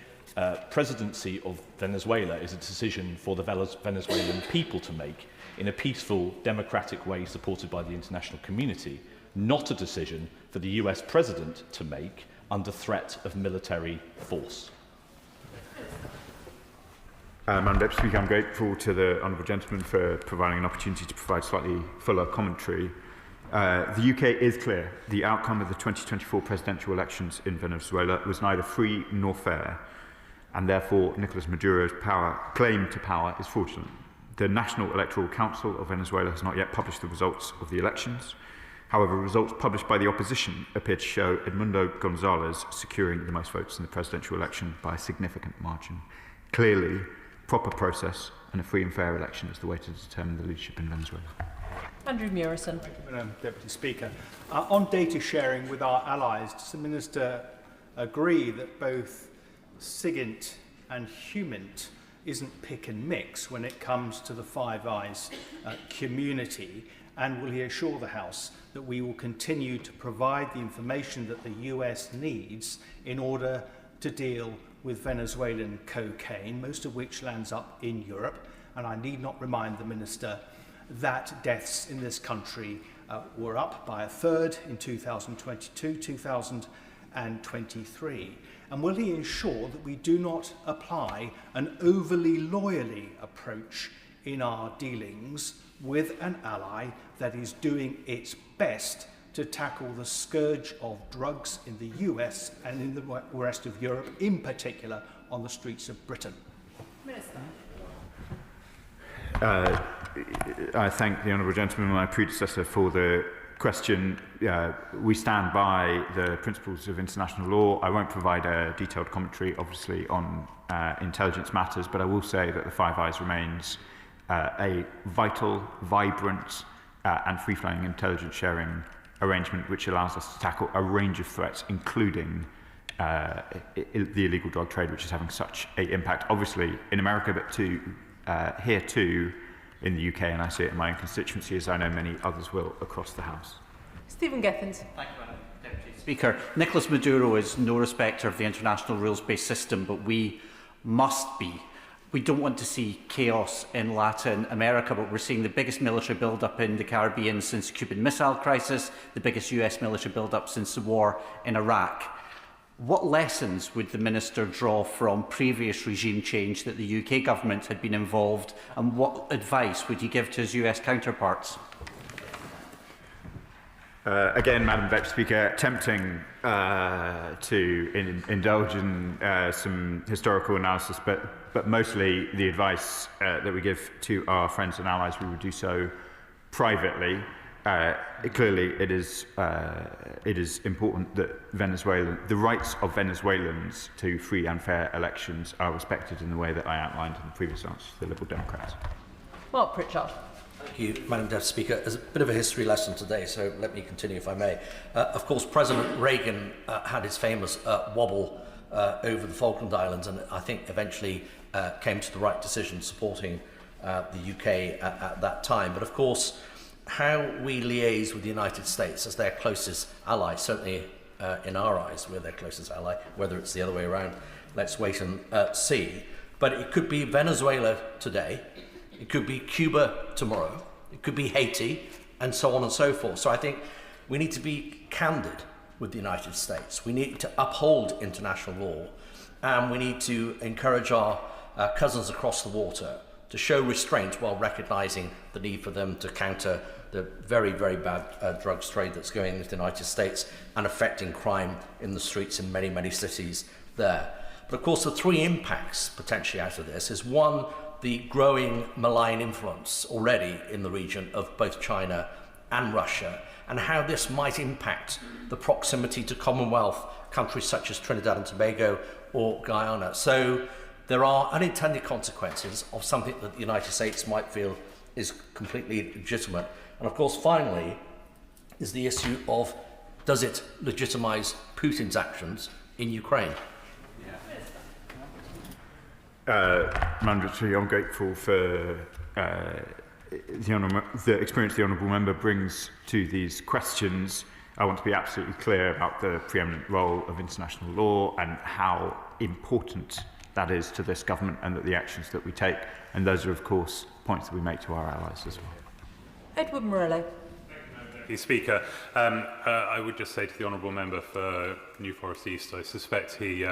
presidency of Venezuela is a decision for the Venezuelan people to make in a peaceful, democratic way supported by the international community, not a decision for the US President to make under threat of military force? Madam Deputy Speaker, I'm grateful to the honourable gentleman for providing an opportunity to provide slightly fuller commentary. The UK is clear. The outcome of the 2024 presidential elections in Venezuela was neither free nor fair, and therefore Nicolas Maduro's claim to power is fraudulent. The National Electoral Council of Venezuela has not yet published the results of the elections. However, results published by the opposition appear to show Edmundo Gonzalez securing the most votes in the presidential election by a significant margin. Clearly, proper process and a free and fair election is the way to determine the leadership in Venezuela. Andrew Murison. Thank you, Madam Deputy Speaker. On data sharing with our allies, does the Minister agree that both SIGINT and HUMINT isn't pick and mix when it comes to the Five Eyes community? And will he assure the House that we will continue to provide the information that the US needs in order to deal with Venezuelan cocaine, most of which lands up in Europe? And I need not remind the Minister that deaths in this country were up by a third in 2022, 2023. And will he ensure that we do not apply an overly loyally approach in our dealings with an ally that is doing its best to tackle the scourge of drugs in the US and in the rest of Europe, in particular on the streets of Britain? Minister. I thank the honourable gentleman, my predecessor, for the question. We stand by the principles of international law. I won't provide a detailed commentary, obviously, on intelligence matters, but I will say that the Five Eyes remains a vital, vibrant and free-flowing intelligence sharing arrangement which allows us to tackle a range of threats, including the illegal drug trade, which is having such an impact, obviously, in America, but here too in the UK, and I see it in my own constituency, as I know many others will across the House. Stephen Giffins. Thank you, Madam Deputy Speaker. Nicolas Maduro is no respecter of the international rules-based system, but we must be. We don't want to see chaos in Latin America, but we're seeing the biggest military build-up in the Caribbean since the Cuban Missile Crisis, the biggest US military build-up since the war in Iraq. What lessons would the Minister draw from previous regime change that the UK government had been involved, and what advice would he give to his US counterparts? Again, Madam Deputy Speaker, tempting to indulge in some historical analysis, but mostly the advice that we give to our friends and allies, we would do so privately. Clearly, it is important that the rights of Venezuelans to free and fair elections are respected in the way that I outlined in the previous answer to the Liberal Democrats. Mark Pritchard. Thank you, Madam Deputy Speaker. There's a bit of a history lesson today, so let me continue if I may. Of course, President Reagan had his famous wobble over the Falkland Islands, and I think eventually came to the right decision supporting the UK at that time. But of course, how we liaise with the United States as their closest ally, certainly in our eyes, we're their closest ally. Whether it's the other way around, let's wait and see. But it could be Venezuela today, it could be Cuba tomorrow, it could be Haiti, and so on and so forth. So I think we need to be candid with the United States. We need to uphold international law, and we need to encourage our cousins across the water to show restraint while recognising the need for them to counter the very, very bad drugs trade that's going into the United States and affecting crime in the streets in many, many cities there. But of course, the three impacts potentially out of this is one, the growing malign influence already in the region of both China and Russia, and how this might impact the proximity to Commonwealth countries such as Trinidad and Tobago or Guyana. So there are unintended consequences of something that the United States might feel is completely legitimate. And of course, finally, is the issue of, does it legitimise Putin's actions in Ukraine? Madam Secretary, I'm grateful for the experience the honourable member brings to these questions. I want to be absolutely clear about the preeminent role of international law and how important that is to this government, and that the actions that we take, and those are of course points that we make to our allies as well. Edward Murillo. Mr. Speaker, I would just say to the honourable member for New Forest East, I suspect he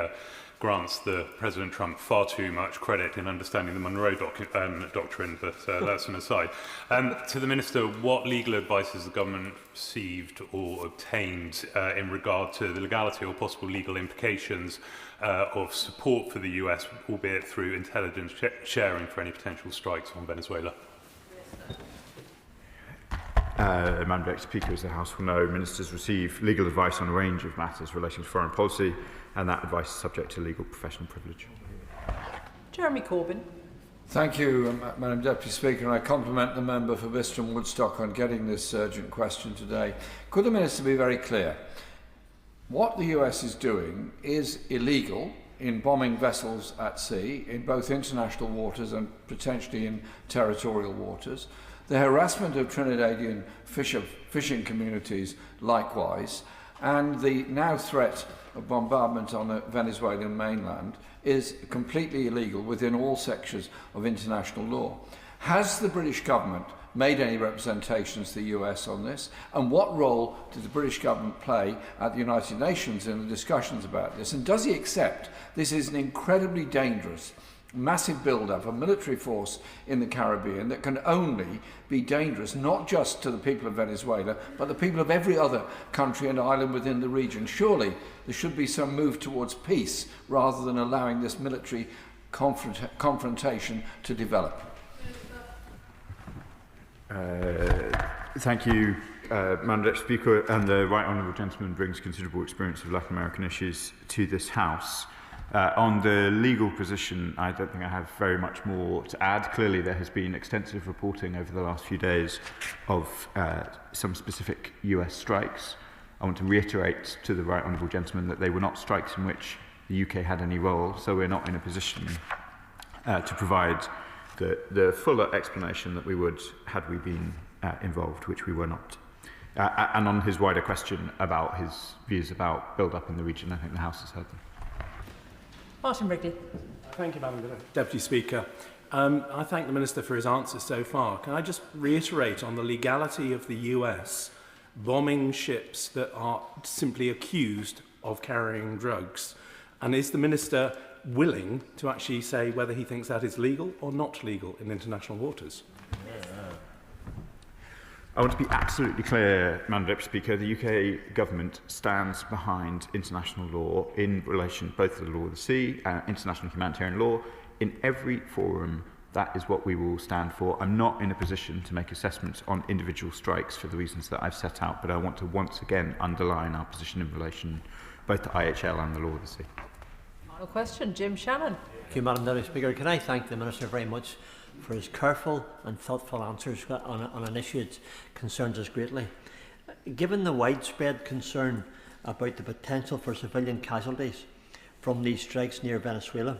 grants President Trump far too much credit in understanding the Monroe Doctrine, but that's an aside. To the Minister, what legal advice has the government received or obtained in regard to the legality or possible legal implications of support for the US, albeit through intelligence sharing for any potential strikes on Venezuela? Madam Deputy Speaker, as the House will know, ministers receive legal advice on a range of matters relating to foreign policy, and that advice is subject to legal professional privilege. Jeremy Corbyn. Thank you, Madam Deputy Speaker, and I compliment the member for Bicester and Woodstock on getting this urgent question today. Could the Minister be very clear? What the US is doing is illegal in bombing vessels at sea, in both international waters and potentially in territorial waters. The harassment of Trinidadian fishing communities likewise, and the now threat of bombardment on the Venezuelan mainland is completely illegal within all sections of international law. Has the British government made any representations to the US on this? And what role did the British government play at the United Nations in the discussions about this? And does he accept this is an incredibly dangerous massive build-up of military force in the Caribbean that can only be dangerous, not just to the people of Venezuela, but the people of every other country and island within the region. Surely there should be some move towards peace rather than allowing this military confrontation to develop. Thank you, Madam Deputy Speaker, and the Right Honourable Gentleman brings considerable experience of Latin American issues to this House. On the legal position, I don't think I have very much more to add. Clearly, there has been extensive reporting over the last few days of some specific US strikes. I want to reiterate to the Right Honourable Gentleman that they were not strikes in which the UK had any role, so we're not in a position to provide the fuller explanation that we would had we been involved, which we were not. And on his wider question about his views about build-up in the region, I think the House has heard them. Martin Wrigley. Thank you, Madam Deputy Speaker. I thank the Minister for his answers so far. Can I just reiterate on the legality of the US bombing ships that are simply accused of carrying drugs? And is the Minister willing to actually say whether he thinks that is legal or not legal in international waters? I want to be absolutely clear, Madam Deputy Speaker, the UK government stands behind international law in relation both to the law of the sea and international humanitarian law. In every forum, that is what we will stand for. I'm not in a position to make assessments on individual strikes for the reasons that I've set out, but I want to once again underline our position in relation both to IHL and the law of the sea. Final question, Jim Shannon. Thank you, Madam Deputy Speaker. Can I thank the Minister very much for his careful and thoughtful answers on an issue that concerns us greatly. Given the widespread concern about the potential for civilian casualties from these strikes near Venezuela,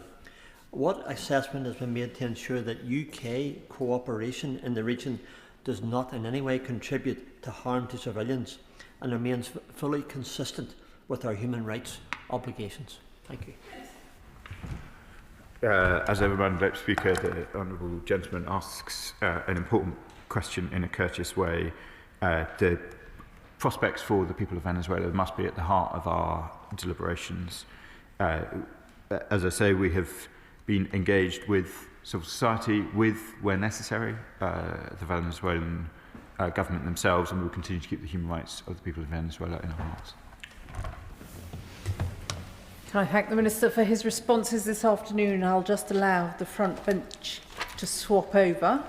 what assessment has been made to ensure that UK cooperation in the region does not in any way contribute to harm to civilians and remains fully consistent with our human rights obligations? Thank you. As ever, Madam Deputy Speaker, the Honourable Gentleman asks an important question in a courteous way. The prospects for the people of Venezuela must be at the heart of our deliberations. As I say, we have been engaged with civil society, where necessary, the Venezuelan government themselves, and we will continue to keep the human rights of the people of Venezuela in our hearts. Can I thank the Minister for his responses this afternoon? I'll just allow the front bench to swap over.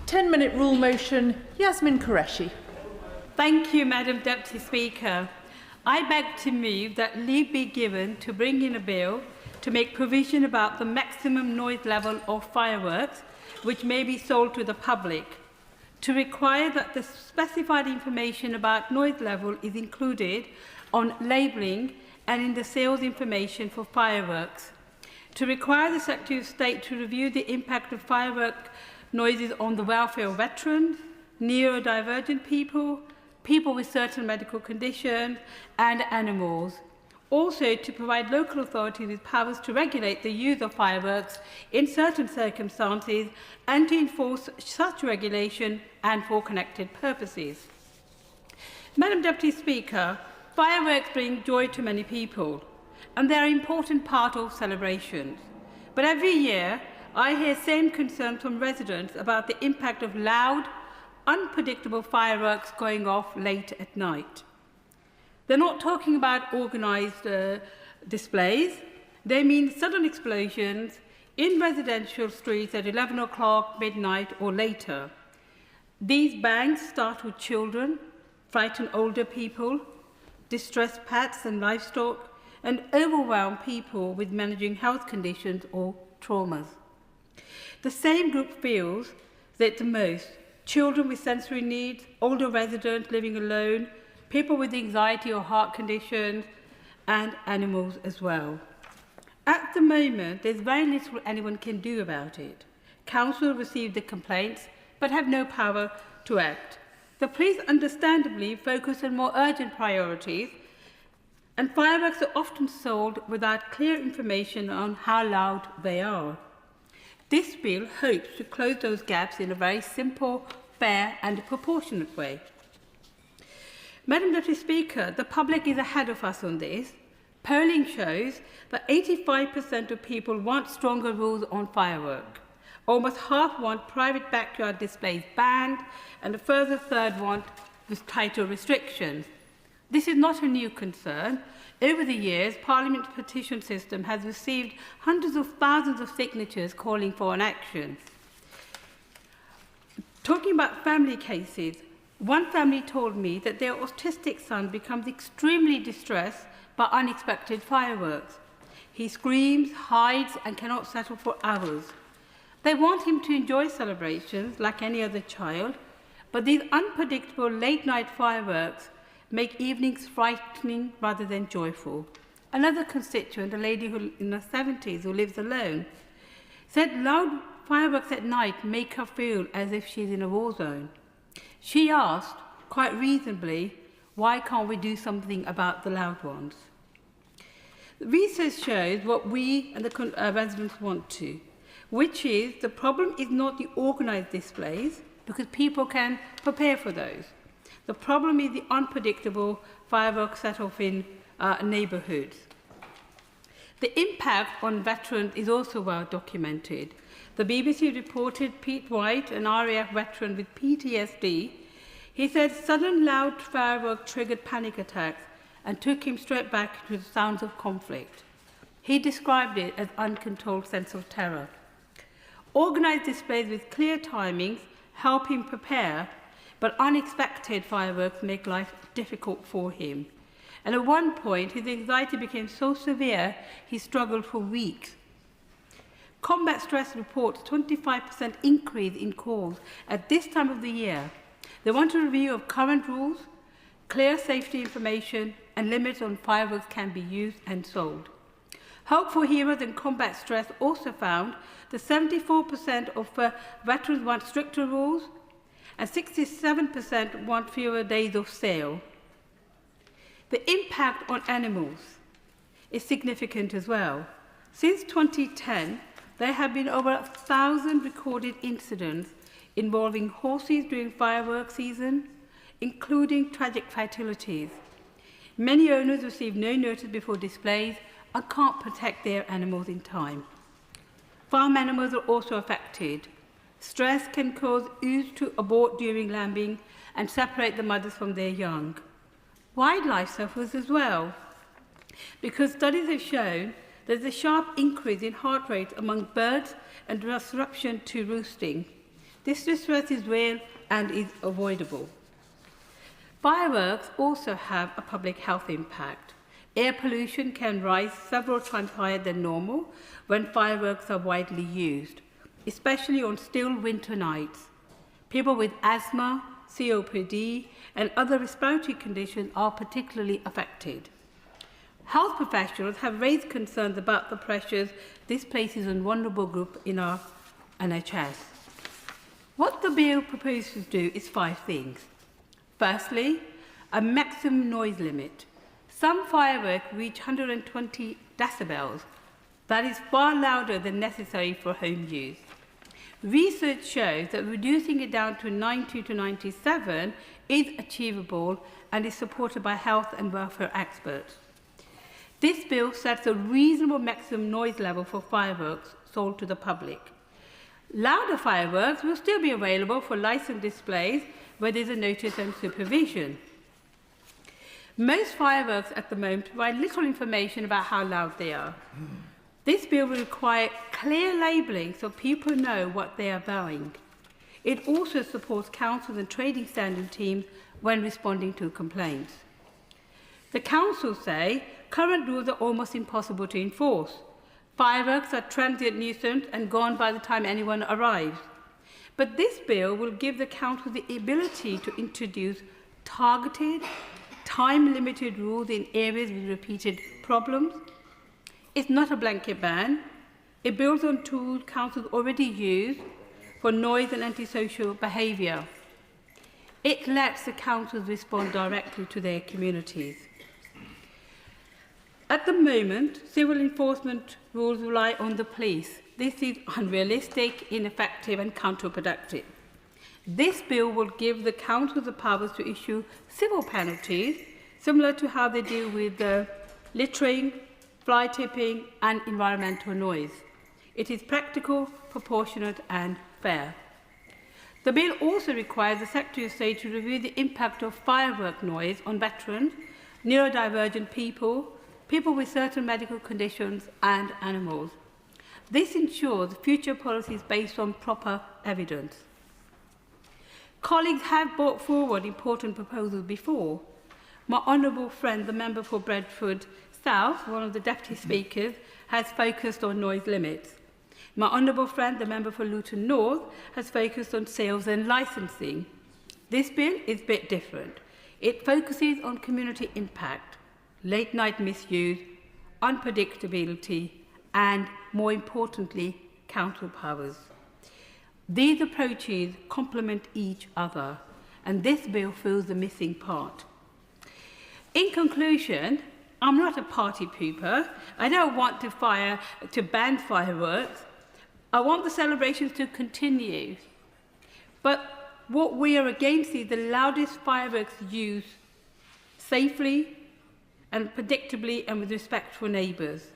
Ten-minute rule motion, Yasmin Qureshi. Thank you, Madam Deputy Speaker. I beg to move that leave be given to bring in a bill to make provision about the maximum noise level of fireworks which may be sold to the public, to require that the specified information about noise level is included on labelling and in the sales information for fireworks, to require the Secretary of State to review the impact of firework noises on the welfare of veterans, neurodivergent people, people with certain medical conditions, and animals. Also, to provide local authorities with powers to regulate the use of fireworks in certain circumstances and to enforce such regulation and for connected purposes. Madam Deputy Speaker, fireworks bring joy to many people, and they are an important part of celebrations. But every year, I hear same concerns from residents about the impact of loud, unpredictable fireworks going off late at night. They're not talking about organised displays. They mean sudden explosions in residential streets at 11 o'clock, midnight or later. These bangs start with children, frighten older people, distress pets and livestock, and overwhelm people with managing health conditions or traumas. The same group feels that the most: children with sensory needs, older residents living alone, people with anxiety or heart conditions, and animals as well. At the moment, there's very little anyone can do about it. Council received the complaints, but have no power to act. The police understandably focus on more urgent priorities, and fireworks are often sold without clear information on how loud they are. This bill hopes to close those gaps in a very simple, fair and proportionate way. Madam Deputy Speaker, the public is ahead of us on this. Polling shows that 85% of people want stronger rules on fireworks. Almost half want private backyard displays banned, and a further third want tighter restrictions. This is not a new concern. Over the years, Parliament's petition system has received hundreds of thousands of signatures calling for an action. Talking about family cases, one family told me that their autistic son becomes extremely distressed by unexpected fireworks. He screams, hides, and cannot settle for hours. They want him to enjoy celebrations like any other child, but these unpredictable late-night fireworks make evenings frightening rather than joyful. Another constituent, a lady who, in her 70s who lives alone, said loud fireworks at night make her feel as if she's in a war zone. She asked, quite reasonably, why can't we do something about the loud ones? Research shows what we and the residents want to, which is the problem is not the organised displays, because people can prepare for those. The problem is the unpredictable fireworks set off in neighbourhoods. The impact on veterans is also well documented. The BBC reported Pete White, an RAF veteran with PTSD. He said sudden loud fireworks triggered panic attacks and took him straight back to the sounds of conflict. He described it as uncontrolled sense of terror. Organised displays with clear timings help him prepare, but unexpected fireworks make life difficult for him. And at one point, his anxiety became so severe, he struggled for weeks. Combat Stress reports 25% increase in calls at this time of the year. They want a review of current rules, clear safety information, and limits on fireworks can be used and sold. Hope for Heroes and Combat Stress also found that 74% of veterans want stricter rules, and 67% want fewer days of sale. The impact on animals is significant as well. Since 2010, there have been over 1,000 recorded incidents involving horses during fireworks season, including tragic fatalities. Many owners receive no notice before displays and can't protect their animals in time. Farm animals are also affected. Stress can cause ewes to abort during lambing and separate the mothers from their young. Wildlife suffers as well, because studies have shown there's a sharp increase in heart rate among birds and disruption to roosting. This distress is real and is avoidable. Fireworks also have a public health impact. Air pollution can rise several times higher than normal when fireworks are widely used, especially on still winter nights. People with asthma, COPD, and other respiratory conditions are particularly affected. Health professionals have raised concerns about the pressures this places on vulnerable groups in our NHS. What the bill proposes to do is 5 things. Firstly, a maximum noise limit. Some fireworks reach 120 decibels. That is far louder than necessary for home use. Research shows that reducing it down to 90 to 97 is achievable and is supported by health and welfare experts. This bill sets a reasonable maximum noise level for fireworks sold to the public. Louder fireworks will still be available for licensed displays where there is a notice and supervision. Most fireworks at the moment provide little information about how loud they are. This bill will require clear labelling so people know what they are buying. It also supports councils and trading standard teams when responding to complaints. The council say current rules are almost impossible to enforce. Fireworks are transient nuisance and gone by the time anyone arrives. But this bill will give the council the ability to introduce targeted, time-limited rules in areas with repeated problems. It's not a blanket ban. It builds on tools councils already use for noise and antisocial behaviour. It lets the councils respond directly to their communities. At the moment, civil enforcement rules rely on the police. This is unrealistic, ineffective and counterproductive. This bill will give the council the powers to issue civil penalties, similar to how they deal with littering, fly tipping and environmental noise. It is practical, proportionate and fair. The bill also requires the Secretary of State to review the impact of firework noise on veterans, neurodivergent people, people with certain medical conditions and animals. This ensures future policies based on proper evidence. Colleagues have brought forward important proposals before. My honourable friend, the member for Bedford South, one of the deputy speakers, has focused on noise limits. My honourable friend, the member for Luton North, has focused on sales and licensing. This bill is a bit different. It focuses on community impact, late-night misuse, unpredictability, and, more importantly, council powers. These approaches complement each other, and this bill fills the missing part. In conclusion, I'm not a party pooper. I don't want to ban fireworks. I want the celebrations to continue. But what we are against is the loudest fireworks used safely and predictably and with respect for neighbours.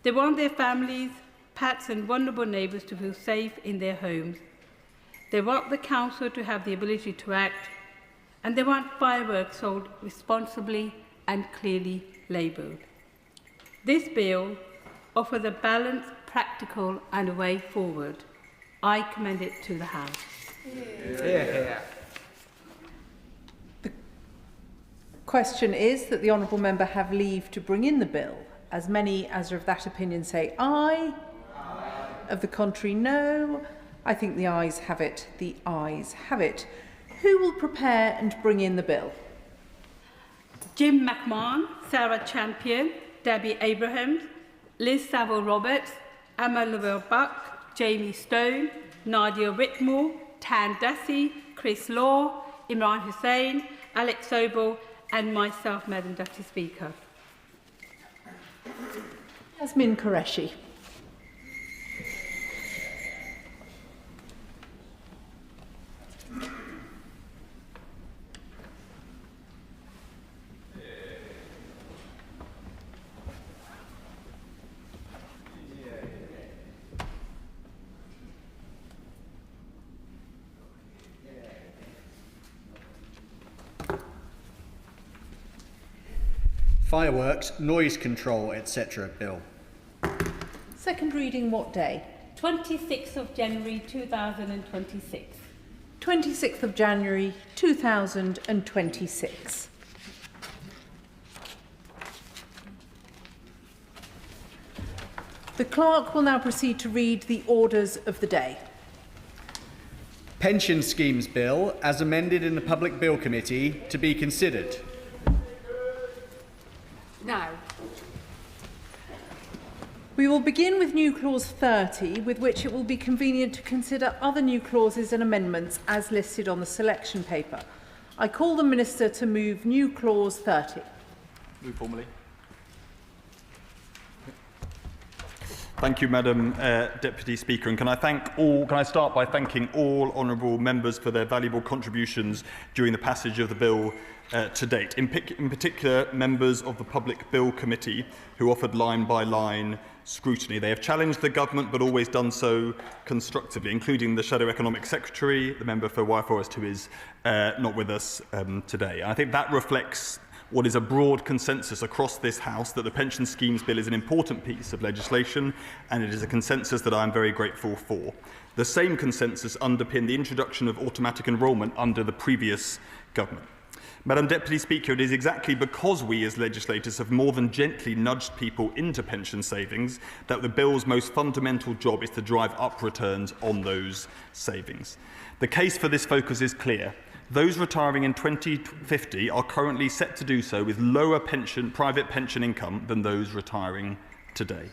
They want their families, pets and vulnerable neighbours to feel safe in their homes. They want the council to have the ability to act, and they want fireworks sold responsibly and clearly labelled. This bill offers a balanced, practical and a way forward. I commend it to the House. The question is that the honourable member have leave to bring in the bill. As many as are of that opinion say aye. Aye. Of the contrary, no. I think the ayes have it. The ayes have it. Who will prepare and bring in the bill? Jim McMahon, Sarah Champion, Debbie Abrahams, Liz Saville-Roberts, Emma Lovell-Buck, Jamie Stone, Nadia Whitmore, Tan Dessy, Chris Law, Imran Hussain, Alex Sobel and myself, Madam Deputy Speaker. Yasmin Qureshi. Fireworks, noise control, etc. Bill. Second reading what day? 26th of January 2026. 26th of January 2026. The clerk will now proceed to read the orders of the day. Pension Schemes Bill, as amended in the Public Bill Committee, to be considered. Now. We will begin with new clause 30, with which it will be convenient to consider other new clauses and amendments as listed on the selection paper. I call the Minister to move new clause 30. Move formally. Thank you, Madam Deputy Speaker. And can I start by thanking all honourable members for their valuable contributions during the passage of the bill to date. In particular, members of the Public Bill Committee who offered line-by-line scrutiny. They have challenged the government but always done so constructively, including the Shadow Economic Secretary, the member for Wyre Forest, who is not with us today. And I think that reflects what is a broad consensus across this House that the Pension Schemes Bill is an important piece of legislation, and it is a consensus that I am very grateful for. The same consensus underpinned the introduction of automatic enrolment under the previous government. Madam Deputy Speaker, it is exactly because we as legislators have more than gently nudged people into pension savings that the bill's most fundamental job is to drive up returns on those savings. The case for this focus is clear. Those retiring in 2050 are currently set to do so with lower private pension income than those retiring today.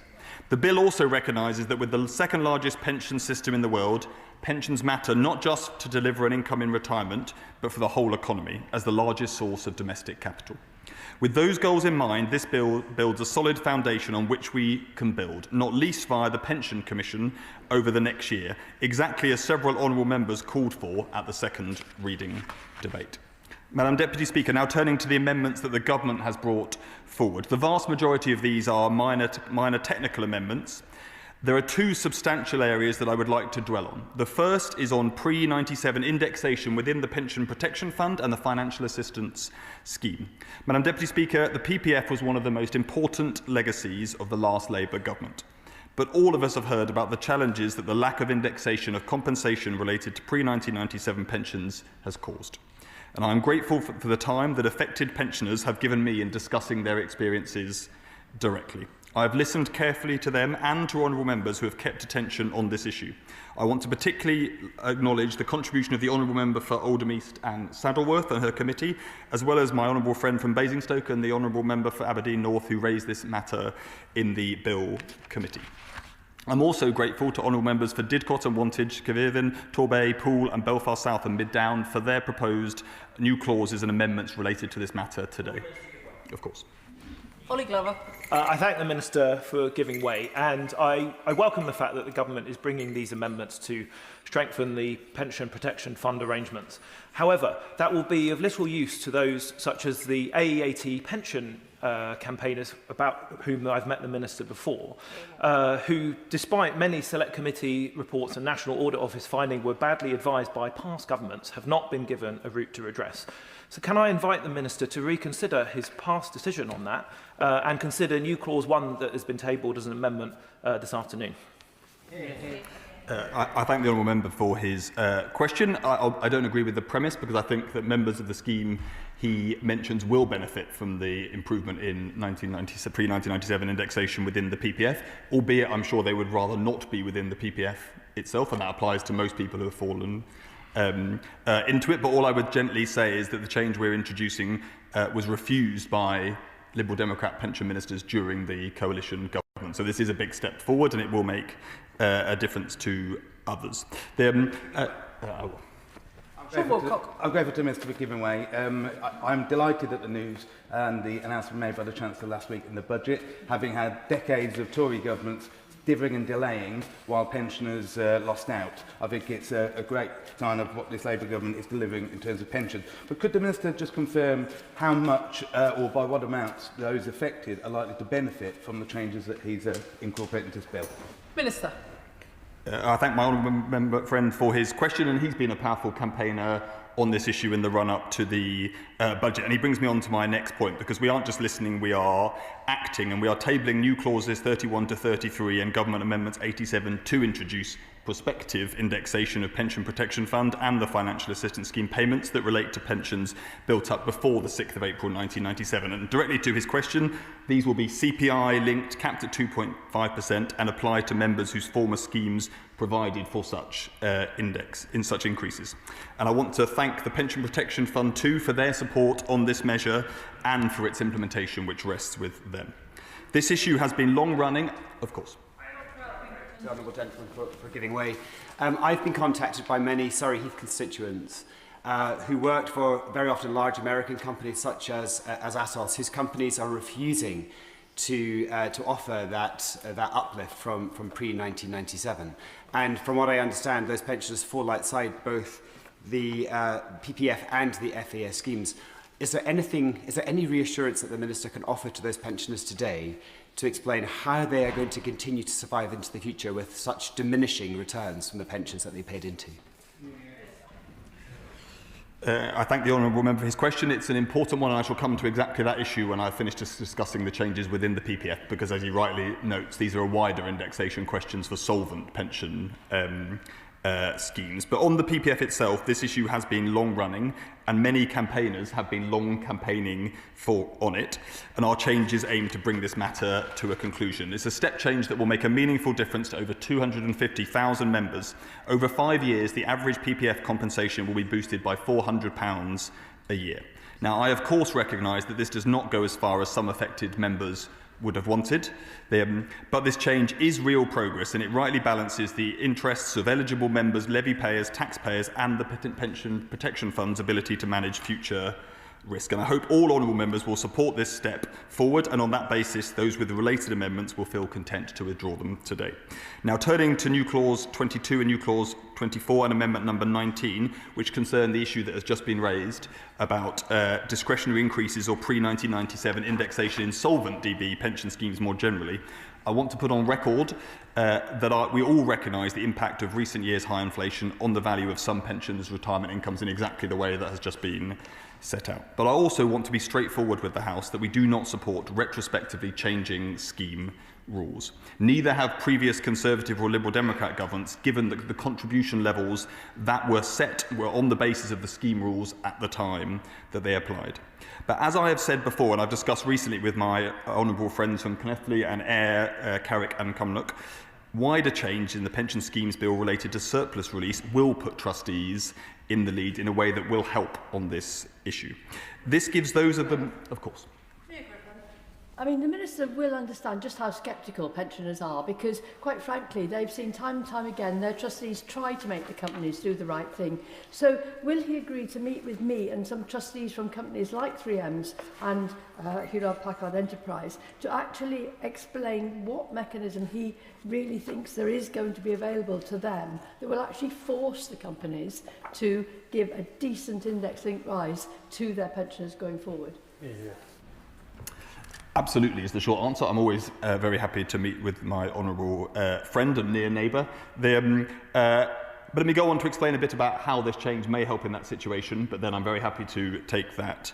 The bill also recognises that with the second largest pension system in the world, pensions matter not just to deliver an income in retirement, but for the whole economy as the largest source of domestic capital. With those goals in mind, this bill builds a solid foundation on which we can build, not least via the Pension Commission over the next year, exactly as several honourable members called for at the second reading debate. Madam Deputy Speaker, now turning to the amendments that the Government has brought forward. The vast majority of these are minor technical amendments. There are two substantial areas that I would like to dwell on. The first is on pre-97 indexation within the Pension Protection Fund and the Financial Assistance Scheme. Madam Deputy Speaker, the PPF was one of the most important legacies of the last Labour government. But all of us have heard about the challenges that the lack of indexation of compensation related to pre-1997 pensions has caused. And I am grateful for the time that affected pensioners have given me in discussing their experiences directly. I have listened carefully to them and to honourable members who have kept attention on this issue. I want to particularly acknowledge the contribution of the honourable member for Oldham East and Saddleworth and her committee, as well as my honourable friend from Basingstoke and the honourable member for Aberdeen North who raised this matter in the Bill Committee. I'm also grateful to honourable members for Didcot and Wantage, Caerphilly, Torbay, Poole and Belfast South and Mid Down for their proposed new clauses and amendments related to this matter today. Of course. Ollie Glover. I thank the Minister for giving way, and I welcome the fact that the Government is bringing these amendments to strengthen the Pension Protection Fund arrangements. However, that will be of little use to those such as the AEAT pension campaigners, about whom I've met the Minister before, who, despite many Select Committee reports and National Audit Office finding were badly advised by past governments, have not been given a route to redress. So can I invite the Minister to reconsider his past decision on that and consider new Clause 1 that has been tabled as an amendment this afternoon? I thank the honourable member for his question. I don't agree with the premise because I think that members of the scheme he mentions will benefit from the improvement in pre-1997 indexation within the PPF, albeit I'm sure they would rather not be within the PPF itself, and that applies to most people who have fallen into it. But all I would gently say is that the change we're introducing was refused by Liberal Democrat pension ministers during the coalition government. So this is a big step forward and it will make a difference to others. I'm grateful to the Minister for giving way. I'm delighted at the news and the announcement made by the Chancellor last week in the budget, having had decades of Tory governments divvying and delaying while pensioners lost out. I think it's a great sign of what this Labour government is delivering in terms of pensions. But could the Minister just confirm how much or by what amount those affected are likely to benefit from the changes that he's incorporating into this bill? Minister. I thank my honourable member friend for his question, and he's been a powerful campaigner on this issue in the run-up to the budget. And he brings me on to my next point, because we aren't just listening, we are acting, and we are tabling new clauses 31 to 33 and Government Amendments 87 to introduce prospective indexation of Pension Protection Fund and the Financial Assistance Scheme payments that relate to pensions built up before the 6th of April 1997. And directly to his question, these will be CPI-linked, capped at 2.5%, and apply to members whose former schemes provided for such such increases. And I want to thank the Pension Protection Fund too for their support on this measure and for its implementation, which rests with them. This issue has been long-running, of course. The honourable gentleman for giving way. I've been contacted by many Surrey Heath constituents who worked for very often large American companies such as Atos, whose companies are refusing to offer that uplift from pre-1997. And from what I understand, those pensioners fall outside both the PPF and the FAS schemes. Is there any reassurance that the Minister can offer to those pensioners today to explain how they are going to continue to survive into the future with such diminishing returns from the pensions that they paid into? I thank the honourable member for his question. It's an important one, and I shall come to exactly that issue when I finish discussing the changes within the PPF, because as he rightly notes, these are a wider indexation questions for solvent pension schemes. But on the PPF itself, this issue has been long-running, and many campaigners have been long campaigning on it, and our changes aim to bring this matter to a conclusion. It's a step change that will make a meaningful difference to over 250,000 members. Over 5 years, the average PPF compensation will be boosted by £400 a year. Now, I of course recognise that this does not go as far as some affected members would have wanted, but this change is real progress, and it rightly balances the interests of eligible members, levy payers, taxpayers and the Pension Protection Fund's ability to manage future risk. And I hope all honourable members will support this step forward, and on that basis, those with the related amendments will feel content to withdraw them today. Now, turning to new clause 22 and new clause 24 and amendment number 19, which concern the issue that has just been raised about discretionary increases or pre-1997 indexation in solvent DB pension schemes more generally, I want to put on record that we all recognise the impact of recent years' high inflation on the value of some pensions' retirement incomes in exactly the way that has just been set out. But I also want to be straightforward with the House that we do not support retrospectively changing scheme rules. Neither have previous Conservative or Liberal Democrat governments, given that the contribution levels that were set were on the basis of the scheme rules at the time that they applied. But as I have said before, and I've discussed recently with my honourable friends from Connethley and Ayr, Carrick and Cumnock, wider change in the pension schemes bill related to surplus release will put trustees in the lead in a way that will help on this issue. This gives those of them, of course. I mean, the Minister will understand just how sceptical pensioners are because, quite frankly, they've seen time and time again their trustees try to make the companies do the right thing. So will he agree to meet with me and some trustees from companies like 3M's and Hewlett-Packard Enterprise to actually explain what mechanism he really thinks there is going to be available to them that will actually force the companies to give a decent index-linked rise to their pensioners going forward? Yeah. Absolutely is the short answer. I'm always very happy to meet with my honourable friend and near neighbour. But let me go on to explain a bit about how this change may help in that situation, but then I'm very happy to take that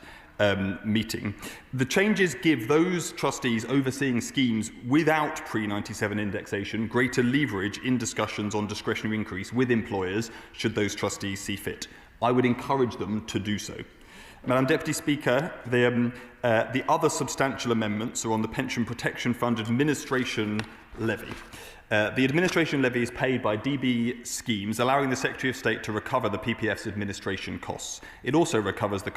meeting. The changes give those trustees overseeing schemes without pre-97 indexation greater leverage in discussions on discretionary increase with employers should those trustees see fit. I would encourage them to do so. Madam Deputy Speaker, the other substantial amendments are on the Pension Protection Fund Administration Levy. The administration levy is paid by DB schemes, allowing the Secretary of State to recover the PPF's administration costs. It also covers the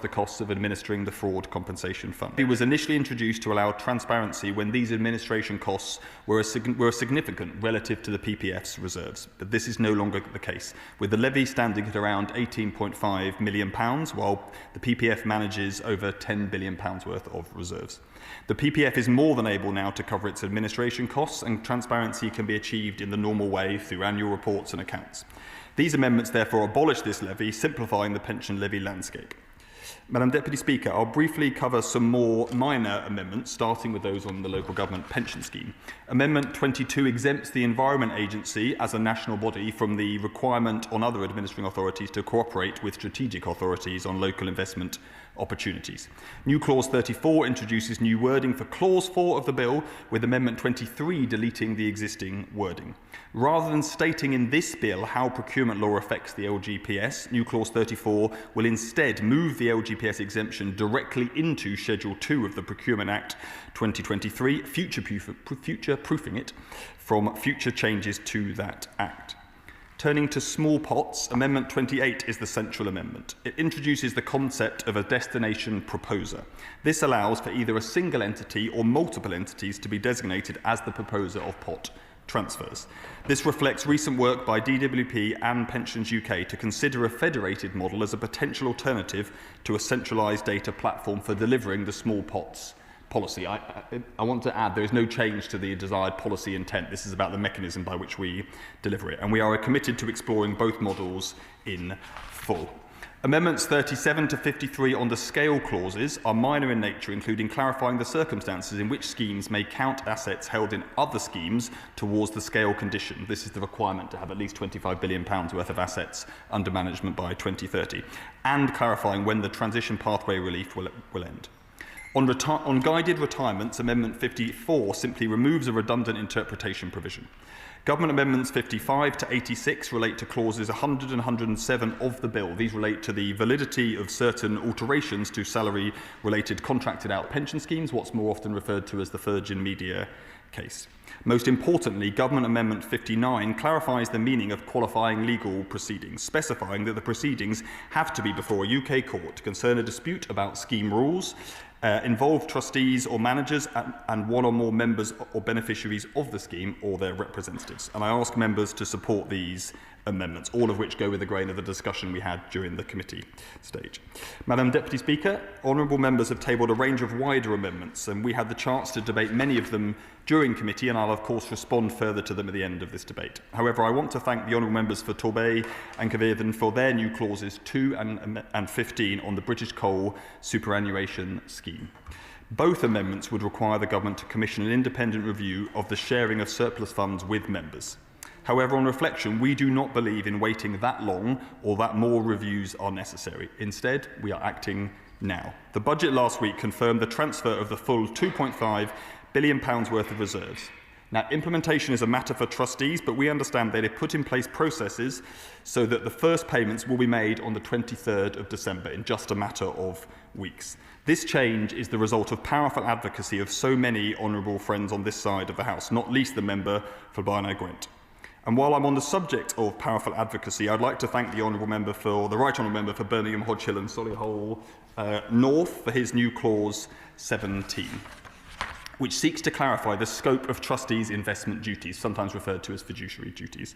costs of administering the Fraud Compensation Fund. It was initially introduced to allow transparency when these administration costs were significant relative to the PPF's reserves. But this is no longer the case, with the levy standing at around £18.5 million, while the PPF manages over £10 billion worth of reserves. The PPF is more than able now to cover its administration costs, and transparency can be achieved in the normal way through annual reports and accounts. These amendments therefore abolish this levy, simplifying the pension levy landscape. Madam Deputy Speaker, I'll briefly cover some more minor amendments, starting with those on the local government pension scheme. Amendment 22 exempts the Environment Agency as a national body from the requirement on other administering authorities to cooperate with strategic authorities on local investment opportunities. New Clause 34 introduces new wording for Clause 4 of the bill, with Amendment 23 deleting the existing wording. Rather than stating in this bill how procurement law affects the LGPS, New Clause 34 will instead move the LGPS exemption directly into Schedule 2 of the Procurement Act 2023, future-proofing it from future changes to that Act. Turning to small pots, Amendment 28 is the central amendment. It introduces the concept of a destination proposer. This allows for either a single entity or multiple entities to be designated as the proposer of pot transfers. This reflects recent work by DWP and Pensions UK to consider a federated model as a potential alternative to a centralised data platform for delivering the small pots policy. I want to add there is no change to the desired policy intent. This is about the mechanism by which we deliver it, and we are committed to exploring both models in full. Amendments 37 to 53 on the scale clauses are minor in nature, including clarifying the circumstances in which schemes may count assets held in other schemes towards the scale condition. This is the requirement to have at least £25 billion worth of assets under management by 2030, and clarifying when the transition pathway relief will end. On guided retirements, Amendment 54 simply removes a redundant interpretation provision. Government Amendments 55 to 86 relate to clauses 100 and 107 of the bill. These relate to the validity of certain alterations to salary-related contracted-out pension schemes, what's more often referred to as the Virgin Media case. Most importantly, Government Amendment 59 clarifies the meaning of qualifying legal proceedings, specifying that the proceedings have to be before a UK court to concern a dispute about scheme rules, involve trustees or managers and one or more members or beneficiaries of the scheme or their representatives. And I ask members to support these amendments, all of which go with the grain of the discussion we had during the committee stage. Madam Deputy Speaker, honourable members have tabled a range of wider amendments, and we had the chance to debate many of them during committee, and I'll of course respond further to them at the end of this debate. However, I want to thank the honourable members for Torbay and Caerphilly for their new clauses 2 and 15 on the British coal superannuation scheme. Both amendments would require the government to commission an independent review of the sharing of surplus funds with members. However, on reflection, we do not believe in waiting that long or that more reviews are necessary. Instead, we are acting now. The budget last week confirmed the transfer of the full £2.5 billion worth of reserves. Now, implementation is a matter for trustees, but we understand that they put in place processes so that the first payments will be made on the 23rd of December in just a matter of weeks. This change is the result of powerful advocacy of so many honourable friends on this side of the House, not least the member for Barney Gwent. And while I'm on the subject of powerful advocacy, I'd like to thank the right honourable member for Birmingham, Hodge Hill and Solihull North for his new clause 17, which seeks to clarify the scope of trustees' investment duties, sometimes referred to as fiduciary duties.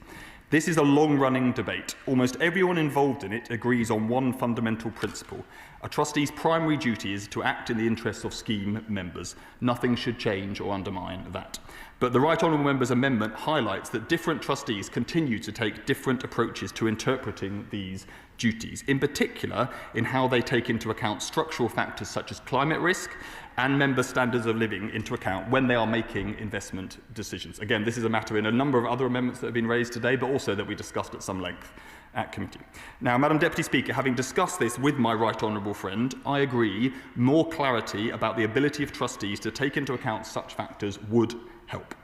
This is a long-running debate. Almost everyone involved in it agrees on one fundamental principle. A trustee's primary duty is to act in the interests of scheme members. Nothing should change or undermine that. But the Right Honourable Member's amendment highlights that different trustees continue to take different approaches to interpreting these duties, in particular in how they take into account structural factors such as climate risk and member standards of living into account when they are making investment decisions. Again, this is a matter in a number of other amendments that have been raised today, but also that we discussed at some length at committee. Now, Madam Deputy Speaker, having discussed this with my right honourable friend, I agree more clarity about the ability of trustees to take into account such factors would help.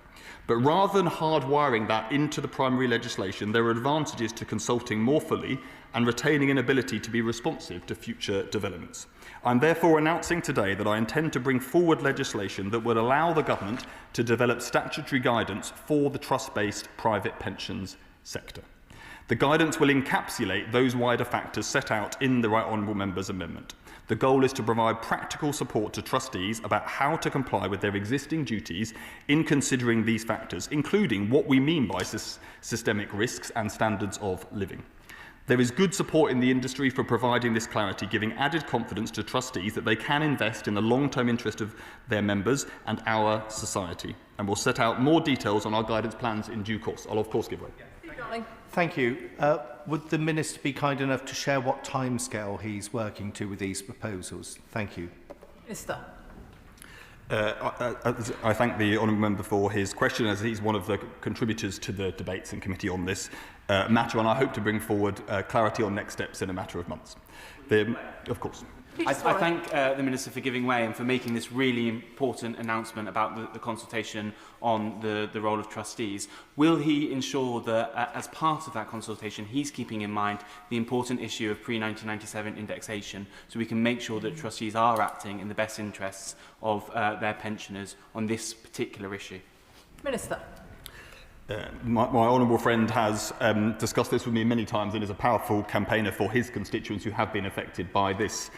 But rather than hardwiring that into the primary legislation, there are advantages to consulting more fully and retaining an ability to be responsive to future developments. I'm therefore announcing today that I intend to bring forward legislation that would allow the government to develop statutory guidance for the trust-based private pensions sector. The guidance will encapsulate those wider factors set out in the Right Honourable Member's amendment. The goal is to provide practical support to trustees about how to comply with their existing duties in considering these factors, including what we mean by systemic risks and standards of living. There is good support in the industry for providing this clarity, giving added confidence to trustees that they can invest in the long-term interest of their members and our society. And we'll set out more details on our guidance plans in due course. I'll of course give way. Thank you. Would the Minister be kind enough to share what timescale he's working to with these proposals? Thank you. Minister. I thank the honourable member for his question, as he's one of the contributors to the debates in committee on this matter, and I hope to bring forward clarity on next steps in a matter of months. Of course. I thank the Minister for giving way and for making this really important announcement about the consultation on the role of trustees. Will he ensure that, as part of that consultation, he's keeping in mind the important issue of pre-1997 indexation, so we can make sure that trustees are acting in the best interests of their pensioners on this particular issue? Minister. My honourable friend has discussed this with me many times and is a powerful campaigner for his constituents who have been affected by this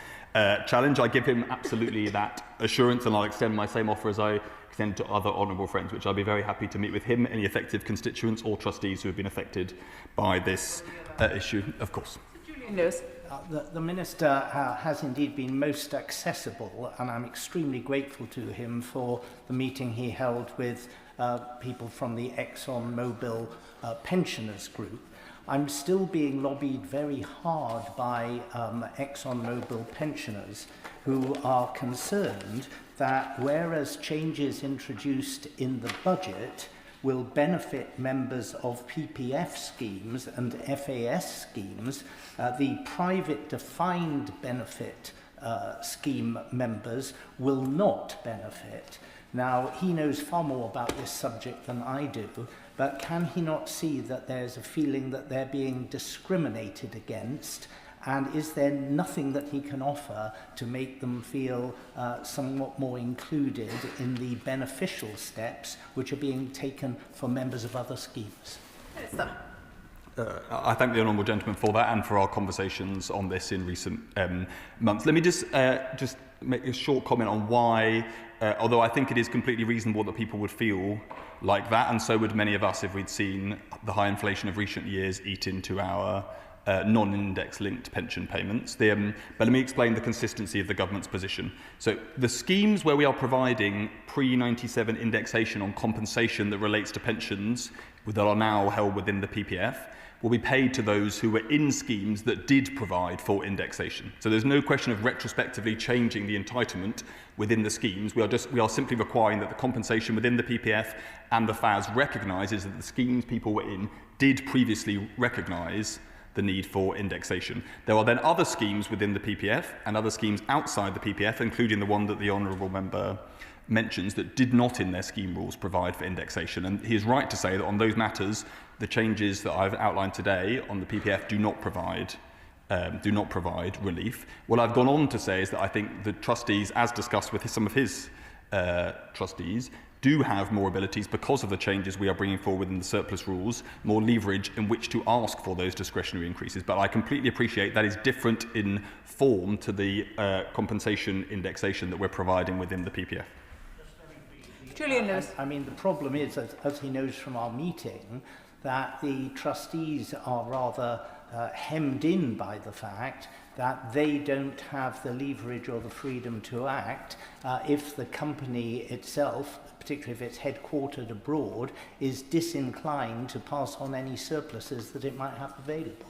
challenge. I give him absolutely that assurance, and I'll extend my same offer as I extend to other honourable friends, which I'll be very happy to meet with him, any affected constituents or trustees who have been affected by this issue, of course. Julian Lewis. The Minister has indeed been most accessible, and I'm extremely grateful to him for the meeting he held with people from the ExxonMobil pensioners group. I'm still being lobbied very hard by ExxonMobil pensioners who are concerned that whereas changes introduced in the budget will benefit members of PPF schemes and FAS schemes, the private defined benefit scheme members will not benefit. Now, he knows far more about this subject than I do, but can he not see that there's a feeling that they're being discriminated against? And is there nothing that he can offer to make them feel somewhat more included in the beneficial steps which are being taken for members of other schemes? Minister. I thank the honourable gentleman for that and for our conversations on this in recent months. Let me just make a short comment on why, although I think it is completely reasonable that people would feel like that, and so would many of us if we'd seen the high inflation of recent years eat into our non-index linked pension payments. But let me explain the consistency of the government's position. So the schemes where we are providing pre-97 indexation on compensation that relates to pensions that are now held within the PPF will be paid to those who were in schemes that did provide for indexation. So there's no question of retrospectively changing the entitlement within the schemes. We are simply requiring that the compensation within the PPF and the FAS recognises that the schemes people were in did previously recognise the need for indexation. There are then other schemes within the PPF and other schemes outside the PPF, including the one that the honourable member mentions, that did not in their scheme rules provide for indexation. And he is right to say that on those matters, the changes that I've outlined today on the PPF do not provide relief. What I've gone on to say is that I think the trustees, as discussed with some of his trustees, do have more abilities because of the changes we are bringing forward within the surplus rules, more leverage in which to ask for those discretionary increases. But I completely appreciate that is different in form to the compensation indexation that we're providing within the PPF. Julian Lewis. I mean, the problem is, as he knows from our meeting, that the trustees are rather hemmed in by the fact that they don't have the leverage or the freedom to act if the company itself, particularly if it's headquartered abroad, is disinclined to pass on any surpluses that it might have available.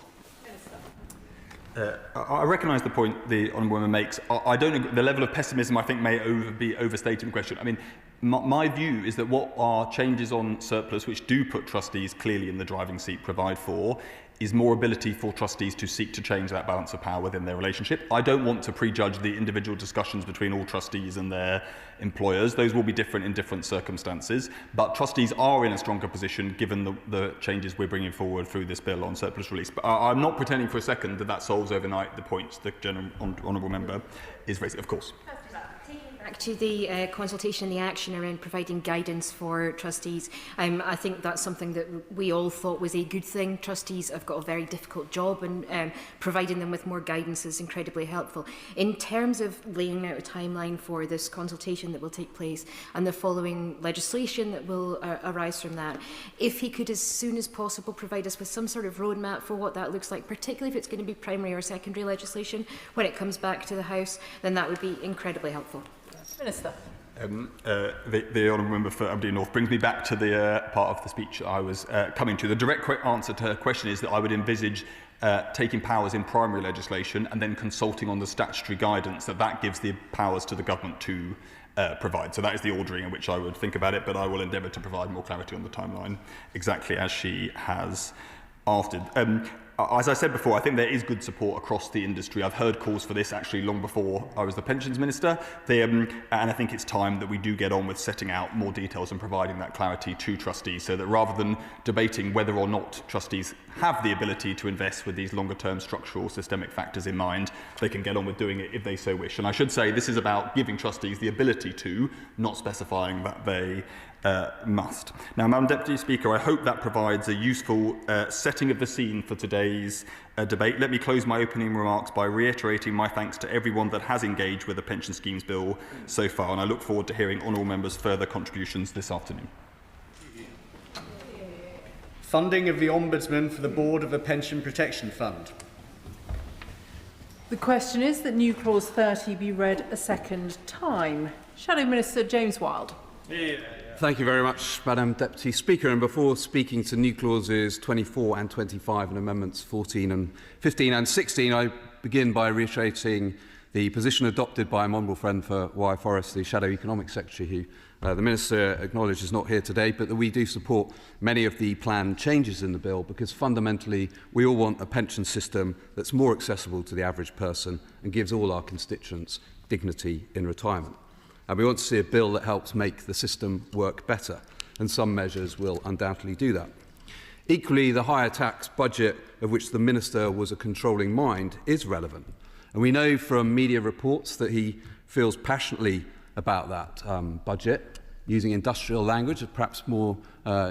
I recognise the point the honourable member makes. I don't agree. The level of pessimism, I think, may be overstated in question. I mean, my view is that what our changes on surplus, which do put trustees clearly in the driving seat, provide for, is more ability for trustees to seek to change that balance of power within their relationship. I don't want to prejudge the individual discussions between all trustees and their employers. Those will be different in different circumstances, but trustees are in a stronger position given the changes we're bringing forward through this bill on surplus release. But I'm not pretending for a second that that solves overnight the points the honourable member is raising, of course. Back to the consultation and the action around providing guidance for trustees. I think that's something that we all thought was a good thing. Trustees have got a very difficult job, and providing them with more guidance is incredibly helpful. In terms of laying out a timeline for this consultation that will take place and the following legislation that will arise from that, if he could as soon as possible provide us with some sort of roadmap for what that looks like, particularly if it's going to be primary or secondary legislation when it comes back to the House, then that would be incredibly helpful. Minister. The honourable member for Aberdeen North brings me back to the part of the speech I was coming to. The direct answer to her question is that I would envisage taking powers in primary legislation and then consulting on the statutory guidance that gives the powers to the government to provide. So that is the ordering in which I would think about it, but I will endeavour to provide more clarity on the timeline exactly as she has asked. As I said before, I think there is good support across the industry. I've heard calls for this actually long before I was the Pensions Minister. And I think it's time that we do get on with setting out more details and providing that clarity to trustees so that rather than debating whether or not trustees have the ability to invest with these longer-term structural systemic factors in mind, they can get on with doing it if they so wish. And I should say this is about giving trustees the ability to, not specifying that they must. Now, Madam Deputy Speaker, I hope that provides a useful setting of the scene for today's debate. Let me close my opening remarks by reiterating my thanks to everyone that has engaged with the Pension Schemes Bill so far, and I look forward to hearing honourable members' further contributions this afternoon. Funding of the Ombudsman for the Board of the Pension Protection Fund. The question is that new clause 30 be read a second time. Shadow Minister James Wilde. Thank you very much, Madam Deputy Speaker. And before speaking to new clauses 24 and 25 and amendments 14 and 15 and 16, I begin by reiterating the position adopted by my honourable friend for Wye Forest, the Shadow Economic Secretary, who the Minister acknowledged is not here today, but that we do support many of the planned changes in the bill because fundamentally we all want a pension system that's more accessible to the average person and gives all our constituents dignity in retirement. And we want to see a bill that helps make the system work better, and some measures will undoubtedly do that. Equally, the higher tax budget, of which the Minister was a controlling mind, is relevant. And we know from media reports that he feels passionately about that budget, using industrial language, perhaps more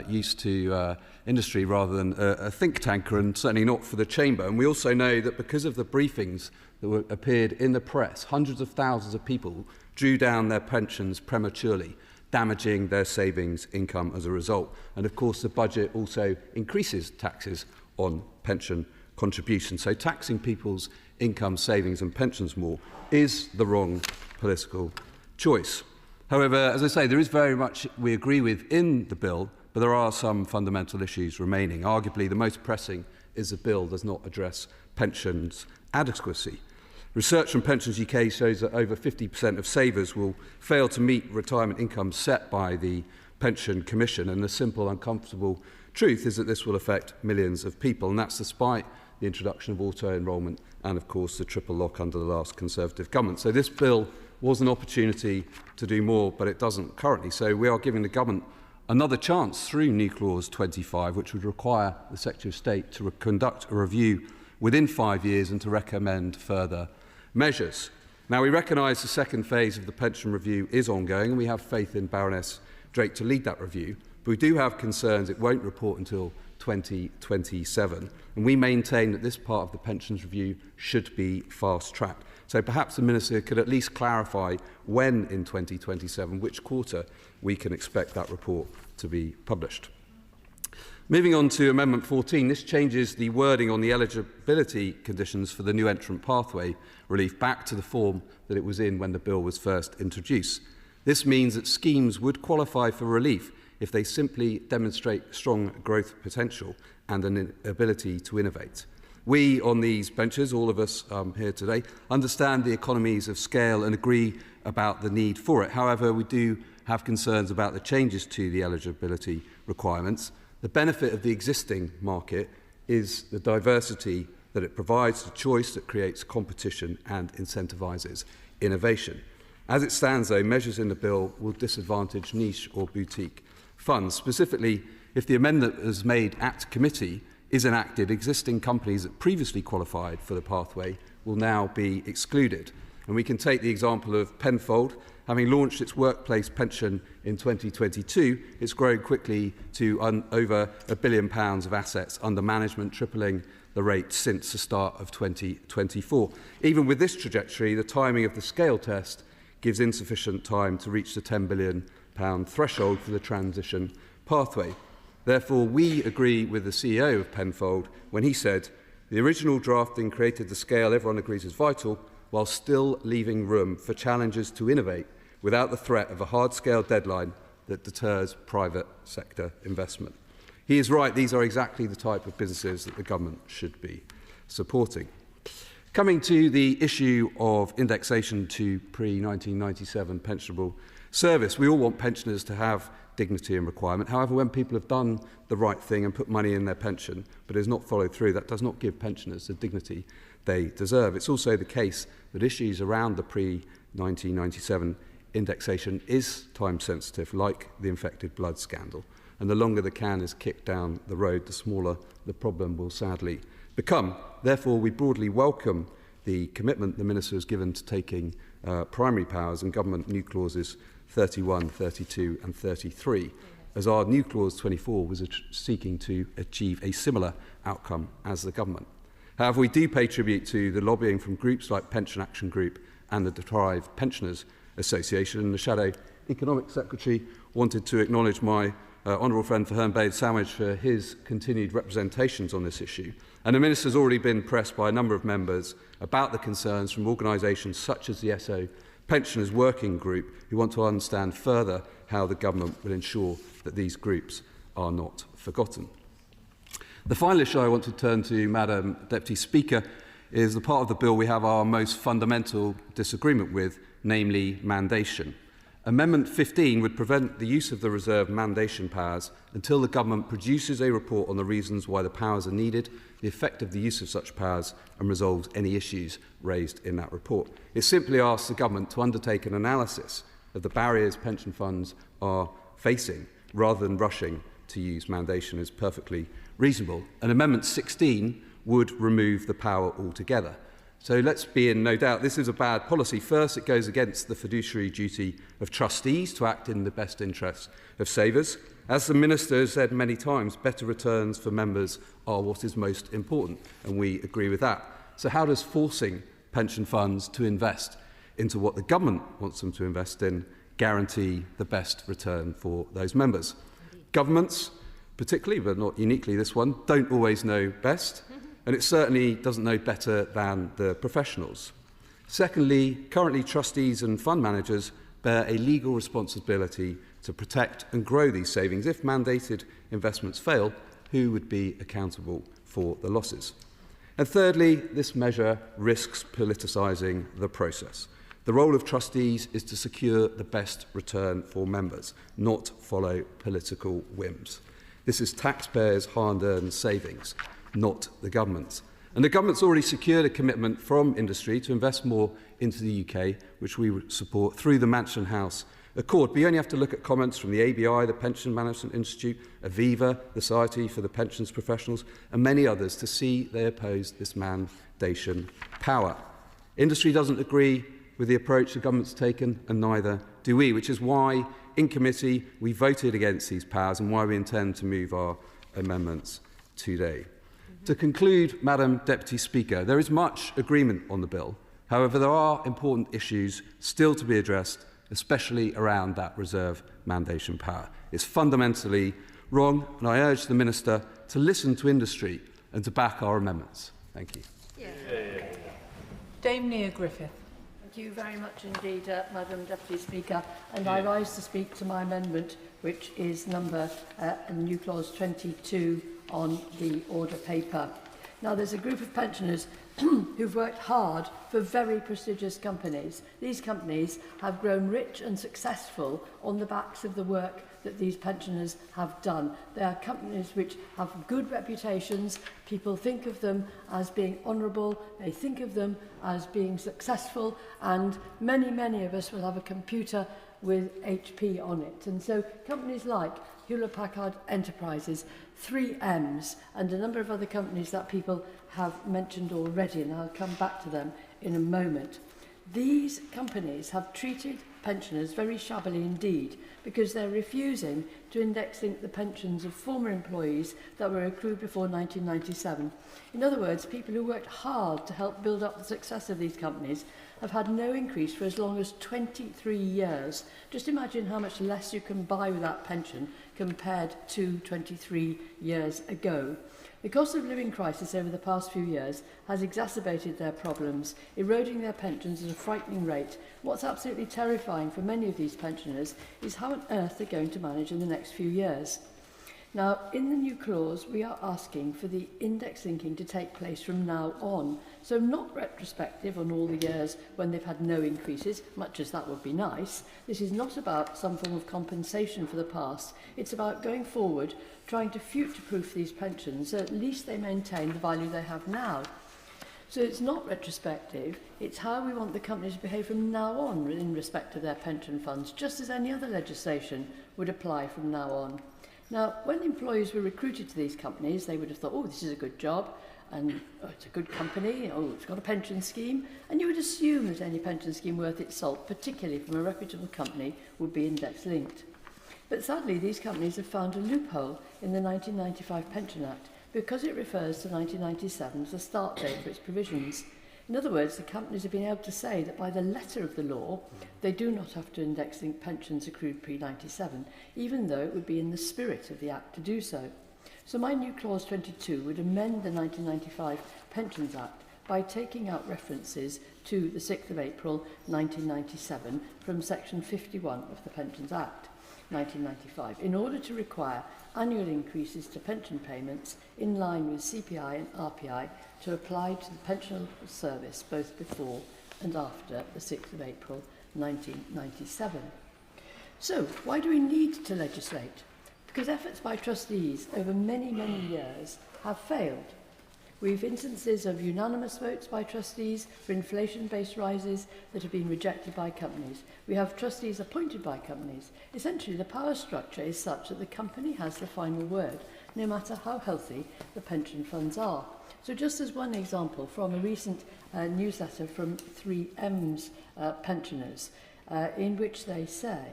used to industry rather than a think tanker, and certainly not for the Chamber. And we also know that because of the briefings that appeared in the press, hundreds of thousands of people drew down their pensions prematurely, damaging their savings income as a result. And of course, the budget also increases taxes on pension contributions. So taxing people's income, savings and pensions more is the wrong political choice. However, as I say, there is very much we agree with in the bill, but there are some fundamental issues remaining. Arguably, the most pressing is the bill does not address pensions adequacy. Research from Pensions UK shows that over 50% of savers will fail to meet retirement income set by the Pension Commission, and the simple, uncomfortable truth is that this will affect millions of people, and that's despite the introduction of auto-enrolment and, of course, the triple lock under the last Conservative government. So this bill was an opportunity to do more, but it doesn't currently. So we are giving the government another chance through New Clause 25, which would require the Secretary of State to conduct a review within 5 years and to recommend further measures. Now, we recognise the second phase of the pension review is ongoing, and we have faith in Baroness Drake to lead that review, but we do have concerns it won't report until 2027, and we maintain that this part of the pensions review should be fast-tracked. So perhaps the Minister could at least clarify when in 2027, which quarter, we can expect that report to be published. Moving on to Amendment 14, this changes the wording on the eligibility conditions for the new entrant pathway relief back to the form that it was in when the bill was first introduced. This means that schemes would qualify for relief if they simply demonstrate strong growth potential and an ability to innovate. We on these benches, all of us here today, understand the economies of scale and agree about the need for it. However, we do have concerns about the changes to the eligibility requirements. The benefit of the existing market is the diversity that it provides, the choice that creates competition and incentivises innovation. As it stands, though, measures in the bill will disadvantage niche or boutique funds. Specifically, if the amendment as made at committee is enacted, existing companies that previously qualified for the pathway will now be excluded. And we can take the example of Penfold. Having launched its workplace pension in 2022, it's grown quickly to over £1 billion of assets under management, tripling the rate since the start of 2024. Even with this trajectory, the timing of the scale test gives insufficient time to reach the £10 billion threshold for the transition pathway. Therefore, we agree with the CEO of Penfold when he said, "The original drafting created the scale everyone agrees is vital, while still leaving room for challengers to innovate without the threat of a hard-scale deadline that deters private sector investment." He is right, these are exactly the type of businesses that the government should be supporting. Coming to the issue of indexation to pre-1997 pensionable service, we all want pensioners to have dignity and requirement. However, when people have done the right thing and put money in their pension, but it is not followed through, that does not give pensioners the dignity they deserve. It's also the case that issues around the pre-1997 indexation is time-sensitive, like the infected blood scandal. And the longer the can is kicked down the road, the smaller the problem will sadly become. Therefore, we broadly welcome the commitment the Minister has given to taking primary powers and government new clauses 31, 32 and 33, as our new clause 24 was seeking to achieve a similar outcome as the government. However, we do pay tribute to the lobbying from groups like Pension Action Group and the Deprived Pensioners Association, and the Shadow Economic Secretary wanted to acknowledge my honourable friend for Herne Bay Sandwich for his continued representations on this issue. And the Minister has already been pressed by a number of members about the concerns from organisations such as the SO Pensioners Working Group, who want to understand further how the government will ensure that these groups are not forgotten. The final issue I want to turn to, Madam Deputy Speaker, is the part of the bill we have our most fundamental disagreement with, namely mandation. Amendment 15 would prevent the use of the reserved mandation powers until the government produces a report on the reasons why the powers are needed, the effect of the use of such powers, and resolves any issues raised in that report. It simply asks the government to undertake an analysis of the barriers pension funds are facing, rather than rushing to use mandation is perfectly reasonable. And Amendment 16 would remove the power altogether. So let's be in no doubt, this is a bad policy. First, it goes against the fiduciary duty of trustees to act in the best interests of savers. As the Minister has said many times, better returns for members are what is most important, and we agree with that. So how does forcing pension funds to invest into what the government wants them to invest in guarantee the best return for those members? Governments, particularly, but not uniquely this one, don't always know best. and it certainly doesn't know better than the professionals. Secondly, currently trustees and fund managers bear a legal responsibility to protect and grow these savings. If mandated investments fail, who would be accountable for the losses? And thirdly, this measure risks politicising the process. The role of trustees is to secure the best return for members, not follow political whims. This is taxpayers' hard-earned savings, not the government's. And the government's already secured a commitment from industry to invest more into the UK, which we would support through the Mansion House Accord. But you only have to look at comments from the ABI, the Pension Management Institute, Aviva, the Society for the Pensions Professionals, and many others to see they oppose this mandation power. Industry doesn't agree with the approach the government's taken, and neither do we, which is why in committee we voted against these powers and why we intend to move our amendments today. To conclude, Madam Deputy Speaker, there is much agreement on the bill. However, there are important issues still to be addressed, especially around that reserve mandation power. It's fundamentally wrong, and I urge the Minister to listen to industry and to back our amendments. Thank you. Dame Neil Griffith. Thank you very much indeed, Madam Deputy Speaker. And I rise to speak to my amendment, which is number new clause 22 on the order paper. Now, there's a group of pensioners who've worked hard for very prestigious companies. These companies have grown rich and successful on the backs of the work that these pensioners have done. They are companies which have good reputations. People think of them as being honourable. They think of them as being successful. And many, many of us will have a computer with HP on it. And so companies like Hewlett-Packard Enterprises, 3Ms, and a number of other companies that people have mentioned already, and I'll come back to them in a moment. These companies have treated pensioners very shabbily indeed, because they're refusing to index link the pensions of former employees that were accrued before 1997. In other words, people who worked hard to help build up the success of these companies have had no increase for as long as 23 years. Just imagine how much less you can buy with that pension compared to 23 years ago. The cost of living crisis over the past few years has exacerbated their problems, eroding their pensions at a frightening rate. What's absolutely terrifying for many of these pensioners is how on earth they're going to manage in the next few years. Now, in the new clause, we are asking for the index linking to take place from now on. So not retrospective on all the years when they've had no increases, much as that would be nice. This is not about some form of compensation for the past. It's about going forward, trying to future-proof these pensions, so at least they maintain the value they have now. So it's not retrospective, it's how we want the companies to behave from now on in respect of their pension funds, just as any other legislation would apply from now on. Now, when employees were recruited to these companies, they would have thought, oh, this is a good job, and oh, it's a good company, oh, it's got a pension scheme, and you would assume that any pension scheme worth its salt, particularly from a reputable company, would be index-linked. But sadly, these companies have found a loophole in the 1995 Pension Act because it refers to 1997 as the start date for its provisions. In other words, the companies have been able to say that by the letter of the law, they do not have to index-link pensions accrued pre-97, even though it would be in the spirit of the Act to do so. So my new clause 22 would amend the 1995 Pensions Act by taking out references to the 6th of April 1997 from section 51 of the Pensions Act 1995 in order to require annual increases to pension payments in line with CPI and RPI to apply to the pensional service both before and after the 6th of April 1997. So, why do we need to legislate? Because efforts by trustees over many, many years have failed. We've instances of unanimous votes by trustees for inflation-based rises that have been rejected by companies. We have trustees appointed by companies. Essentially, the power structure is such that the company has the final word, no matter how healthy the pension funds are. So just as one example from a recent newsletter from 3M's pensioners, in which they say,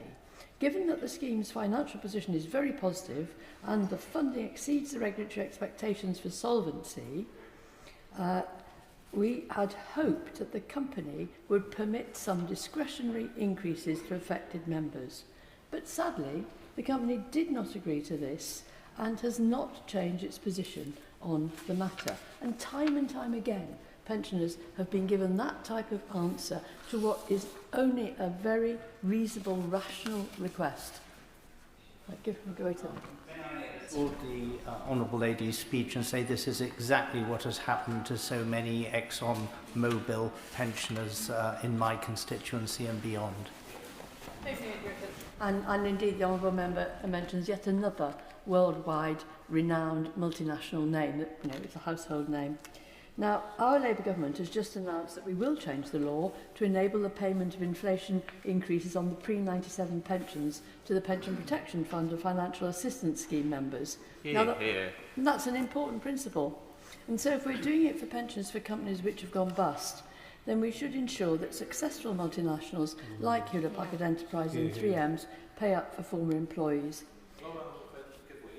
given that the scheme's financial position is very positive and the funding exceeds the regulatory expectations for solvency, we had hoped that the company would permit some discretionary increases to affected members. But sadly, the company did not agree to this and has not changed its position on the matter. And time again, pensioners have been given that type of answer to what is only a very reasonable, rational request. Go to them. For the Honourable Lady's speech and say this is exactly what has happened to so many ExxonMobil pensioners in my constituency and beyond. And indeed, the Honourable Member mentions yet another worldwide renowned multinational name that, it's a household name. Now, our Labour government has just announced that we will change the law to enable the payment of inflation increases on the pre-97 pensions to the Pension Protection Fund of Financial Assistance Scheme members. That's an important principle. And so if we're doing it for pensions for companies which have gone bust, then we should ensure that successful multinationals like Hewlett Packard Enterprise and 3Ms pay up for former employees.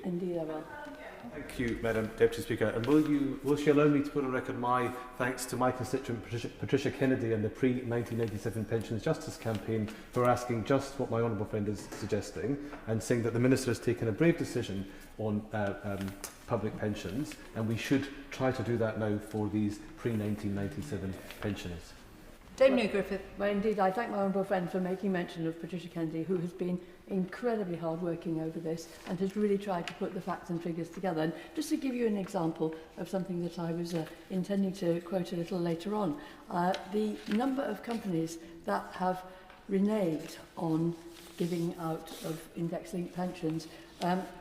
Indeed, I will. Thank you, Madam Deputy Speaker. And will she allow me to put on record my thanks to my constituent Patricia Kennedy and the pre-1987 Pensions Justice Campaign for asking just what my honourable friend is suggesting and saying that the Minister has taken a brave decision on public pensions, and we should try to do that now for these pre-1997 pensioners. Dame New Griffith. Well, indeed, I thank my honourable friend for making mention of Patricia Kennedy, who has been incredibly hard working over this and has really tried to put the facts and figures together. And just to give you an example of something that I was intending to quote a little later on, the number of companies that have reneged on giving out of index-linked pensions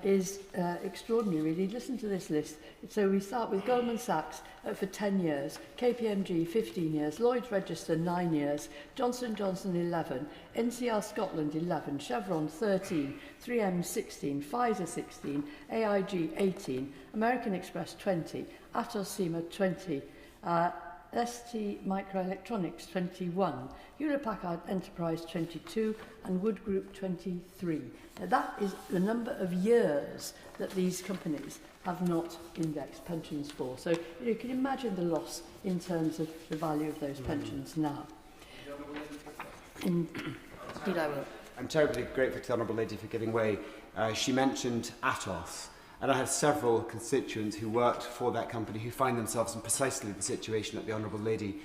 is extraordinary, really. Listen to this list. So we start with Goldman Sachs for 10 years, KPMG 15 years, Lloyd's Register 9 years, Johnson & Johnson 11, NCR Scotland 11, Chevron 13, 3M 16, Pfizer 16, AIG 18, American Express 20, Atos Sema 20, ST Microelectronics 21, Hewlett Packard Enterprise 22, and Wood Group 23. Now that is the number of years that these companies have not indexed pensions for. So you can imagine the loss in terms of the value of those pensions now. Indeed, I will. I'm terribly grateful to the Honourable Lady for giving way. She mentioned Atos. And I have several constituents who worked for that company who find themselves in precisely the situation that the Honourable Lady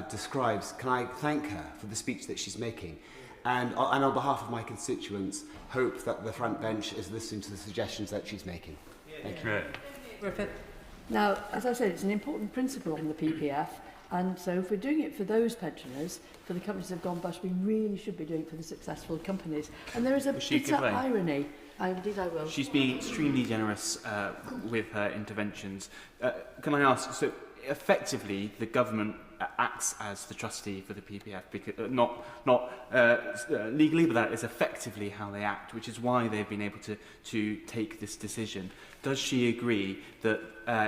describes. Can I thank her for the speech that she's making? And on behalf of my constituents, hope that the front bench is listening to the suggestions that she's making. Thank you. Griffith. Now, as I said, it's an important principle on the PPF. And so if we're doing it for those pensioners, for the companies that have gone bust, we really should be doing it for the successful companies. And there is a bitter irony. Indeed, I will. She's being extremely generous with her interventions. Can I ask, so effectively the government acts as the trustee for the PPF, because, not legally, but that is effectively how they act, which is why they've been able to take this decision. Does she agree that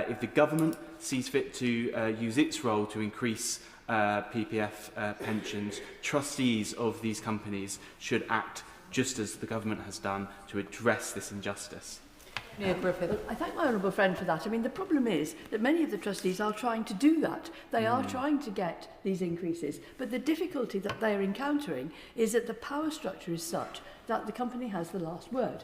if the government sees fit to use its role to increase PPF pensions, trustees of these companies should act just as the government has done to address this injustice? Yeah, Griffith. I thank my honourable friend for that. I mean, the problem is that many of the trustees are trying to do that. They are trying to get these increases. But the difficulty that they are encountering is that the power structure is such that the company has the last word.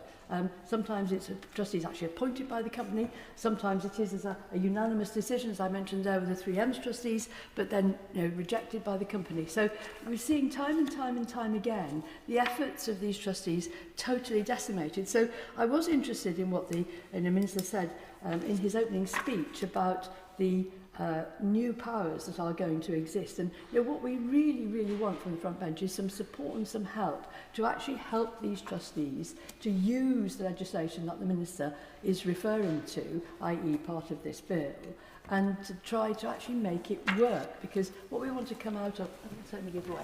Sometimes it's trustees actually appointed by the company. Sometimes it is as a unanimous decision, as I mentioned there with the 3M's trustees, but then rejected by the company. So we're seeing time and time again the efforts of these trustees totally decimated. So I was interested in what the Minister said in his opening speech about the new powers that are going to exist. And what we really want from the front bench is some support and some help to actually help these trustees to use the legislation that the Minister is referring to, i.e. part of this bill, and to try to actually make it work, because what we want to come out of, I'll certainly give away.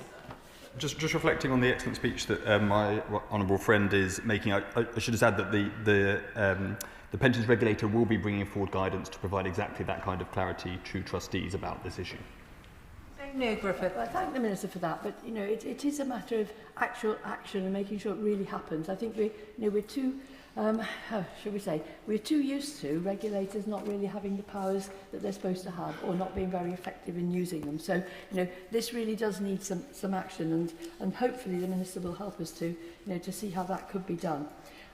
Just reflecting on the excellent speech that my honourable friend is making, I should just add that the pensions regulator will be bringing forward guidance to provide exactly that kind of clarity to trustees about this issue. No, Griffith. I thank the Minister for that, but it is a matter of actual action and making sure it really happens. I think we're too, how should we say, we're too used to regulators not really having the powers that they're supposed to have, or not being very effective in using them. So this really does need some action, and hopefully the Minister will help us to see how that could be done.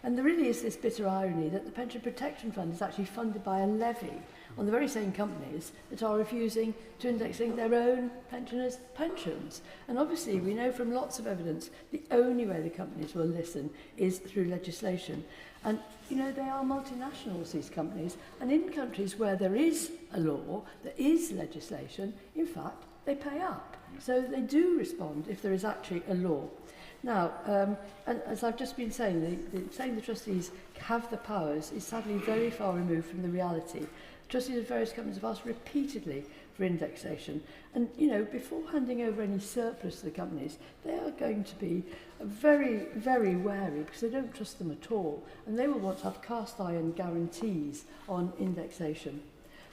And there really is this bitter irony that the Pension Protection Fund is actually funded by a levy on the very same companies that are refusing to indexing their own pensioners' pensions. And obviously we know from lots of evidence the only way the companies will listen is through legislation. And you know, they are multinationals, these companies, and in countries where there is a law, there is legislation, in fact they pay up. So they do respond if there is actually a law. Now, and as I've just been saying, saying the trustees have the powers is sadly very far removed from the reality. Trustees of various companies have asked repeatedly for indexation. And, you know, before handing over any surplus to the companies, they are going to be very, very wary because they don't trust them at all. And they will want to have cast iron guarantees on indexation.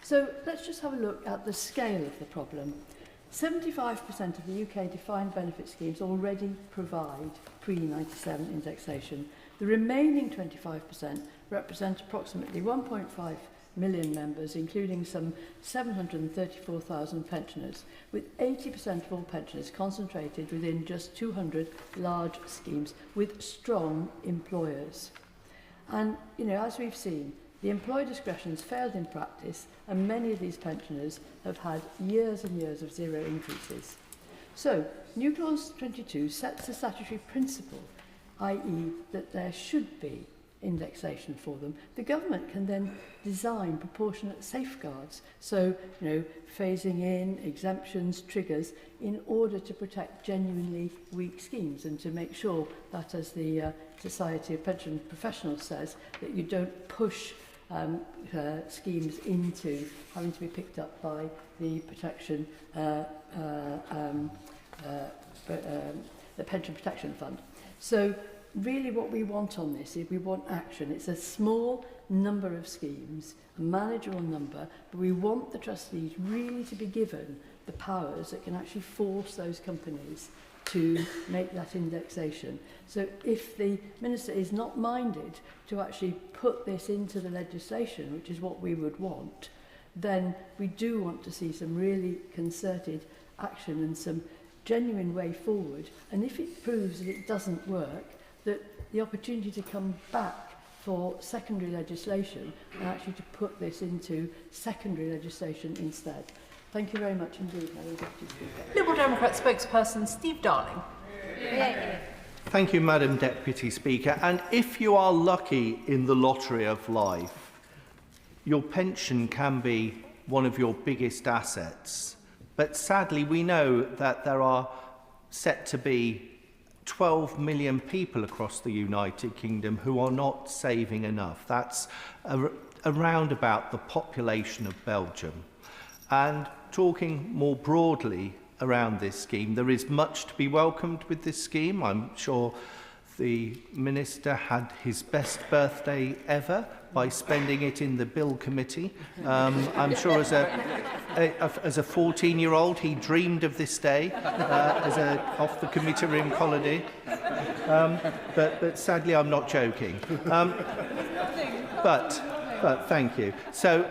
So let's just have a look at the scale of the problem. 75% of the UK defined benefit schemes already provide pre-97 indexation. The remaining 25% represent approximately 1.5 million members, including some 734,000 pensioners, with 80% of all pensioners concentrated within just 200 large schemes with strong employers. And, you know, as we've seen, the employer discretion has failed in practice, and many of these pensioners have had years and years of zero increases. So, New Clause 22 sets a statutory principle, i.e. that there should be indexation for them. The government can then design proportionate safeguards, so, you know, phasing in, exemptions, triggers, in order to protect genuinely weak schemes and to make sure that, as the Society of Pension Professionals says, that you don't push schemes into having to be picked up by the protection, the Pension Protection Fund. So really what we want on this is we want action. It's a small number of schemes, a manageable number, but we want the trustees really to be given the powers that can actually force those companies to make that indexation. So if the Minister is not minded to actually put this into the legislation, which is what we would want, then we do want to see some really concerted action and some genuine way forward. And if it proves that it doesn't work, that the opportunity to come back for secondary legislation and actually to put this into secondary legislation instead. Thank you very much indeed, Madam Deputy Speaker. Liberal Democrat spokesperson Steve Darling. Thank you, Madam Deputy Speaker. And if you are lucky in the lottery of life, your pension can be one of your biggest assets. But sadly, we know that there are set to be 12 million people across the United Kingdom who are not saving enough. That's around about the population of Belgium. And talking more broadly around this scheme, there is much to be welcomed with this scheme. I'm sure the Minister had his best birthday ever by spending it in the Bill Committee. I'm sure as a 14-year-old he dreamed of this day as a off the committee room holiday. But sadly I'm not joking. But thank you. So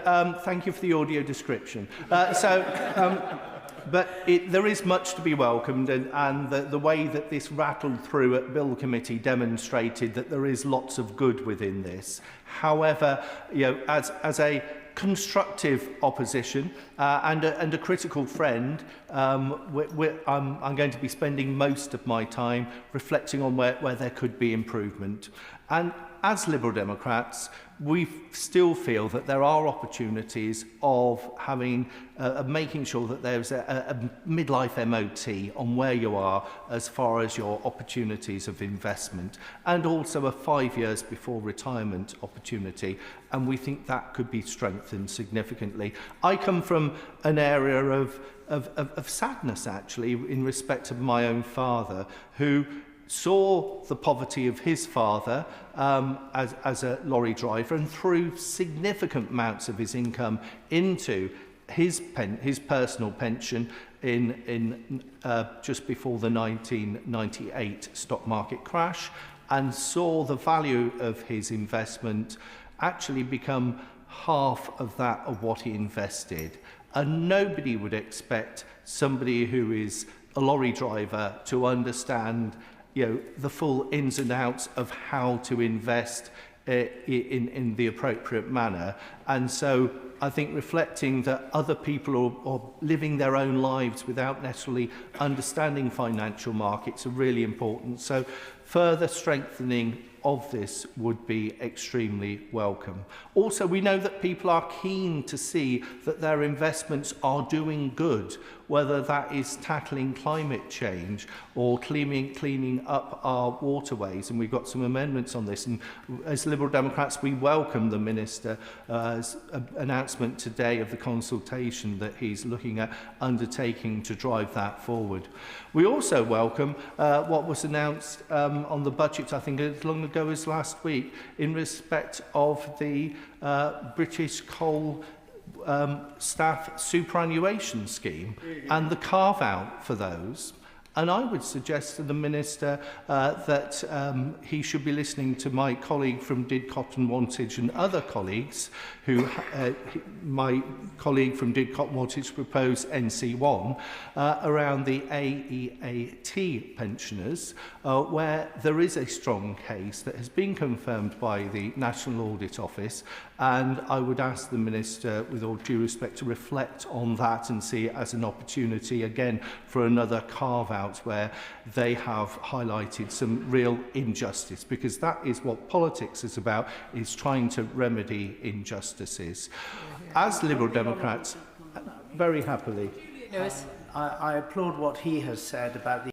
thank you for the audio description. But there is much to be welcomed, and the way that this rattled through at Bill Committee demonstrated that there is lots of good within this. However, you know, as a constructive opposition and a critical friend, I'm going to be spending most of my time reflecting on where there could be improvement. And as Liberal Democrats, we still feel that there are opportunities of having, making sure that there's a midlife MOT on where you are as far as your opportunities of investment, and also a 5 years before retirement opportunity. And we think that could be strengthened significantly. I come from an area of sadness, actually, in respect of my own father, who saw the poverty of his father as a lorry driver and threw significant amounts of his income into his personal pension in just before the 1998 stock market crash, and saw the value of his investment actually become half of that of what he invested. And nobody would expect somebody who is a lorry driver to understand the full ins and outs of how to invest in the appropriate manner. And so I think reflecting that other people are living their own lives without necessarily understanding financial markets are really important. So further strengthening of this would be extremely welcome. Also, we know that people are keen to see that their investments are doing good, whether that is tackling climate change or cleaning up our waterways. And we've got some amendments on this. And as Liberal Democrats, we welcome the Minister's announcement today of the consultation that he's looking at undertaking to drive that forward. We also welcome what was announced on the budget, I think, as long ago as last week, in respect of the British coal staff superannuation scheme and the carve-out for those. And I would suggest to the Minister that he should be listening to my colleague from Didcot and Wantage and other colleagues who, my colleague from Didcot and Wantage proposed NC1 around the AEAT pensioners, where there is a strong case that has been confirmed by the National Audit Office. And I would ask the Minister, with all due respect, to reflect on that and see it as an opportunity, again, for another carve-out where they have highlighted some real injustice, because that is what politics is about, is trying to remedy injustices. As Liberal Democrats, very happily. I applaud what he has said about the